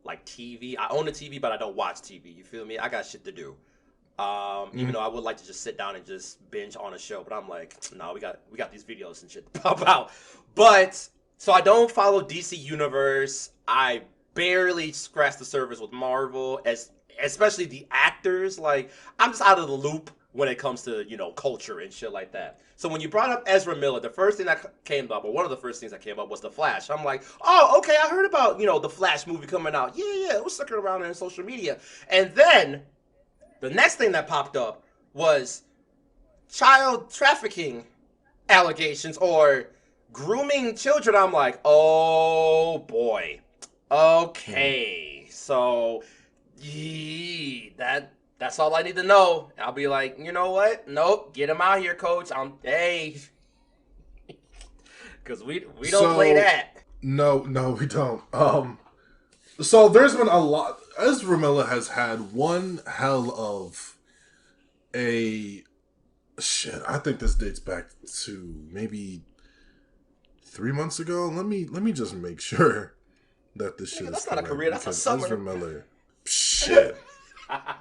B: like TV. I own a TV, but I don't watch TV. You feel me? I got shit to do. Even though I would like to just sit down and just binge on a show, but I'm like, no, we got these videos and shit to pop out. But so I don't follow DC Universe. I barely scratch the surface with Marvel, especially the actors. Like, I'm just out of the loop when it comes to culture and shit like that. So when you brought up Ezra Miller, the first thing that came up, or one of the first things that came up, was The Flash. I'm like, oh, okay, I heard about the Flash movie coming out. Yeah, it was circling around in social media, and then the next thing that popped up was child trafficking allegations or grooming children. I'm like, oh boy. Okay. So that That's all I need to know. I'll be like, you know what? Nope, get him out here, coach. Hey, because we don't play
A: So
B: that.
A: no, we don't. So there's been a lot. Ezra Miller has had one hell of a shit. I think this dates back to maybe 3 months ago. Let me just make sure that this shit
B: Nigga,
A: is
B: that's not a
A: correct,
B: career. That's a
A: because
B: summer.
A: Ezra Miller. Shit.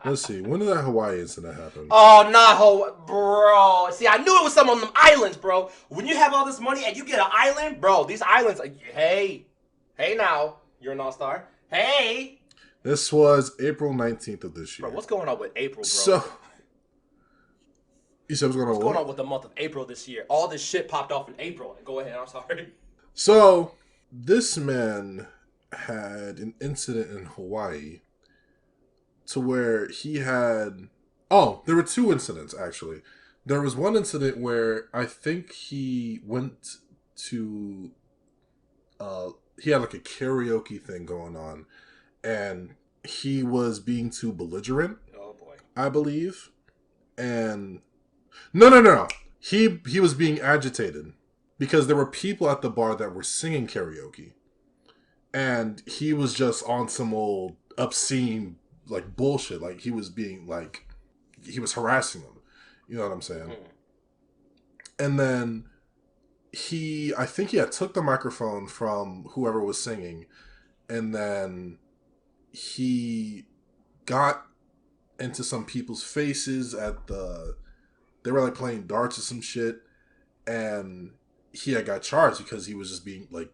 A: Let's see. When did that Hawaii incident happen?
B: Oh, nah, bro. See, I knew it was some on them islands, bro. When you have all this money and you get an island, bro, these islands, like, hey now, you're an all-star. Hey.
A: This was April 19th of this year.
B: Bro, what's going on with April, bro?
A: So, you said what's going on?
B: What's going on with the month of April this year? All this shit popped off in April. Go ahead, I'm sorry.
A: So, this man had an incident in Hawaii to where he had. Oh, there were two incidents, actually. There was one incident where I think he went to. He had like a karaoke thing going on, and he was being too belligerent.
B: Oh, boy.
A: I believe. And. No. He was being agitated because there were people at the bar that were singing karaoke. And he was just on some old obscene, like, bullshit. Like, he was being, like, he was harassing them. You know what I'm saying? And then I think he had took the microphone from whoever was singing, and then he got into some people's faces they were, like, playing darts or some shit, and he had got charged because he was just being, like,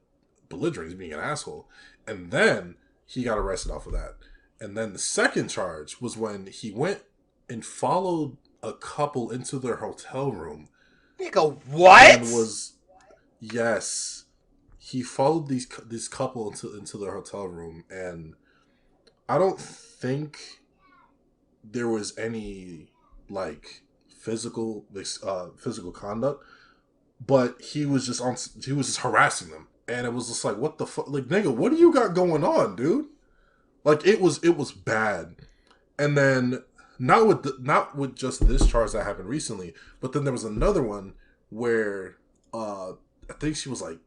A: belligerent, he's being an asshole. And then he got arrested off of that. And then the second charge was when he went and followed a couple into their hotel room.
B: Nigga, what?
A: And yes, he followed this couple into their hotel room, and I don't think there was any, like, physical conduct, but he was just harassing them. And it was just like, what the fuck? Like, nigga, what do you got going on, dude? Like, it was bad. And then, not with just this charge that happened recently, but then there was another one where, I think she was like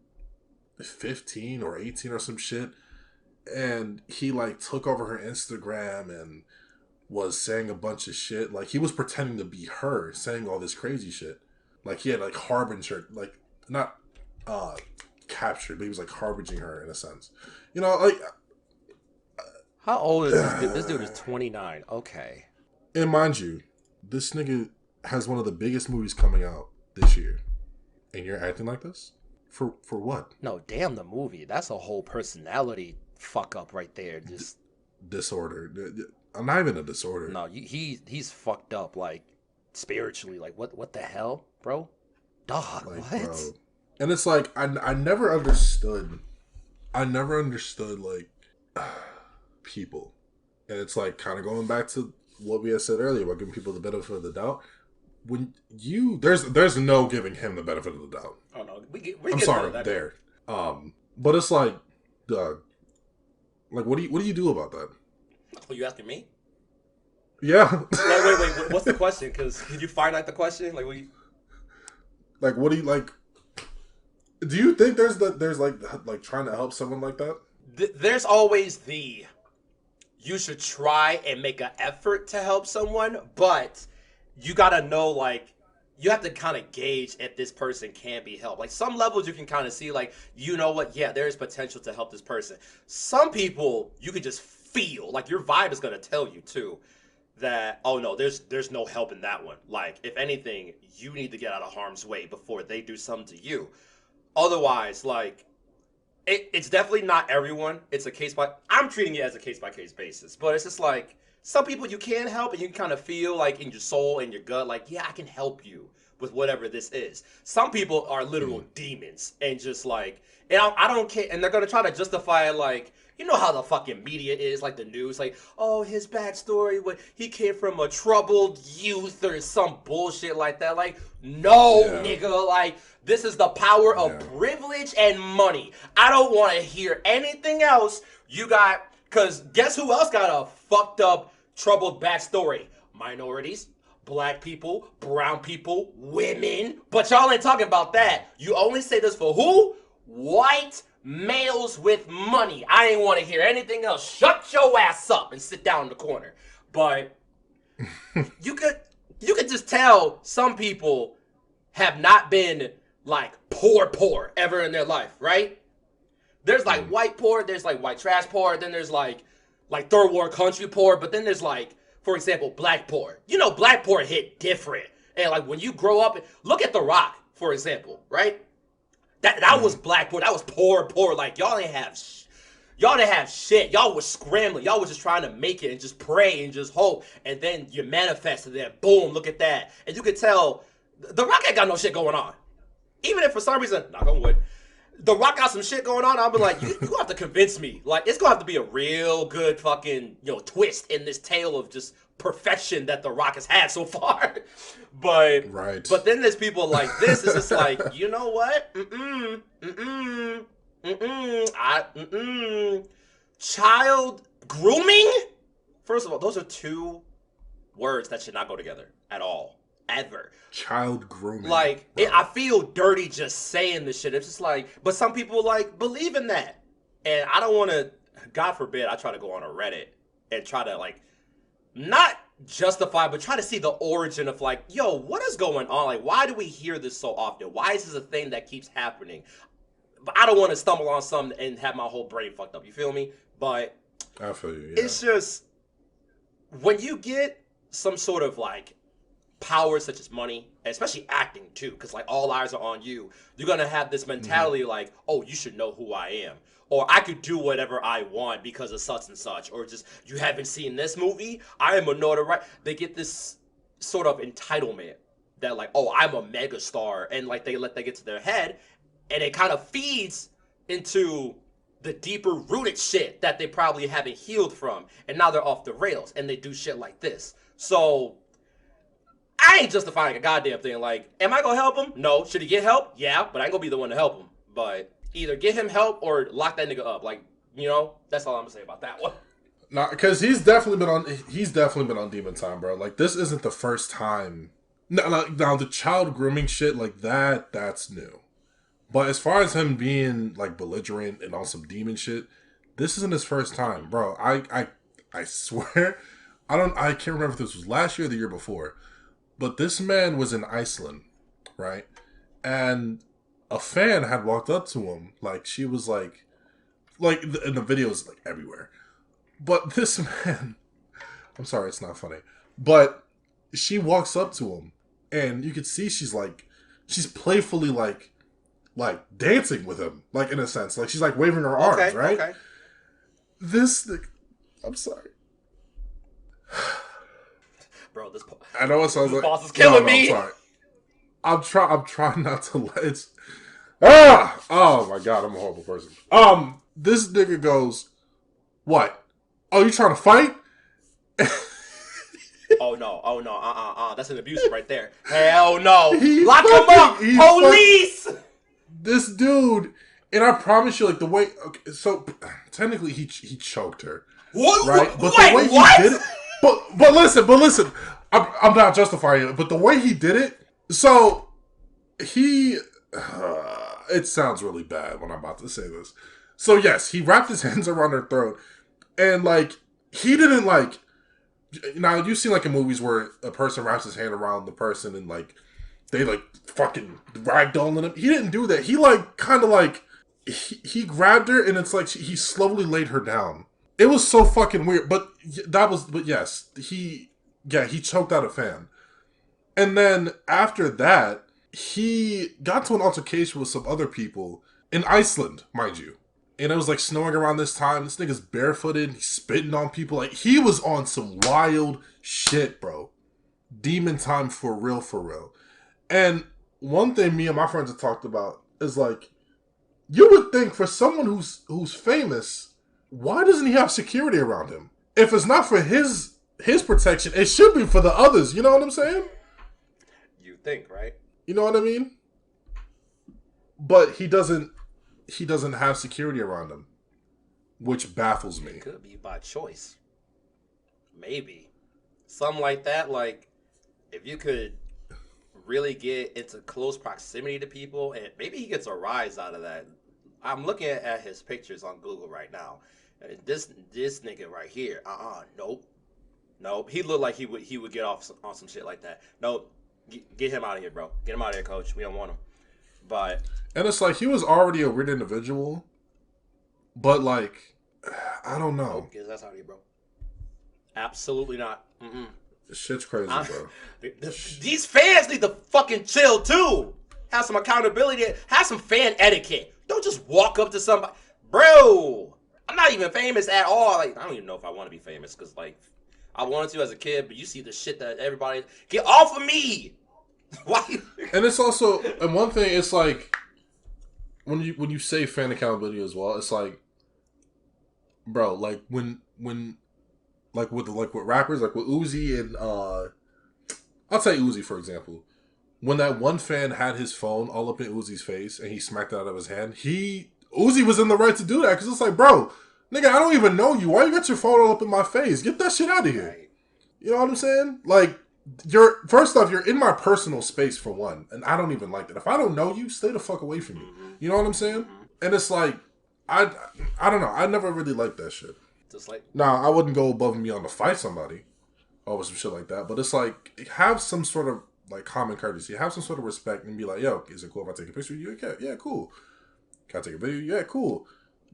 A: 15 or 18 or some shit. And he, like, took over her Instagram and was saying a bunch of shit. Like, he was pretending to be her, saying all this crazy shit. Like, he had, like, harbinger, like, not, captured, but he was, like, harbinging her in a sense. You know, like...
B: How old is this dude? This dude is 29. Okay.
A: And mind you, this nigga has one of the biggest movies coming out this year. And you're acting like this? For what?
B: No, damn the movie. That's a whole personality fuck up right there. Just...
A: disorder. I'm not even a disorder.
B: No, he's fucked up, like, spiritually. Like, what the hell, bro? Dog,
A: like,
B: what?
A: Bro. And it's like, I never understood, like, people. And it's like, kind of going back to what we had said earlier about giving people the benefit of the doubt. When there's no giving him the benefit of the doubt.
B: Oh, no.
A: I'm sorry, there. But it's like, like, what do you do about that?
B: Oh, you asking me?
A: Yeah.
B: Wait. What's the question? Because did you find out the question? Like,
A: what do you like? Do you think there's like trying to help someone like that?
B: There's always you should try and make an effort to help someone, but you gotta know, like, you have to kind of gauge if this person can be helped. Like, some levels you can kind of see, like, you know what? Yeah, there is potential to help this person. Some people you can just feel, like, your vibe is gonna tell you too that, oh no, there's no help in that one. Like, if anything, you need to get out of harm's way before they do something to you. Otherwise, like, it's definitely not everyone. I'm treating it as a case-by-case basis. But it's just like, some people you can help and you can kind of feel, like, in your soul and your gut, like, yeah, I can help you with whatever this is. Some people are literal demons and just like, and I don't care. And they're going to try to justify it, like, you know how the fucking media is, like the news, like, oh, his backstory, he came from a troubled youth or some bullshit like that. Like, no, nigga, like, this is the power of privilege and money. I don't want to hear anything else. Because guess who else got a fucked up, troubled backstory? minorities, black people, brown people, women. But y'all ain't talking about that. You only say this for who? White males with money. I ain't want to hear anything else. Shut your ass up and sit down in the corner. But you could just tell some people have not been like poor ever in their life, right? There's like white poor, there's like white trash poor, then there's like third world country poor, but then there's like, for example, black poor. You know, black poor hit different. And like when you grow up, look at The Rock, for example, right? That was black poor. That was poor. Like y'all didn't have shit. Y'all was scrambling. Y'all was just trying to make it and just pray and just hope. And then you manifested it. Boom, look at that. And you could tell The Rock ain't got no shit going on. Even if for some reason, knock on wood, The Rock got some shit going on, I'll be like, you gonna have to convince me. Like, it's gonna have to be a real good fucking, twist in this tale of just perfection that The Rock has had so far. But then there's people like this. It's just like, you know what? Child grooming? First of all, those are two words that should not go together at all. Ever.
A: Child grooming.
B: Like, I feel dirty just saying this shit. It's just like, but some people like believe in that. And I don't want to, God forbid, I try to go on a Reddit and try to like, not justify, but try to see the origin of like, yo, what is going on? Like, why do we hear this so often? Why is this a thing that keeps happening? But I don't want to stumble on something and have my whole brain fucked up. You feel me? But
A: I feel you, yeah.
B: It's just, when you get some sort of like powers such as money, and especially acting too, because like all eyes are on you, you're gonna have this mentality like, oh, you should know who I am, or I could do whatever I want because of such and such, or just, you haven't seen this movie, I am a notoriety. They get this sort of entitlement that like, oh, I'm a mega star, and like they let that get to their head, and it kind of feeds into the deeper rooted shit that they probably haven't healed from, and now they're off the rails and they do shit like this. So I ain't justifying a goddamn thing. Like, am I gonna help him? No. Should he get help? Yeah, but I ain't gonna be the one to help him. But either get him help or lock that nigga up. Like, that's all I'm gonna say about that one.
A: Nah, because he's definitely been on Demon Time, bro. Like, this isn't the first time. Now the child grooming shit like that's new. But as far as him being like belligerent and on some demon shit, this isn't his first time, bro. I swear, I can't remember if this was last year or the year before. But this man was in Iceland, right? And a fan had walked up to him, like she was like in the videos like everywhere. But this man, I'm sorry, it's not funny. But she walks up to him, and you could see she's playfully like dancing with him, like in a sense, like she's like waving her arms, right? Okay. I'm sorry.
B: Bro,
A: I know it sounds like
B: boss is killing me.
A: I'm trying not to let it. Oh my god, I'm a horrible person. This nigga goes, what? Oh, you trying to fight?
B: Oh no, that's an abuse right there. Hell no. Lock him up, police.
A: This dude, and I promise you, like the way. Okay, so technically, he choked her.
B: What?
A: Right? But
B: wait,
A: the way
B: what?
A: he did it. But listen. I'm not justifying it, but the way he did it. So he. It sounds really bad when I'm about to say this. So yes, he wrapped his hands around her throat, and like he didn't like. Now you've seen like in movies where a person wraps his hand around the person and like they like fucking ragdolling him. He didn't do that. He like kind of like he grabbed her and it's like he slowly laid her down. It was so fucking weird. But yes, he choked out a fan. And then after that, he got to an altercation with some other people in Iceland, mind you. And it was like snowing around this time. This nigga's barefooted. He's spitting on people. Like, he was on some wild shit, bro. Demon Time for real, for real. And one thing me and my friends have talked about is like, you would think for someone who's famous, why doesn't he have security around him? If it's not for his protection, it should be for the others. You know what I'm saying?
B: You think, right?
A: You know what I mean? But he doesn't have security around him, which baffles me.
B: It could be by choice. Maybe. something like that. Like, if you could really get into close proximity to people, and maybe he gets a rise out of that. I'm looking at his pictures on Google right now. And this nigga right here, nope. He looked like he would get off on some shit like that. Nope, get him out of here, bro. Get him out of here, coach. We don't want him. But
A: and it's like he was already a weird individual, but like I don't know.
B: Nope, get his ass out of here, bro. Absolutely not.
A: This shit's crazy, bro.
B: These fans need to fucking chill too. Have some accountability. Have some fan etiquette. Don't just walk up to somebody, bro. I'm not even famous at all. Like, I don't even know if I want to be famous because, like, I wanted to as a kid, but you see the shit that everybody get off of me. Why?
A: And it's also, and one thing, it's like when you say fan accountability as well, it's like, bro, like when like with rappers, like with Uzi and I'll take Uzi for example. When that one fan had his phone all up in Uzi's face and he smacked it out of his hand, Uzi was in the right to do that because it's like, bro, nigga, I don't even know you. Why you got your phone all up in my face? Get that shit out of here. Right. You know what I'm saying? Like, first off, you're in my personal space for one, and I don't even like that. If I don't know you, stay the fuck away from me. You know what I'm saying? And it's like, I don't know. I never really liked that shit.
B: Just like,
A: I wouldn't go above and beyond to fight somebody over some shit like that. But it's like, have some sort of like common courtesy. Have some sort of respect and be like, yo, is it cool if I take a picture of you? Yeah, cool. Can I take a video? Yeah, cool.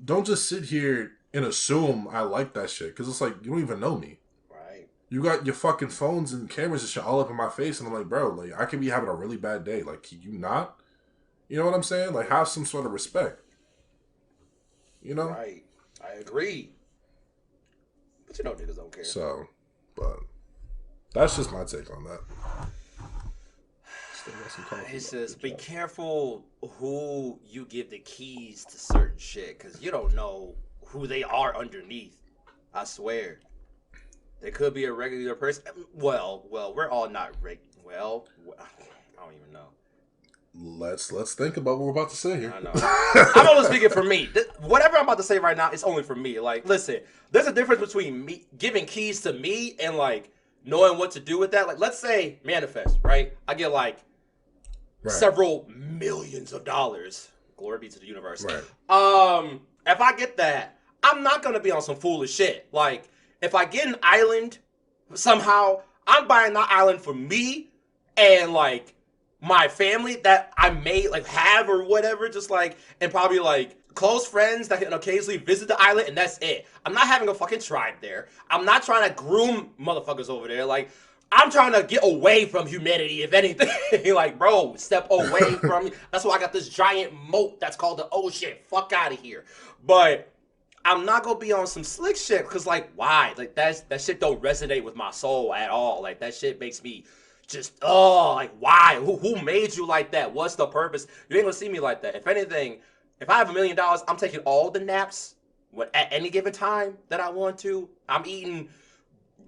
A: Don't just sit here and assume I like that shit. Because it's like, you don't even know me.
B: Right.
A: You got your fucking phones and cameras and shit all up in my face. And I'm like, bro, like, I could be having a really bad day. Like, can you not? You know what I'm saying? Like, have some sort of respect. You know?
B: Right. I agree. But you know niggas don't care.
A: So, but that's just my take on that.
B: He says, be careful who you give the keys to certain shit, because you don't know who they are underneath. I swear. They could be a regular person. Well, we're all not well, I don't even know.
A: Let's think about what we're about to say here.
B: I know. I'm only speaking for me. Whatever I'm about to say right now is only for me. Like, listen, there's a difference between me giving keys to me and, like, knowing what to do with that. Like, let's say Manifest, right? I get, like, several millions of dollars. Glory be to the universe.
A: Right.
B: If I get that, I'm not gonna be on some foolish shit. Like, if I get an island somehow, I'm buying that island for me and like my family that I may like have or whatever, just like, and probably like close friends that can occasionally visit the island, and that's it. I'm not having a fucking tribe there. I'm not trying to groom motherfuckers over there. Like, I'm trying to get away from humanity, if anything. Like, bro, step away from me. That's why I got this giant moat that's called the ocean. Fuck out of here. But I'm not gonna be on some slick shit, because, like, why? Like, that shit don't resonate with my soul at all. Like, that shit makes me just, like, why? Who made you like that? What's the purpose? You ain't gonna see me like that. If anything, if I have $1 million, I'm taking all the naps at any given time that I want to. I'm eating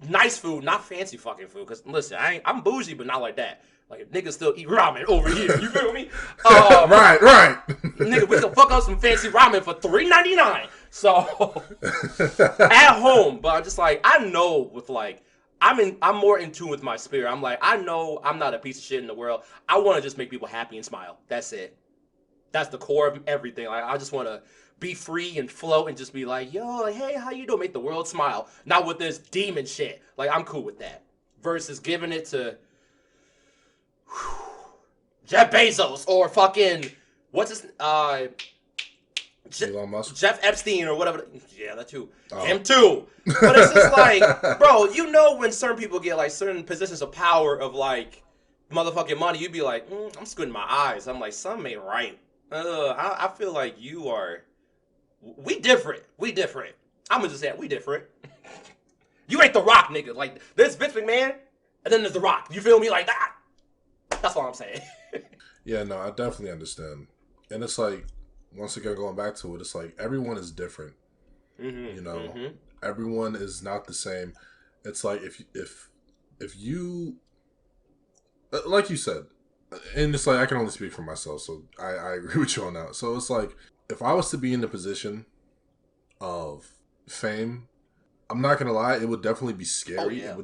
B: nice food, not fancy fucking food. Because listen, I'm bougie, but not like that. Like, niggas still eat ramen over here. You feel me?
A: Right.
B: Nigga, we can fuck up some fancy ramen for $3.99. So at home, but I'm just like, I know with like, I'm more in tune with my spirit. I'm like, I know I'm not a piece of shit in the world. I want to just make people happy and smile. That's it. That's the core of everything. Like, I just want to be free and float and just be like, yo, like, hey, how you doing? Make the world smile. Not with this demon shit. Like, I'm cool with that. Versus giving it to Jeff Bezos or fucking, what's his,
A: Elon Musk?
B: Jeff Epstein or whatever. Yeah, that too. Oh. Him too. But it's just like, bro, you know when certain people get like certain positions of power of like motherfucking money, you'd be like, I'm squinting my eyes. I'm like, something ain't right. I feel like you are, we different. I'm gonna just say it, we different. You ain't The Rock, nigga. Like, there's Vince McMahon, and then there's The Rock. You feel me? Like that. That's all I'm saying.
A: Yeah, no, I definitely understand. And it's like, once again, going back to it, it's like everyone is different. You know, everyone is not the same. It's like if you, like you said, and it's like I can only speak for myself, so I agree with you on that. So it's like, if I was to be in the position of fame, I'm not gonna lie, it would definitely be scary.
B: Oh, yeah.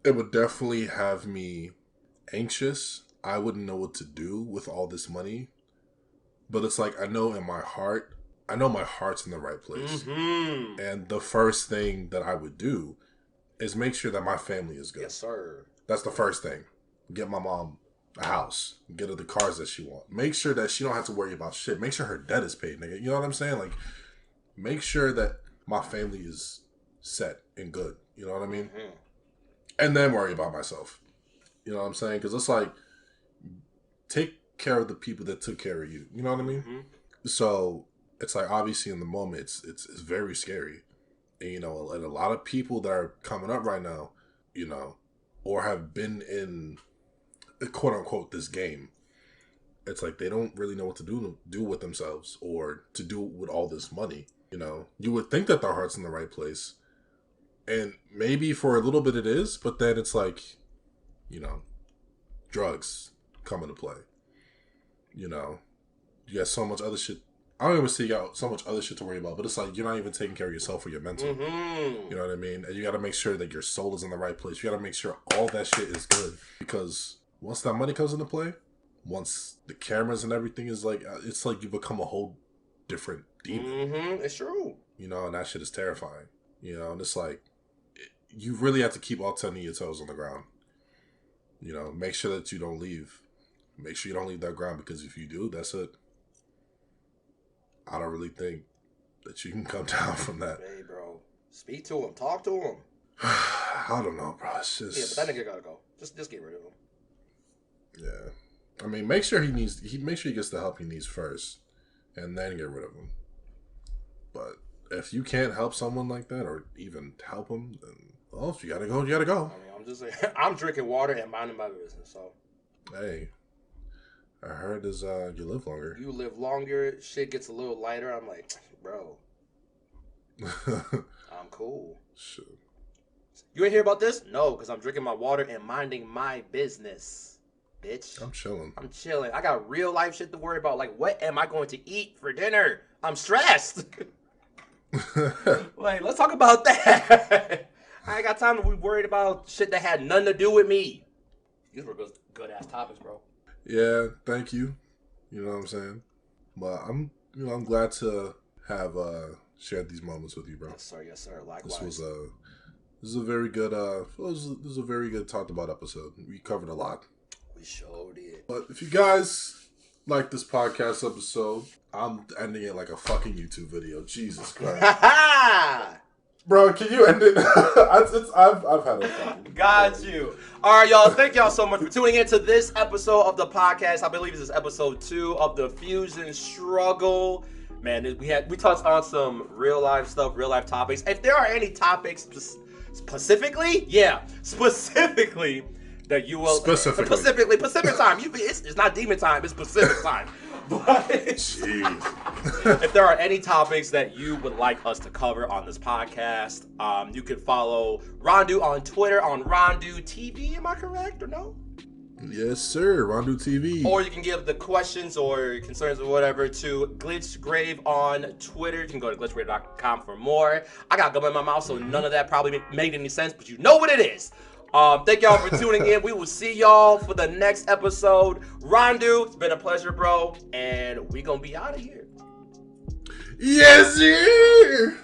A: it would definitely have me anxious. I wouldn't know what to do with all this money. But it's like, I know my heart's in the right place.
B: Mm-hmm.
A: And the first thing that I would do is make sure that my family is good.
B: Yes, sir.
A: That's the first thing. Get my mom a house. Get her the cars that she wants. Make sure that she don't have to worry about shit. Make sure her debt is paid, nigga. You know what I'm saying? Like, make sure that my family is set and good. You know what I mean?
B: Mm-hmm.
A: And then worry about myself. You know what I'm saying? Because it's like, take care of the people that took care of you. You know what I mean?
B: Mm-hmm.
A: So it's like, obviously in the moment, it's very scary. And, you know, and a lot of people that are coming up right now, you know, or have been in, quote unquote, this game, it's like they don't really know what to do with themselves or to do with all this money. You know, you would think that their heart's in the right place. And maybe for a little bit it is, but then it's like, you know, drugs come into play. You know, you got so much other shit. I don't even say you got so much other shit to worry about, but it's like you're not even taking care of yourself or your mental.
B: Mm-hmm.
A: You know what I mean? And you got to make sure that your soul is in the right place. You got to make sure all that shit is good. Because once that money comes into play, once the cameras and everything is like, it's like you become a whole different demon.
B: Mm-hmm. It's true.
A: You know, and that shit is terrifying. You know, and it's like, you really have to keep all 10 of your toes on the ground. You know, make sure that you don't leave. Make sure you don't leave that ground, because if you do, that's it. I don't really think that you can come down from that.
B: Hey, bro. Speak to him. Talk to him.
A: I don't know, bro. It's just...
B: Yeah, but that nigga gotta go. Just get rid of him.
A: Yeah. I mean, make sure he gets the help he needs first, and then get rid of him. But if you can't help someone like that, or even help him, then, well, if you gotta go, you gotta go.
B: I mean, I'm just saying, I'm drinking water and minding my business, so.
A: Hey. I heard you live longer.
B: You live longer, shit gets a little lighter. I'm like, bro, I'm cool.
A: Shit.
B: You ain't hear about this? No, because I'm drinking my water and minding my business, bitch.
A: I'm chilling.
B: I'm chilling. I got real life shit to worry about. Like, what am I going to eat for dinner? I'm stressed. Like, let's talk about that. I ain't got time to be worried about shit that had nothing to do with me. These were good ass topics, bro.
A: Yeah, thank you. You know what I'm saying? But I'm glad to have shared these moments with you, bro.
B: Yes, sir. Likewise.
A: This is a very good this is a very good talked about episode. We covered a lot.
B: We sure did.
A: But if you guys like this podcast episode, I'm ending it like a fucking YouTube video. Jesus Christ. Bro, can you end it? I've had a fucking...
B: Got you. All right, y'all. Thank y'all so much for tuning into this episode of the podcast. I believe this is episode 2 of the Fusion Struggle. Man, we touched on some real life stuff, real life topics. If there are any topics specifically that you will specifically Pacific time. It's not demon time. It's Pacific time. But
A: jeez.
B: If there are any topics that you would like us to cover on this podcast, you can follow Rondu on Twitter on Rondu TV. Am I correct or no?
A: Yes, sir. Rondu TV.
B: Or you can give the questions or concerns or whatever to Glitchgrave on Twitter. You can go to glitchgrave.com for more. I got gum in my mouth, so none of that probably made any sense, but you know what it is. Thank y'all for tuning in. We will see y'all for the next episode. Rondu, it's been a pleasure, bro. And we gonna be out of here.
A: Yes, sir.